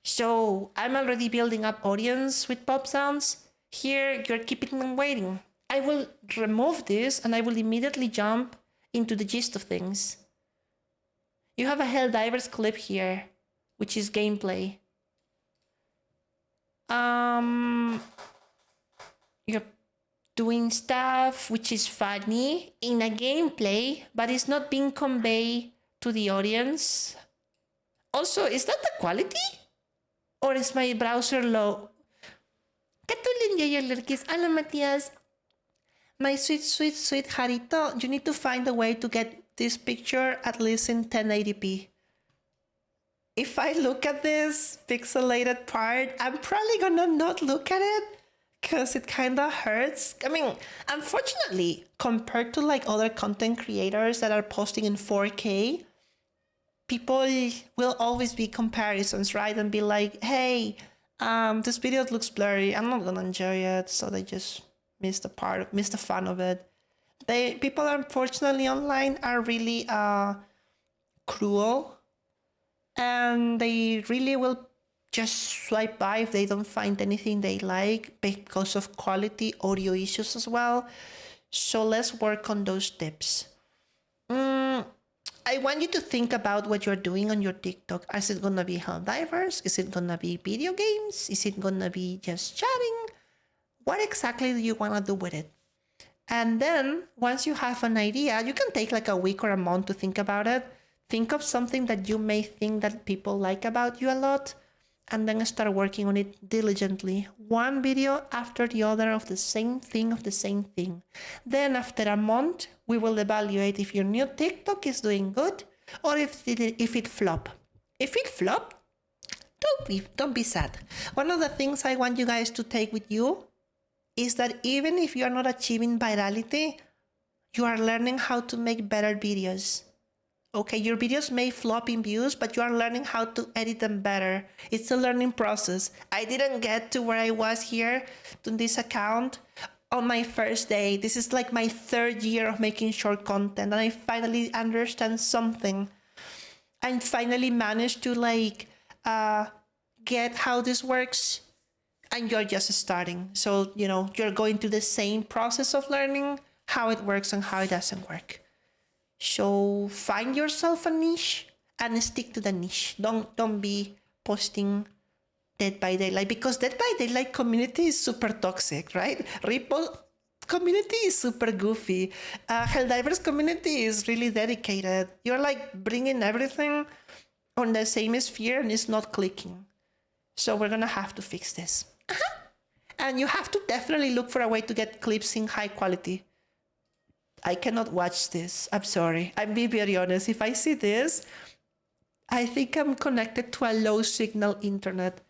So I'm already building up audience with pop sounds. Here, you're keeping them waiting. I will remove this and I will immediately jump into the gist of things. You have a Helldivers clip here, which is gameplay. You're doing stuff which is funny in a gameplay, but it's not being conveyed to the audience. Also, is that the quality? Or is my browser low? Yayo Lurkis. Hola, Matias. My sweet, sweet, sweet Jarito, you need to find a way to get this picture at least in 1080p. If I look at this pixelated part, I'm probably gonna not look at it because it kind of hurts. I mean, unfortunately, compared to like other content creators that are posting in 4K, people will always be comparisons, right? And be like, hey, this video looks blurry. I'm not gonna enjoy it. So they just miss the fun of it. People unfortunately online are really cruel, and they really will just swipe by if they don't find anything they like because of quality audio issues as well. So let's work on those tips. I want you to think about what you're doing on your TikTok. Is it gonna be Helldivers? Is it gonna be video games? Is it gonna be just chatting? What exactly do you wanna do with it? And then once you have an idea, you can take like a week or a month to think about it. Think of something that you may think that people like about you a lot, and then start working on it diligently. One video after the other of the same thing. Then after a month, we will evaluate if your new TikTok is doing good or if it flop. If it flop, don't be sad. One of the things I want you guys to take with you is that even if you are not achieving virality, you are learning how to make better videos. Okay, your videos may flop in views, but you are learning how to edit them better. It's a learning process. I didn't get to where I was here to this account on my first day. This is like my 3rd year of making short content, and I finally understand something. I finally managed to get how this works, and you're just starting. So, you're going through the same process of learning how it works and how it doesn't work. So find yourself a niche and stick to the niche. Don't be posting Dead by Daylight, because Dead by Daylight community is super toxic, right? Ripple community is super goofy. Helldivers community is really dedicated. You're like bringing everything on the same sphere and it's not clicking. So we're gonna have to fix this. And you have to definitely look for a way to get clips in high quality. I cannot watch this. I'm sorry. I'm being very honest. If I see this, I think I'm connected to a low signal internet.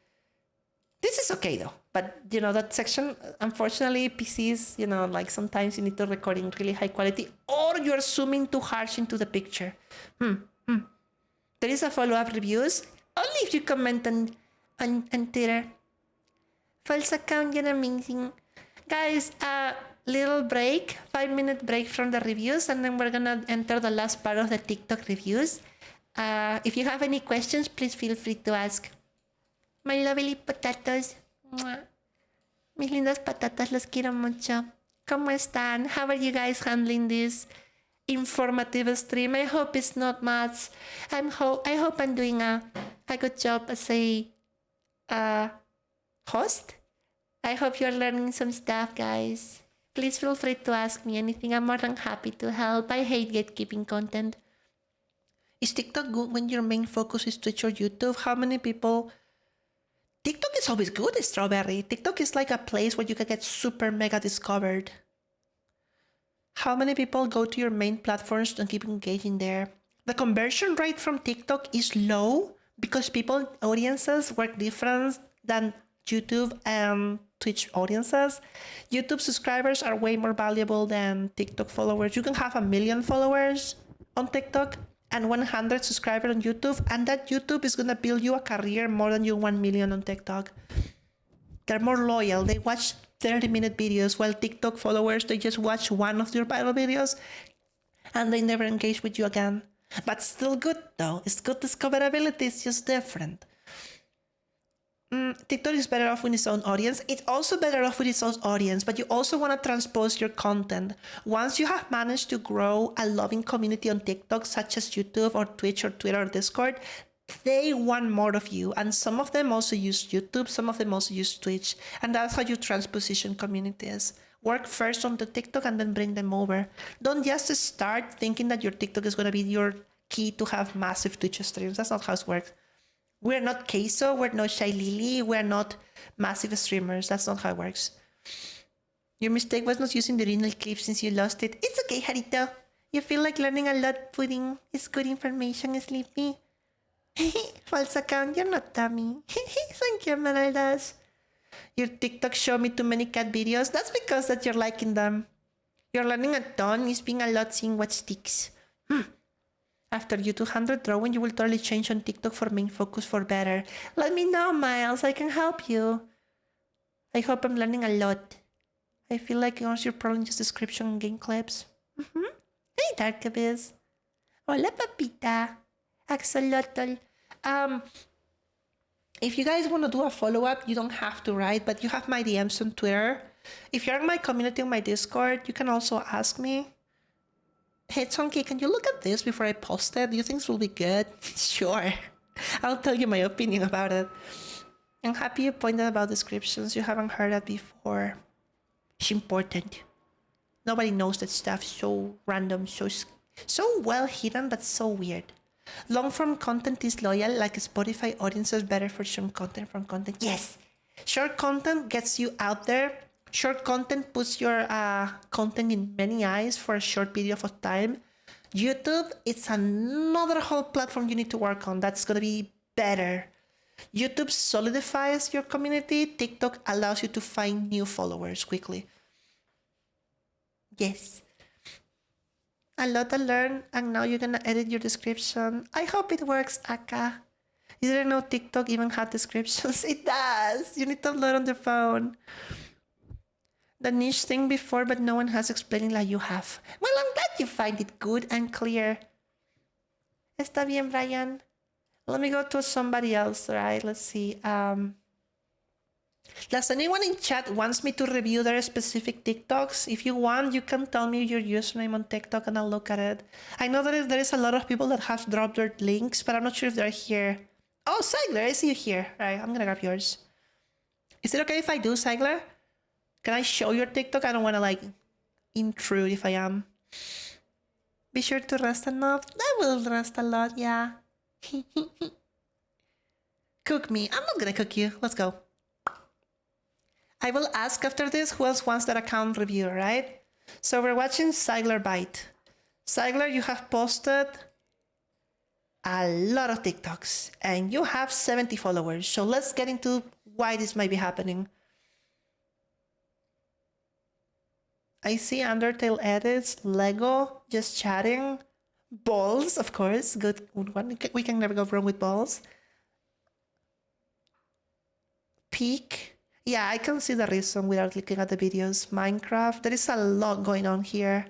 This is okay though. But that section, unfortunately, PCs, sometimes you need to record in really high quality, or you're zooming too harsh into the picture. There is a follow-up reviews. Only if you comment on Twitter. False account, you're amazing. Guys, little break, 5-minute break from the reviews, and then we're gonna enter the last part of the TikTok reviews. If you have any questions, please feel free to ask. My lovely potatoes. Mis lindas patatas, los quiero mucho. ¿Cómo están? How are you guys handling this informative stream? I hope it's not much. I hope I'm doing a good job as a host. I hope you're learning some stuff, guys. Please feel free to ask me anything. I'm more than happy to help. I hate gatekeeping content. Is TikTok good when your main focus is Twitch or YouTube? How many people... TikTok is always good, Strawberry. TikTok is like a place where you can get super mega discovered. How many people go to your main platforms and keep engaging there? The conversion rate from TikTok is low because audiences work different than YouTube and Twitch audiences. YouTube subscribers are way more valuable than TikTok followers. You can have 1 million followers on TikTok and 100 subscribers on YouTube, and that YouTube is gonna build you a career more than your 1 million on TikTok. They're more loyal. They watch 30-minute videos, while TikTok followers, they just watch one of your viral videos and they never engage with you again. But still good though. It's good discoverability, it's just different. TikTok is better off with its own audience. It's also better off with its own audience, but you also want to transpose your content. Once you have managed to grow a loving community on TikTok, such as YouTube or Twitch or Twitter or Discord, they want more of you. And some of them also use YouTube, some of them also use Twitch. And that's how you transposition communities. Work first on the TikTok and then bring them over. Don't just start thinking that your TikTok is going to be your key to have massive Twitch streams. That's not how it works. We're not Queso, we're not Shy Lily, we're not massive streamers. That's not how it works. Your mistake was not using the original clip since you lost it. It's okay, Harito. You feel like learning a lot. Pudding is good information, Sleepy. False account, you're not dummy. Thank you, Esmeraldas. Your TikTok show me too many cat videos. That's because that you're liking them. You're learning a ton. It's being a lot seeing what sticks. After you 200 drawing, you will totally change on TikTok for main focus for better. Let me know, Miles. I can help you. I hope I'm learning a lot. I feel like yours your problem just description and game clips. Hey, Dark Abyss. Hola, papita. Axolotl. If you guys want to do a follow-up, you don't have to write, but you have my DMs on Twitter. If you're in my community on my Discord, you can also ask me. Hey, Chonky, can you look at this before I post it? Do you think this will be good? Sure. I'll tell you my opinion about it. I'm happy you pointed about descriptions. You haven't heard that before. It's important. Nobody knows that stuff. So random, so well hidden, but so weird. Long-form content is loyal, like Spotify audiences better for short content from content. Yes! Short content gets you out there. Short content puts your content in many eyes for a short period of time. YouTube, it's another whole platform you need to work on. That's going to be better. YouTube solidifies your community. TikTok allows you to find new followers quickly. Yes. A lot to learn, and now you're gonna edit your description. I hope it works, Aka. You didn't know TikTok even had descriptions? It does! You need to upload on the phone. The niche thing before, but no one has explained like you have. Well, I'm glad you find it good and clear. Está bien, Brian. Let me go to somebody else, right? Let's see. Does anyone in chat wants me to review their specific TikToks? If you want, you can tell me your username on TikTok and I'll look at it. I know that there is a lot of people that have dropped their links, but I'm not sure if they're here. Oh, Sigler, I see you here. All right, I'm gonna grab yours. Is it okay if I do, Sigler? Can I show your TikTok? I don't want to like intrude if I am. Be sure to rest enough. I will rest a lot, yeah. Cook me. I'm not gonna cook you. Let's go. I will ask after this who else wants that account review, right? So we're watching Sigler Bite. Sigler, you have posted a lot of TikToks and you have 70 followers. So let's get into why this might be happening. I see Undertale edits, Lego, just chatting, balls, of course, good one. We can never go wrong with balls. Peak. Yeah, I can see the reason without looking at the videos. Minecraft, there is a lot going on here.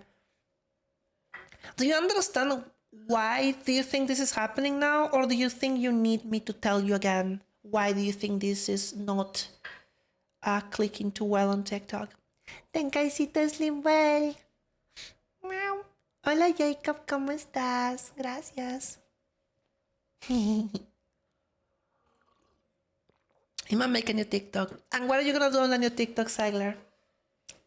Do you understand why do you think this is happening now? Or do you think you need me to tell you again? Why do you think this is not clicking too well on TikTok? Tenkaisito Slim well. Meow. Hola Jacob, ¿cómo estás? Gracias. You might make a new TikTok. And what are you gonna do on the new TikTok, Sigler?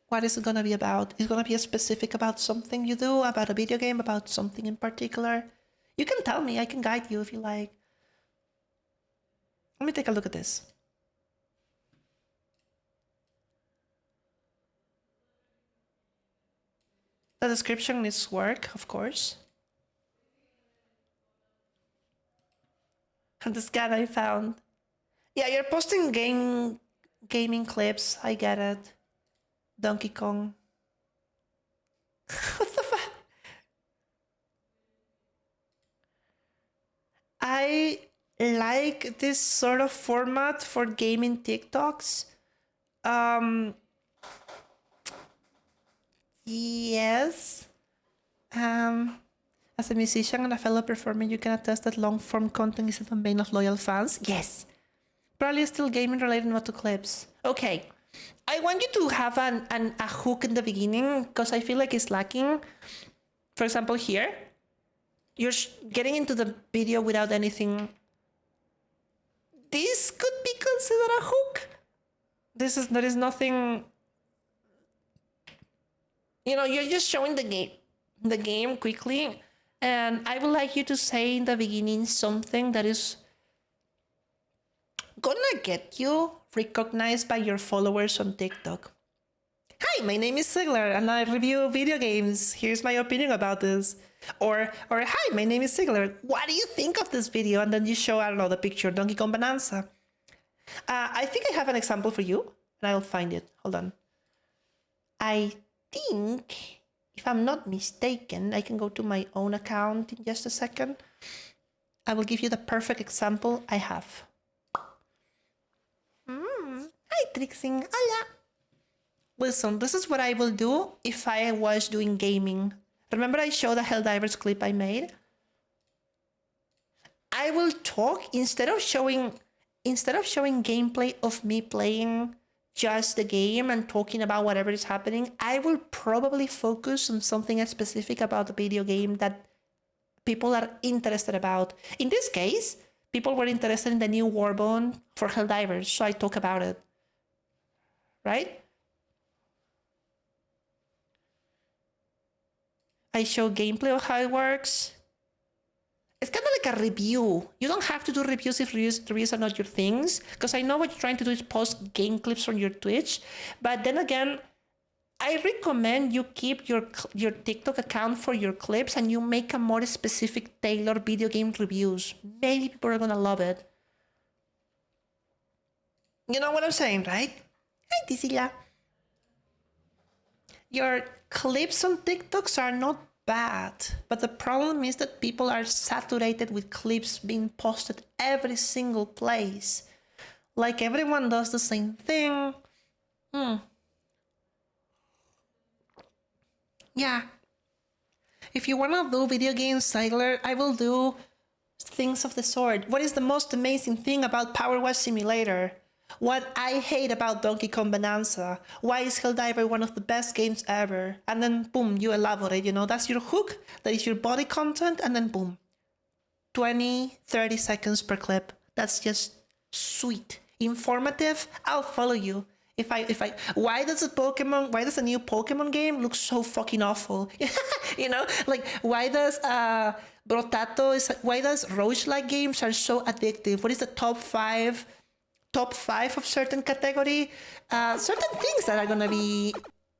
What is it gonna be about? Is it gonna be specific about something you do, about a video game, about something in particular? You can tell me, I can guide you if you like. Let me take a look at this. The description needs work, of course. And the scan I found. Yeah, you're posting gaming clips. I get it. Donkey Kong. What the fuck? I like this sort of format for gaming TikToks. Yes. As a musician and a fellow performer, you can attest that long-form content is the domain of loyal fans. Yes. Probably still gaming related, not to clips. Okay. I want you to have a hook in the beginning because I feel like it's lacking. For example, here, you're getting into the video without anything. This could be considered a hook. There is nothing. You know, you're just showing the game quickly, and I would like you to say in the beginning something that is gonna get you recognized by your followers on TikTok. hi, my name is Sigler and I review video games. Here's my opinion about this. Or hi, my name is Sigler. What do you think of this video? And then you show, I don't know, the picture, Donkey Kong Bonanza. I think I have an example for you, and I'll find it. Hold on. I think, if I'm not mistaken, I can go to my own account in just a second. I will give you the perfect example I have. Hi, Trixing. Hola. Listen, this is what I will do if I was doing gaming. Remember I showed the Helldivers clip I made? I will talk instead of showing gameplay of me playing just the game and talking about whatever is happening. I will probably focus on something specific about the video game that people are interested about. In this case, people were interested in the new Warbone for Helldivers, so I talk about it. Right? I show gameplay of how it works. It's kind of like a review. You don't have to do reviews if reviews are not your things, because I know what you're trying to do is post game clips on your Twitch. But then again, I recommend you keep your TikTok account for your clips and you make a more specific tailored video game reviews. Maybe people are gonna love it. You know what I'm saying, right? Hi, Tisila. Your clips on TikToks are not bad, but the problem is that people are saturated with clips being posted every single place. Like everyone does the same thing. Yeah. If you wanna do video games, Sigler, I will do things of the sort. What is the most amazing thing about Power Wash Simulator? What I hate about Donkey Kong Bonanza? Why is Helldiver one of the best games ever? And then boom, you elaborate, that's your hook, that is your body content, and then boom. 20, 30 seconds per clip. That's just sweet. Informative, I'll follow you. Why does a new Pokemon game look so fucking awful? Like why does roguelike games are so addictive? What is the top five of certain category? Certain things that are gonna be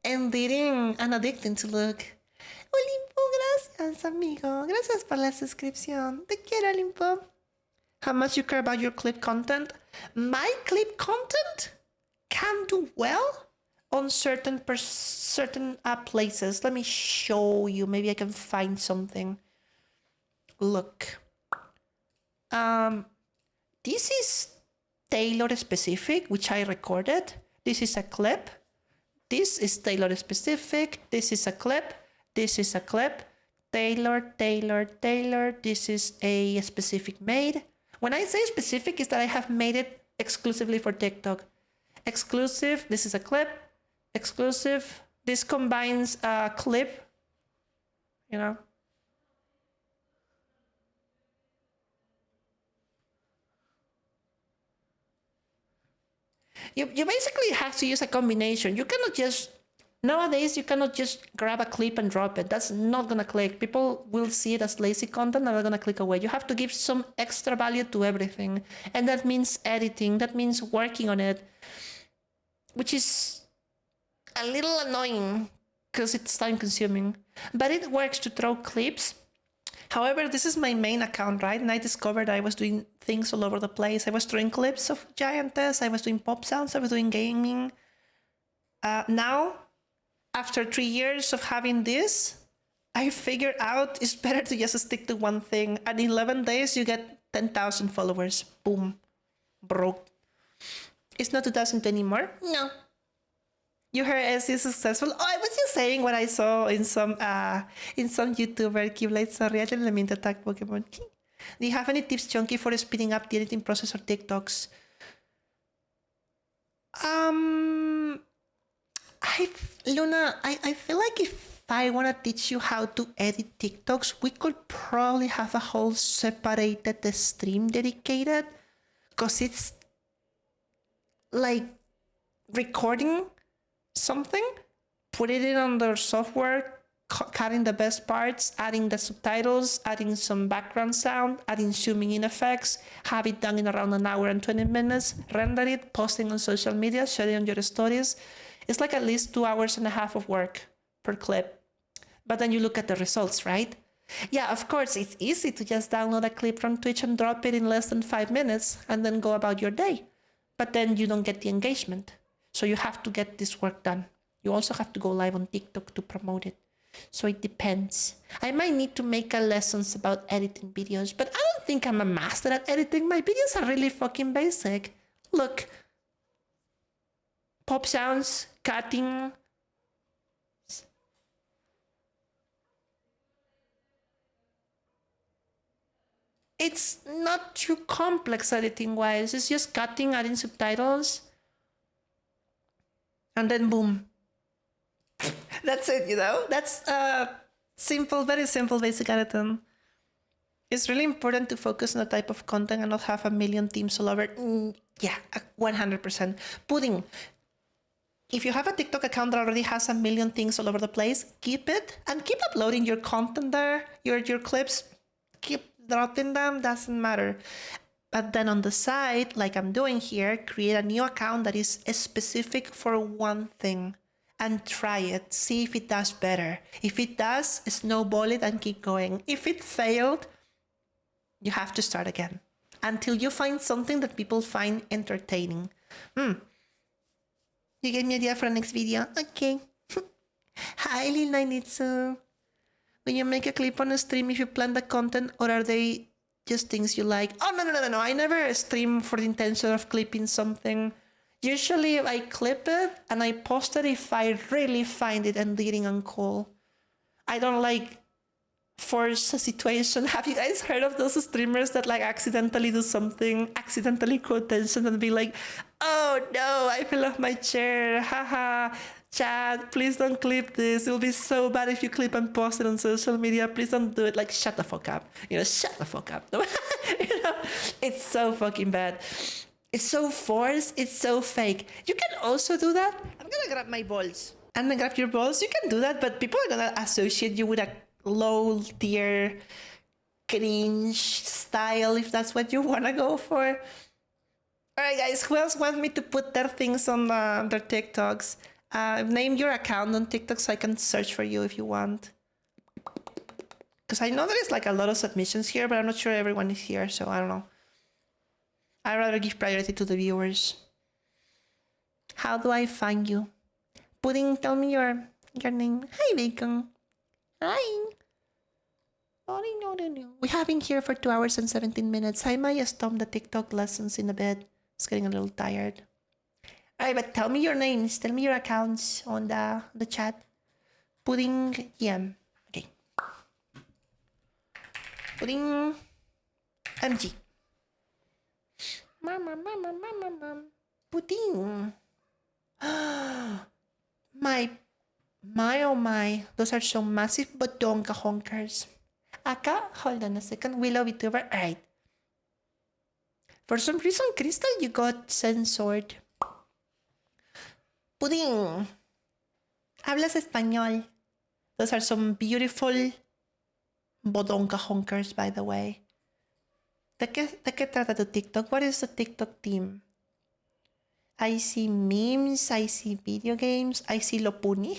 endearing and addicting to look. Olimpo, gracias, amigo. Gracias por la suscripción. Te quiero, Olimpo. How much you care about your clip content? My clip content can do well on certain places. Let me show you. Maybe I can find something. Look. This is Taylor specific, which I recorded. This is a clip. This is Taylor specific. This is a clip. This is a clip. Taylor. This is a specific made. When I say specific, is that I have made it exclusively for TikTok. Exclusive. This is a clip. Exclusive. This combines a clip. You basically have to use a combination. Nowadays, you cannot just grab a clip and drop it. That's not gonna click. People will see it as lazy content and they're gonna click away. You have to give some extra value to everything. And that means editing, that means working on it, which is a little annoying because it's time consuming. But it works to throw clips. However, this is my main account, right? And I discovered I was doing things all over the place. I was throwing clips of Giantess, I was doing pop sounds, I was doing gaming. Now, after 3 years of having this, I figured out it's better to just stick to one thing. And in 11 days, you get 10,000 followers. Boom. Broke. It's not 2000 anymore? No. You heard SC successful? Oh, I was just saying what I saw in some YouTuber. Keyblade, sorry, I didn't mean to attack Pokemon. Do you have any tips, Chonky, for speeding up the editing process or TikToks? Luna, I feel like if I want to teach you how to edit TikToks, we could probably have a whole separated stream dedicated, because it's like recording something, putting it on the software, cutting the best parts, adding the subtitles, adding some background sound, adding zooming in effects, have it done in around an hour and 20 minutes, render it, posting on social media, sharing on your stories. It's like at least 2.5 hours of work per clip. But then you look at the results, right? Yeah, of course, it's easy to just download a clip from Twitch and drop it in less than 5 minutes and then go about your day. But then you don't get the engagement. So you have to get this work done. You also have to go live on TikTok to promote it. So it depends. I might need to make a lessons about editing videos, but I don't think I'm a master at editing. My videos are really fucking basic. Look. Pop sounds, cutting. It's not too complex editing wise. It's just cutting, adding subtitles. And then boom. That's it, you know? That's simple, very simple basic editing. It's really important to focus on the type of content and not have a million themes all over. Yeah, 100%. Pudding. If you have a TikTok account that already has a million things all over the place, keep it and keep uploading your content there, your clips. Keep dropping them, doesn't matter. But then on the side, like I'm doing here, create a new account that is specific for one thing and try it. See if it does better. If it does, snowball it and keep going. If it failed, you have to start again until you find something that people find entertaining. You gave me an idea for the next video. Okay. Hi, Lil Nainitsu. When you make a clip on a stream, if you plan the content, or are they just things you like? Oh, no. I never stream for the intention of clipping something. Usually I clip it and I post it if I really find it endearing and cool. I don't like force a situation. Have you guys heard of those streamers that like accidentally do something, accidentally quote tension and be like, oh no, I fell off my chair, haha, Chad, please don't clip this. It'll be so bad if you clip and post it on social media. Please don't do it. Like, shut the fuck up. Shut the fuck up. It's so fucking bad. It's so forced. It's so fake. You can also do that. I'm gonna grab my balls. And then grab your balls. You can do that, but people are gonna associate you with a low tier cringe style if that's what you want to go for. All right, guys, who else wants me to put their things on their TikToks? Name your account on TikTok so I can search for you if you want. Because I know there is like a lot of submissions here, but I'm not sure everyone is here, so I don't know. I'd rather give priority to the viewers. How do I find you? Pudding, tell me your name. Hi, Bacon. Hi. No. We have been here for 2 hours and 17 minutes. I might stop the TikTok lessons in a bit. It's getting a little tired. Alright, but tell me your names. Tell me your accounts on the chat. Pudding EM. Okay. Pudding MG. Mom. Pudding. My. Those are some massive Potato honkers. Aka, hold on a second. Willow VTuber. Alright. For some reason, Crystal, you got censored. Pudding. Hablas español. Those are some beautiful bodonka honkers, by the way. ¿De qué trata tu TikTok? What is the TikTok theme? I see memes, I see video games, I see Lopuni.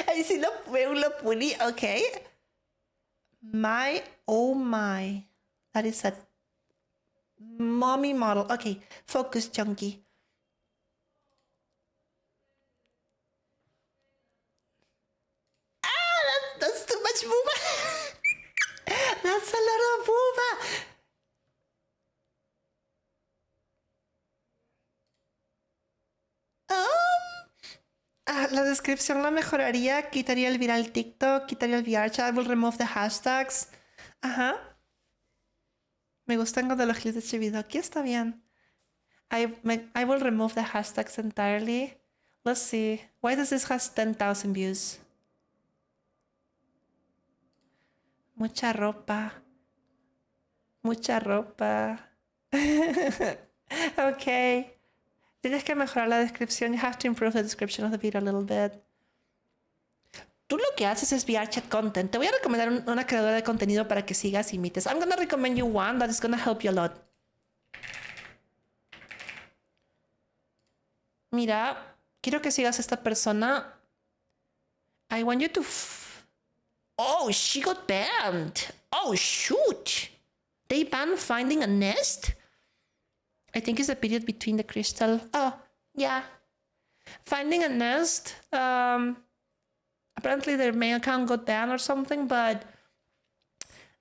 I see Lopuni, okay. Oh my. That is a mommy model. Okay, focus, Chunky. That's too much booba. That's a lot of booba. La descripción la mejoraría, quitaría el viral TikTok, quitaría el VR chat, I will remove the hashtags. Ajá. Me gustan cuando los clips de chivido. Aquí está bien. I will remove the hashtags entirely. Let's see. Why does this has 10,000 views? Mucha ropa. Okay. Tienes que mejorar la descripción. You have to improve the description of the video a little bit. Tú lo que haces es VR chat content. Te voy a recomendar una creadora de contenido para que sigas y imites. I'm gonna recommend you one that is gonna help you a lot. Mira, quiero que sigas esta persona. I want you to... Oh, she got banned. Oh, shoot. They banned finding a nest? I think it's the period between the crystal. Oh, yeah. Finding a nest. Apparently their main account got banned or something, but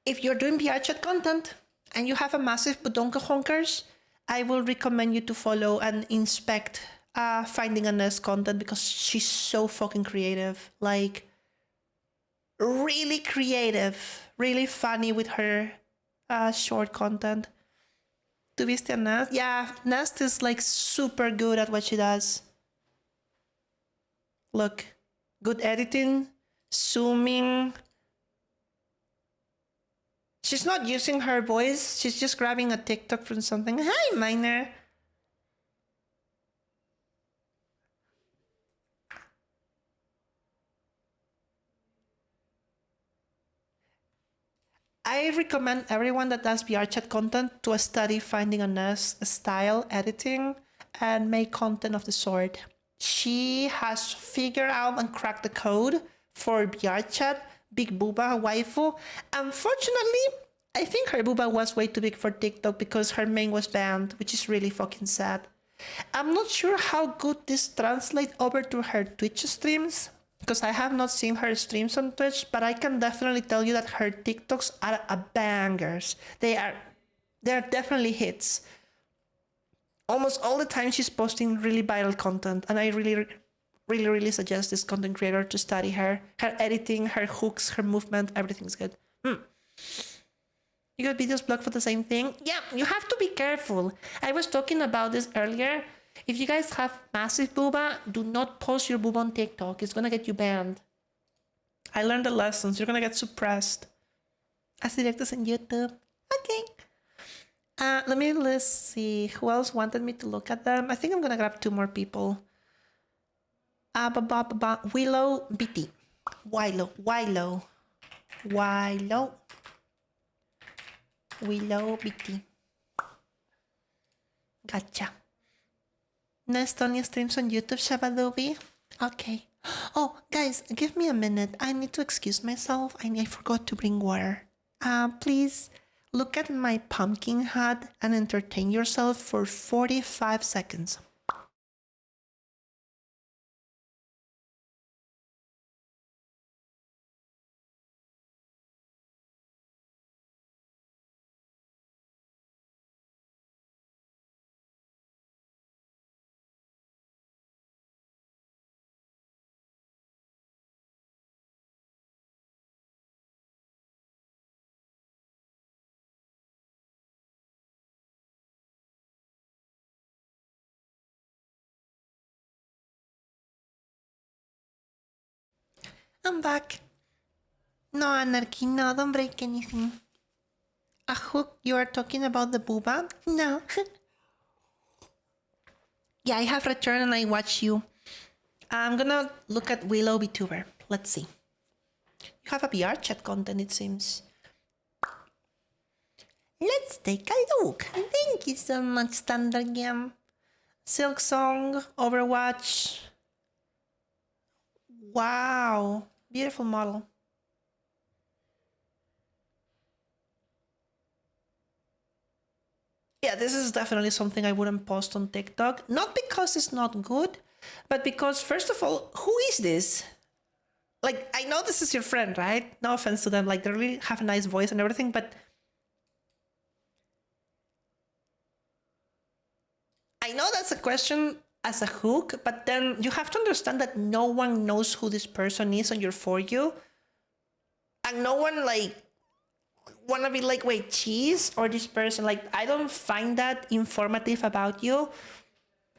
if you're doing VR chat content and you have a massive Budonka honkers, I will recommend you to follow and inspect Finding a Nest content because she's so fucking creative. Like, really creative, really funny with her short content. ¿Tuviste a Nest? Yeah, Nest is like super good at what she does. Look, good editing, zooming. She's not using her voice. She's just grabbing a TikTok from something. Hi, Miner. I recommend everyone that does VR chat content to study Finding a Nest style editing and make content of the sort. She has figured out and cracked the code for VR chat, big booba waifu. Unfortunately, I think her booba was way too big for TikTok because her main was banned, which is really fucking sad. I'm not sure how good this translates over to her Twitch streams, because I have not seen her streams on Twitch, but I can definitely tell you that her TikToks are bangers. They're definitely hits. Almost all the time she's posting really viral content, and I really suggest this content creator to study her. Her editing, her hooks, her movement, everything's good. You got videos blocked for the same thing? Yeah, you have to be careful. I was talking about this earlier. If you guys have massive booba, do not post your booba on TikTok. It's gonna get you banned. I learned the lessons. You're gonna get suppressed. As directos en YouTube. Okay. Let's see. Who else wanted me to look at them? I think I'm gonna grab 2 more people. Willow BT. Willow BT. Gotcha. Next on your streams on YouTube, Shabadobi. Okay. Oh, guys, give me a minute. I need to excuse myself. I forgot to bring water. Please look at my pumpkin hat and entertain yourself for 45 seconds. I'm back. No, Anarchy, no, don't break anything. A hook, you are talking about the booba? No. Yeah, I have returned and I watch you. I'm gonna look at Willow VTuber. Let's see. You have a VR chat content, it seems. Let's take a look. Thank you so much, Standard Game. Silk Song, Overwatch. Wow. Beautiful model. Yeah, this is definitely something I wouldn't post on TikTok. Not because it's not good, but because, first of all, who is this? Like, I know this is your friend, right? No offense to them. Like, they really have a nice voice and everything, but I know that's a question as a hook, but then you have to understand that no one knows who this person is on your For You. And no one, like, wanna be like, wait, cheese or this person? Like, I don't find that informative about you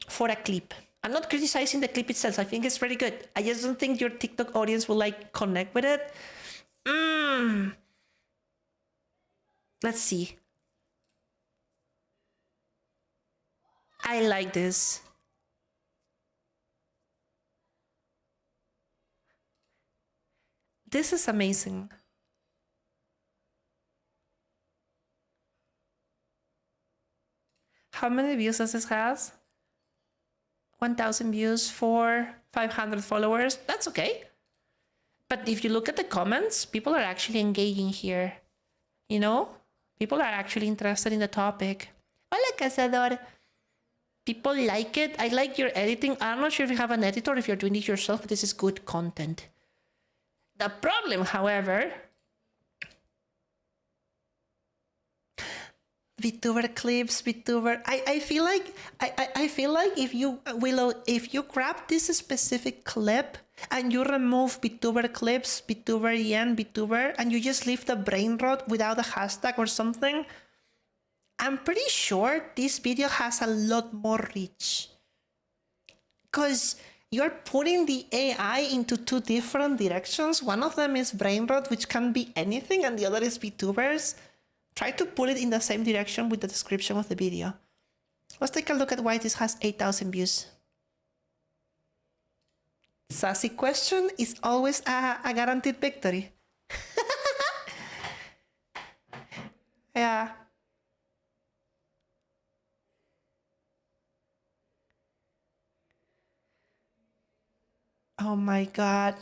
for a clip. I'm not criticizing the clip itself. I think it's pretty good. I just don't think your TikTok audience will like connect with it. Let's see. I like this. This is amazing. How many views does this has? 1,000 views for 500 followers. That's okay. But if you look at the comments, people are actually engaging here. You know, people are actually interested in the topic. Hola, Cazador. People like it. I like your editing. I'm not sure if you have an editor, if you're doing it yourself, but this is good content. The problem, however, VTuber clips, VTuber. I feel like if you Willow, if you grab this specific clip and you remove VTuber clips, VTuber yen, VTuber, and you just leave the brain rot without a hashtag or something, I'm pretty sure this video has a lot more reach. Because you're putting the AI into two different directions. One of them is brain rot, which can be anything, and the other is VTubers. Try to put it in the same direction with the description of the video. Let's take a look at why this has 8,000 views. Sassy question is always a guaranteed victory. Yeah. Oh my god.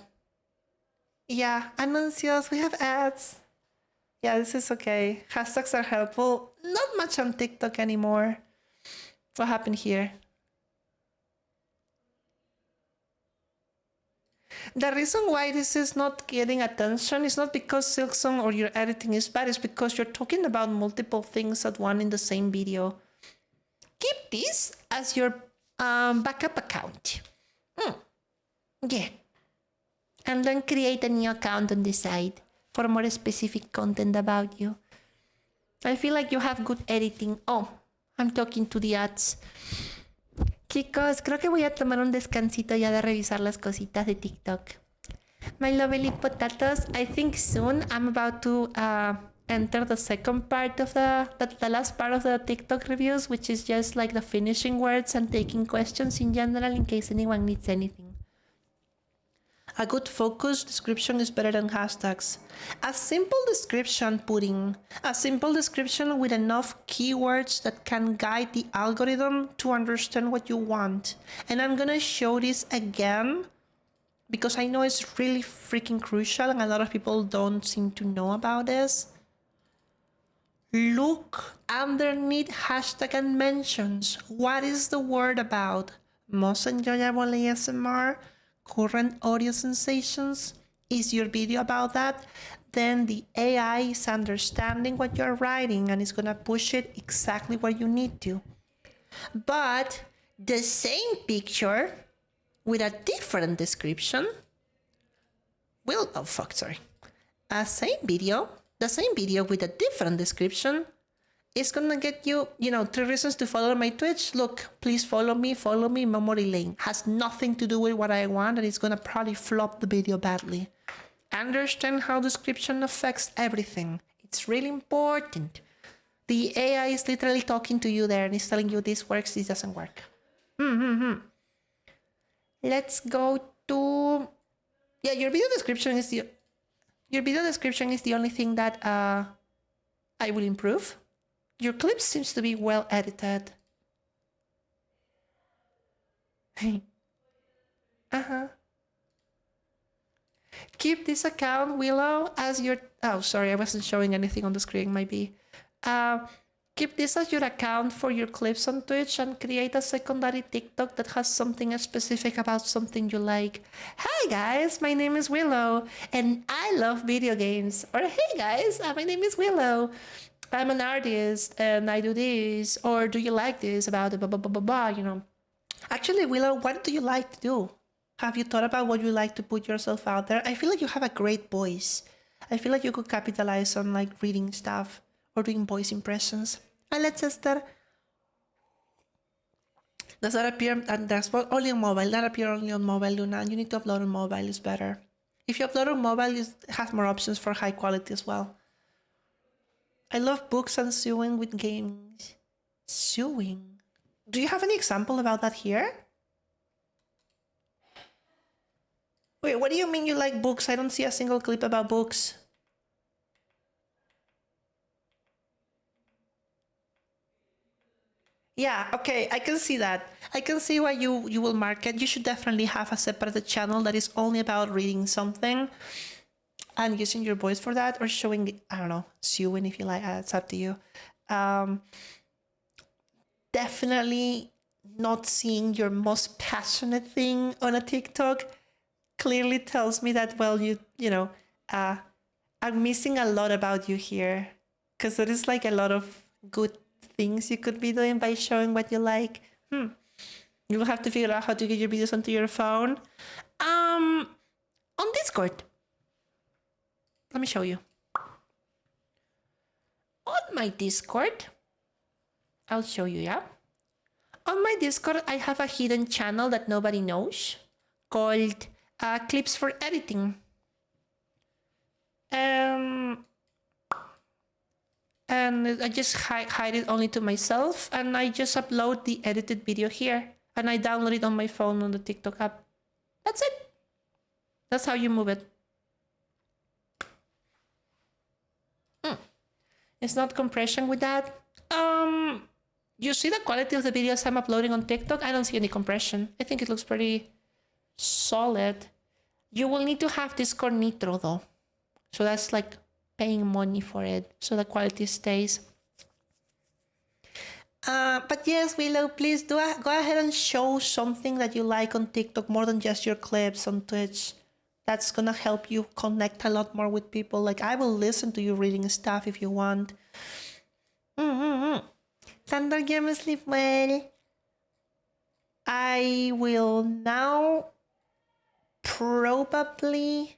Yeah, anuncios, we have ads. Yeah, this is okay. Hashtags are helpful. Not much on TikTok anymore. What happened here? The reason why this is not getting attention is not because Silksong or your editing is bad, it's because you're talking about multiple things at one in the same video. Keep this as your backup account. Yeah. And then create a new account on the side for more specific content about you. I feel like you have good editing. Oh, I'm talking to the ads. Chicos, creo que voy a tomar un descansito ya de revisar las cositas de TikTok. My lovely potatoes, I think soon I'm about to enter the second part of the last part of the TikTok reviews, which is just like the finishing words and taking questions in general in case anyone needs anything. A good focused description is better than hashtags. A simple description with enough keywords that can guide the algorithm to understand what you want. And I'm gonna show this again because I know it's really freaking crucial and a lot of people don't seem to know about this. Look underneath hashtag and mentions. What is the word about? Most enjoyable ASMR? Current audio sensations? Is your video about that? Then the AI is understanding what you're writing and it's gonna push it exactly where you need to. But the same picture with a different description the same video with a different description is gonna get you, 3 reasons to follow my Twitch. Look, please follow me, memory lane. Has nothing to do with what I want and it's gonna probably flop the video badly. Understand how description affects everything. It's really important. The AI is literally talking to you there and it's telling you this works, this doesn't work. Let's go to... Yeah, your video description is the only thing that I will improve. Your clip seems to be well edited. Keep this account, Willow, as your... Oh, sorry, I wasn't showing anything on the screen, maybe. Keep this as your account for your clips on Twitch and create a secondary TikTok that has something specific about something you like. Hi guys, my name is Willow and I love video games. Or hey guys, my name is Willow. I'm an artist and I do this. Or do you like this about blah, blah, blah, blah, blah, Actually, Willow, what do you like to do? Have you thought about what you like to put yourself out there? I feel like you have a great voice. I feel like you could capitalize on like reading stuff or doing voice impressions. Hola, Chester. Does that appear on dashboard? Only on mobile. That appear only on mobile, Luna. You need to upload on mobile. It's better. If you upload on mobile, it has more options for high quality as well. I love books and sewing with games. Sewing? Do you have any example about that here? Wait, what do you mean you like books? I don't see a single clip about books. Yeah, okay, I can see that. I can see why you will market. You should definitely have a separate channel that is only about reading something and using your voice for that, or showing, I don't know, sewing if you like. It's up to you. Definitely not seeing your most passionate thing on a TikTok clearly tells me that, well, I'm missing a lot about you here, because there is like a lot of good things you could be doing by showing what you like. You will have to figure out how to get your videos onto your phone. On Discord. Let me show you. On my Discord, I'll show you, yeah? On my Discord, I have a hidden channel that nobody knows called Clips for Editing. And I just hide it only to myself, and I just upload the edited video here, and I download it on my phone on the TikTok app. That's it. That's how you move it. It's not compression with that. You see the quality of the videos I'm uploading on TikTok? I don't see any compression. I think it looks pretty solid. You will need to have Discord Nitro though. So that's like paying money for it, so the quality stays. But yes, Willow, please go ahead and show something that you like on TikTok more than just your clips on Twitch. That's gonna help you connect a lot more with people. Like, I will listen to you reading stuff if you want. Thunder Game, sleep well. I will now probably...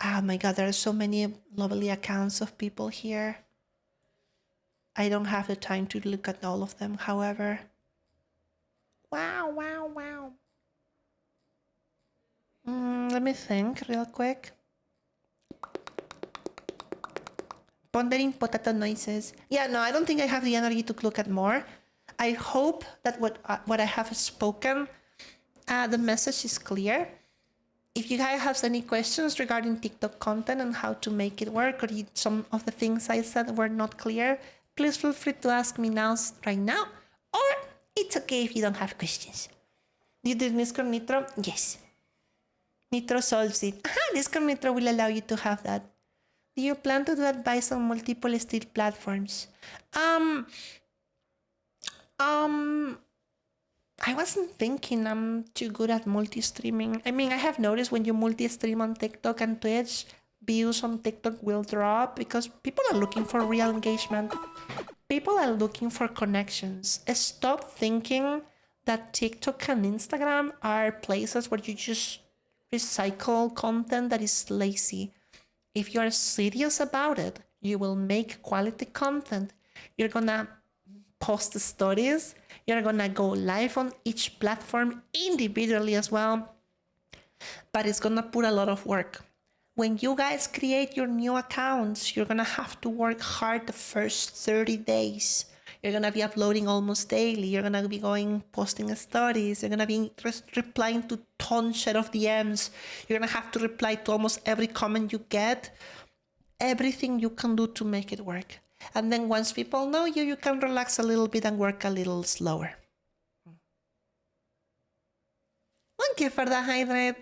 Oh my god, there are so many lovely accounts of people here. I don't have the time to look at all of them, however. Wow. Let me think real quick. Pondering potato noises. Yeah, no, I don't think I have the energy to look at more. I hope that what I have spoken, the message is clear. If you guys have any questions regarding TikTok content and how to make it work, or some of the things I said were not clear, please feel free to ask me right now, or it's okay if you don't have questions. You did Discord Nitro? Yes. Nitro solves it. Discord Nitro will allow you to have that. Do you plan to do advice on multiple still platforms? I wasn't thinking I'm too good at multi-streaming. I mean, I have noticed when you multi-stream on TikTok and Twitch, views on TikTok will drop because people are looking for real engagement. People are looking for connections. Stop thinking that TikTok and Instagram are places where you just recycle content that is lazy. If you're serious about it, you will make quality content. You're gonna post stories. You're gonna go live on each platform individually as well. But it's gonna put a lot of work. When you guys create your new accounts, you're gonna have to work hard the first 30 days. You're gonna be uploading almost daily. You're gonna be posting stories. You're gonna be replying to tons of DMs. You're gonna have to reply to almost every comment you get. Everything you can do to make it work. And then once people know you, you can relax a little bit and work a little slower. Thank you for the hydrate.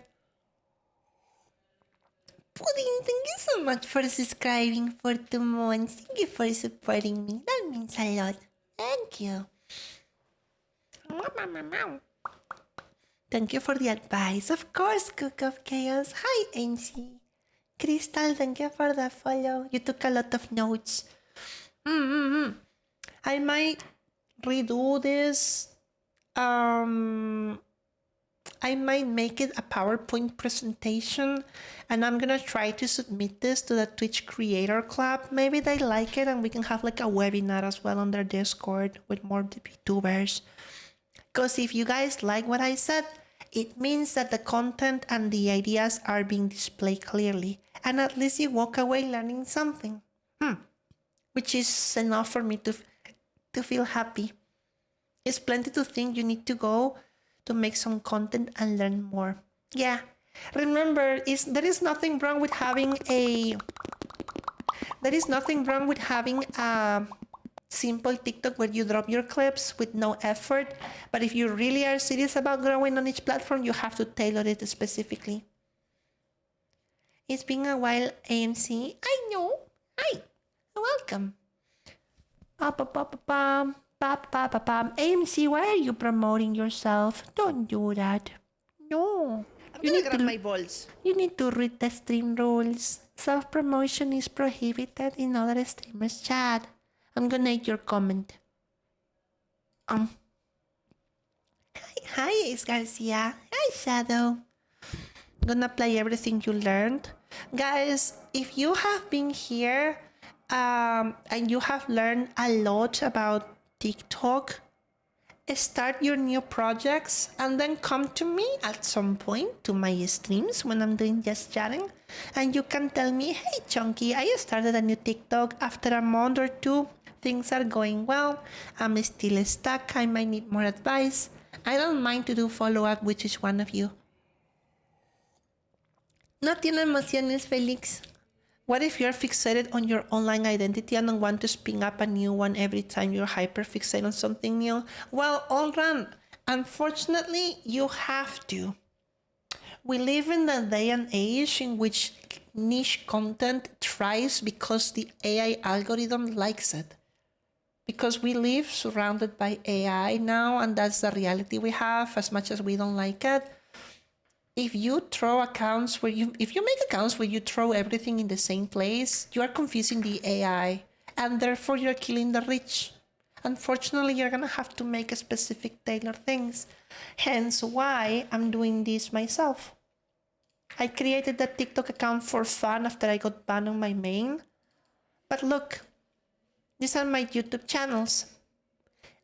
Pudding, thank you so much for subscribing for 2 months. Thank you for supporting me. That means a lot. Thank you. Thank you for the advice. Of course, Cook of Chaos. Hi, MC. Crystal, thank you for the follow. You took a lot of notes. I might redo this. I might make it a PowerPoint presentation, and I'm gonna try to submit this to the Twitch Creator Club. Maybe they like it and we can have like a webinar as well on their Discord with more VTubers. Because if you guys like what I said, it means that the content and the ideas are being displayed clearly, and at least you walk away learning something. Which is enough for me to feel happy. It's plenty to think you need to go to make some content and learn more. Yeah. Remember, there is nothing wrong with having a simple TikTok where you drop your clips with no effort. But if you really are serious about growing on each platform, you have to tailor it specifically. It's been a while, AMC. I know. Hi. Welcome. AMC, why are you promoting yourself? Don't do that. No. I'm gonna grab my balls. You need to read the stream rules. Self-promotion is prohibited in other streamers' chat. I'm gonna hate your comment. Hi, Ace Garcia. Hi, Shadow. Gonna play everything you learned. Guys, if you have been here and you have learned a lot about TikTok, start your new projects and then come to me at some point to my streams when I'm doing just chatting, and you can tell me, hey Chonky, I started a new TikTok. After a month or two, things are going well. I'm still stuck. I might need more advice. I don't mind to do follow-up with each one of you. No tiene emociones, Felix. What if you're fixated on your online identity and don't want to spin up a new one every time you're hyperfixated on something new? Well, Olran, unfortunately, you have to. We live in a day and age in which niche content thrives because the AI algorithm likes it. Because we live surrounded by AI now, and that's the reality we have, as much as we don't like it. If you throw accounts where if you make accounts where you throw everything in the same place, you are confusing the AI, and therefore you're killing the rich. Unfortunately, you're gonna have to make specific tailored things. Hence why I'm doing this myself. I created that TikTok account for fun after I got banned on my main. But look, these are my YouTube channels.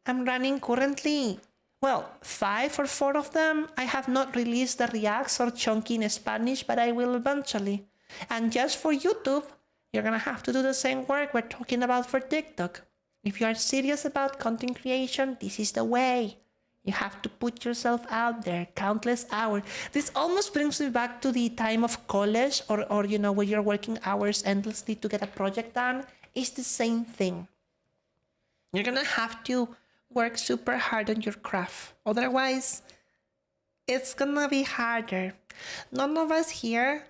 I'm running currently, well, 5 or 4 of them. I have not released the reacts or chunky in Spanish, but I will eventually. And just for YouTube, you're gonna have to do the same work we're talking about for TikTok. If you are serious about content creation, this is the way. You have to put yourself out there countless hours. This almost brings me back to the time of college or you know, where you're working hours endlessly to get a project done. It's the same thing. You're gonna have to work super hard on your craft. Otherwise, it's gonna be harder. None of us here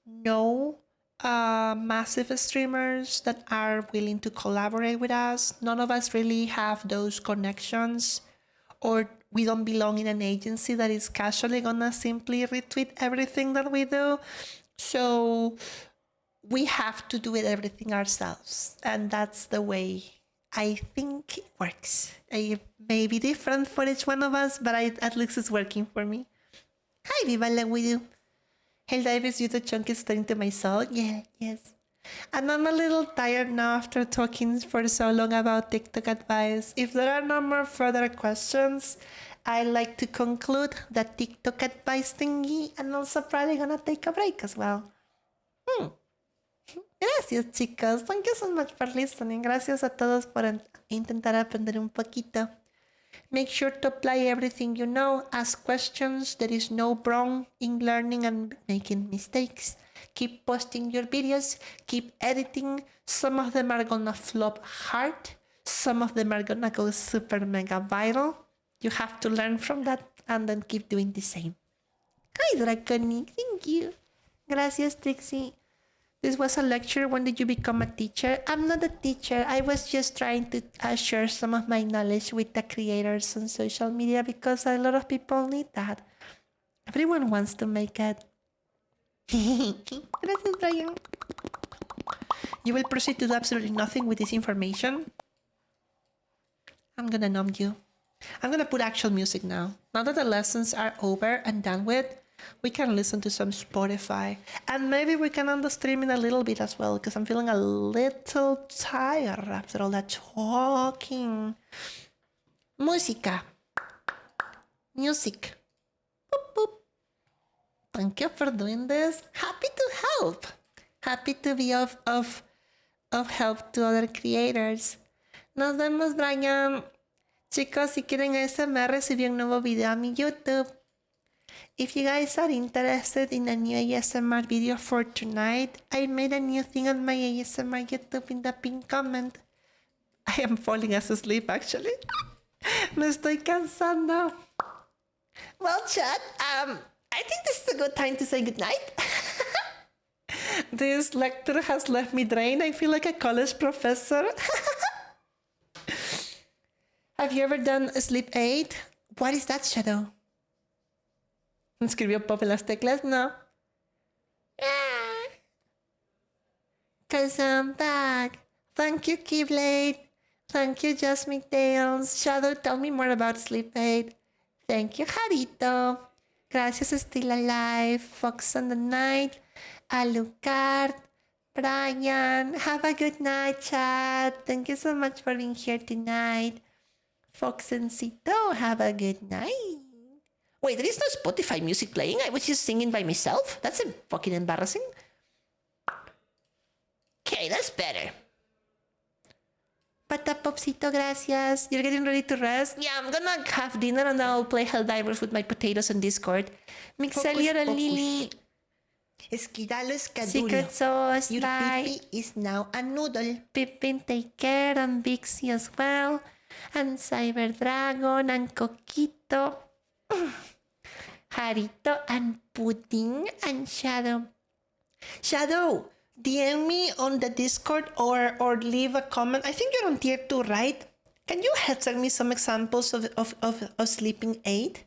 know massive streamers that are willing to collaborate with us. None of us really have those connections, or we don't belong in an agency that is casually gonna simply retweet everything that we do. So we have to do it everything ourselves, and that's the way I think it works. It may be different for each one of us, but at least it's working for me. Hi, Viva la Widow. Helldivers, you the chunk is starting to my soul. Yeah, yes. And I'm a little tired now after talking for so long about TikTok advice. If there are no more further questions, I like to conclude the TikTok advice thingy, and also probably gonna take a break as well. Gracias, chicos. Thank you so much for listening. Gracias a todos por intentar aprender un poquito. Make sure to apply everything you know. Ask questions. There is no wrong in learning and making mistakes. Keep posting your videos. Keep editing. Some of them are gonna flop hard. Some of them are gonna go super mega viral. You have to learn from that and then keep doing the same. Hi, Draconic. Thank you. Gracias, Trixie. This was a lecture. When did you become a teacher? I'm not a teacher. I was just trying to share some of my knowledge with the creators on social media because a lot of people need that. Everyone wants to make it. Gracias, Brian. You will proceed to do absolutely nothing with this information. I'm gonna numb you. I'm gonna put actual music now. Now that the lessons are over and done with, we can listen to some Spotify, and maybe we can end the streaming a little bit as well, because I'm feeling a little tired after all that talking. Música. Music. Boop, boop. Thank you for doing this. Happy to help. Happy to be of help to other creators. Nos vemos, Brian. Chicos, si quieren ASMR, subí un nuevo video a mi YouTube. If you guys are interested in a new ASMR video for tonight, I made a new thing on my ASMR YouTube in the pinned comment. I am falling asleep, actually. Me estoy cansando. Well, chat, I think this is a good time to say goodnight. This lecture has left me drained. I feel like a college professor. Have you ever done a sleep aid? What is that, Shadow? Escribió Pop en las teclas, no. Cause I'm back. Thank you, Keyblade. Thank you, Just McDales. Shadow, tell me more about sleep aid. Thank you, Jarito. Gracias, Still Alive. Fox on the Night. Alucard. Brian. Have a good night, chat. Thank you so much for being here tonight. Fox and Cito, have a good night. Wait, there is no Spotify music playing? I was just singing by myself? That's fucking embarrassing. Okay, that's better. Pata Popsito, gracias. You're getting ready to rest? Yeah, I'm gonna have dinner and I'll play Helldivers with my potatoes on Discord. Mixelior and Lily. Esquidalo, escadullo. Secret sauce, your bye. Pipi is now a noodle. Pippin, take care, and Vixie as well. And Cyber Dragon, and Coquito. Jarito, and Pudding, and Shadow. Shadow, DM me on the Discord or leave a comment. I think you're on tier 2, right? Can you send me some examples of sleeping aid?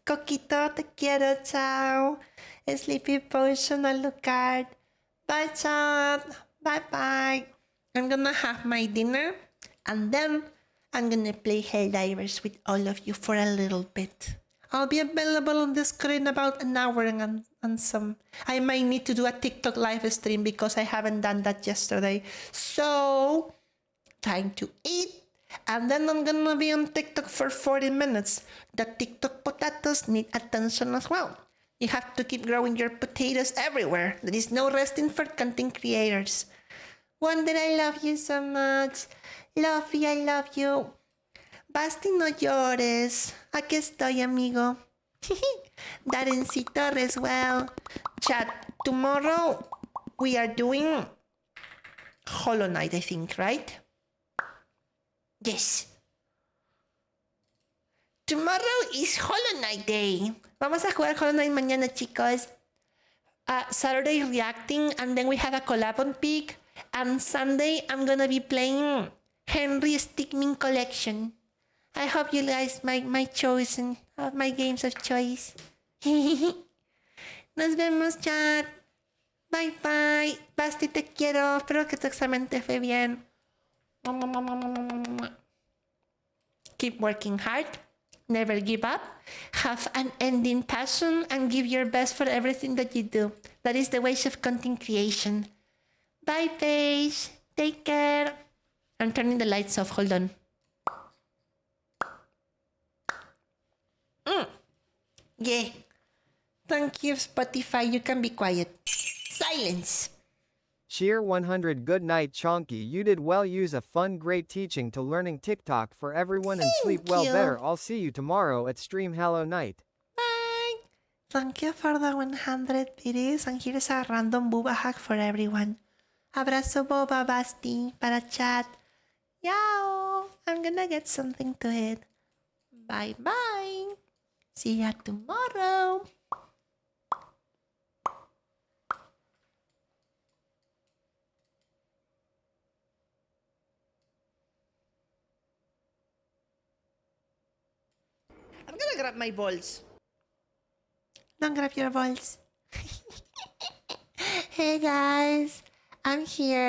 Coquito, te quiero, ciao. Sleepy Potion, Alucard. Bye, chat. Bye-bye. I'm gonna have my dinner and then I'm gonna play Helldivers with all of you for a little bit. I'll be available on Discord in about an hour and some. I might need to do a TikTok live stream because I haven't done that yesterday. So, time to eat. And then I'm gonna be on TikTok for 40 minutes. The TikTok potatoes need attention as well. You have to keep growing your potatoes everywhere. There is no resting for content creators. Wonder, I love you so much. Luffy, I love you. Basti, no llores. Aquí estoy, amigo. Darencito as well. Chat, tomorrow we are doing Hollow Knight, I think, right? Yes. Tomorrow is Hollow Knight Day. Vamos a jugar Hollow Knight mañana, chicos. Saturday reacting, and then we have a collab on Peak. And Sunday, I'm gonna be playing Henry Stickmin Collection. I hope you guys like my choice and my games of choice. Nos vemos, chat. Bye bye. Basti, te quiero. Espero que tu examen te fue bien. Keep working hard. Never give up. Have an ending passion and give your best for everything that you do. That is the ways of content creation. Bye, Paige. Take care. I'm turning the lights off. Hold on. Yeah. Thank you, Spotify. You can be quiet. Silence. Cheer 100. Good night, Chonky. You did well. Use a fun, great teaching to learning TikTok for everyone and sleep well better. I'll see you tomorrow at stream. Hello night. Bye. Thank you for the 100 biddies. And here's a random booba hack for everyone. Abrazo boba Basti para chat. Yao. I'm gonna get something to eat. Bye bye. See ya tomorrow. I'm gonna grab my balls. Don't grab your balls. Hey guys, I'm here.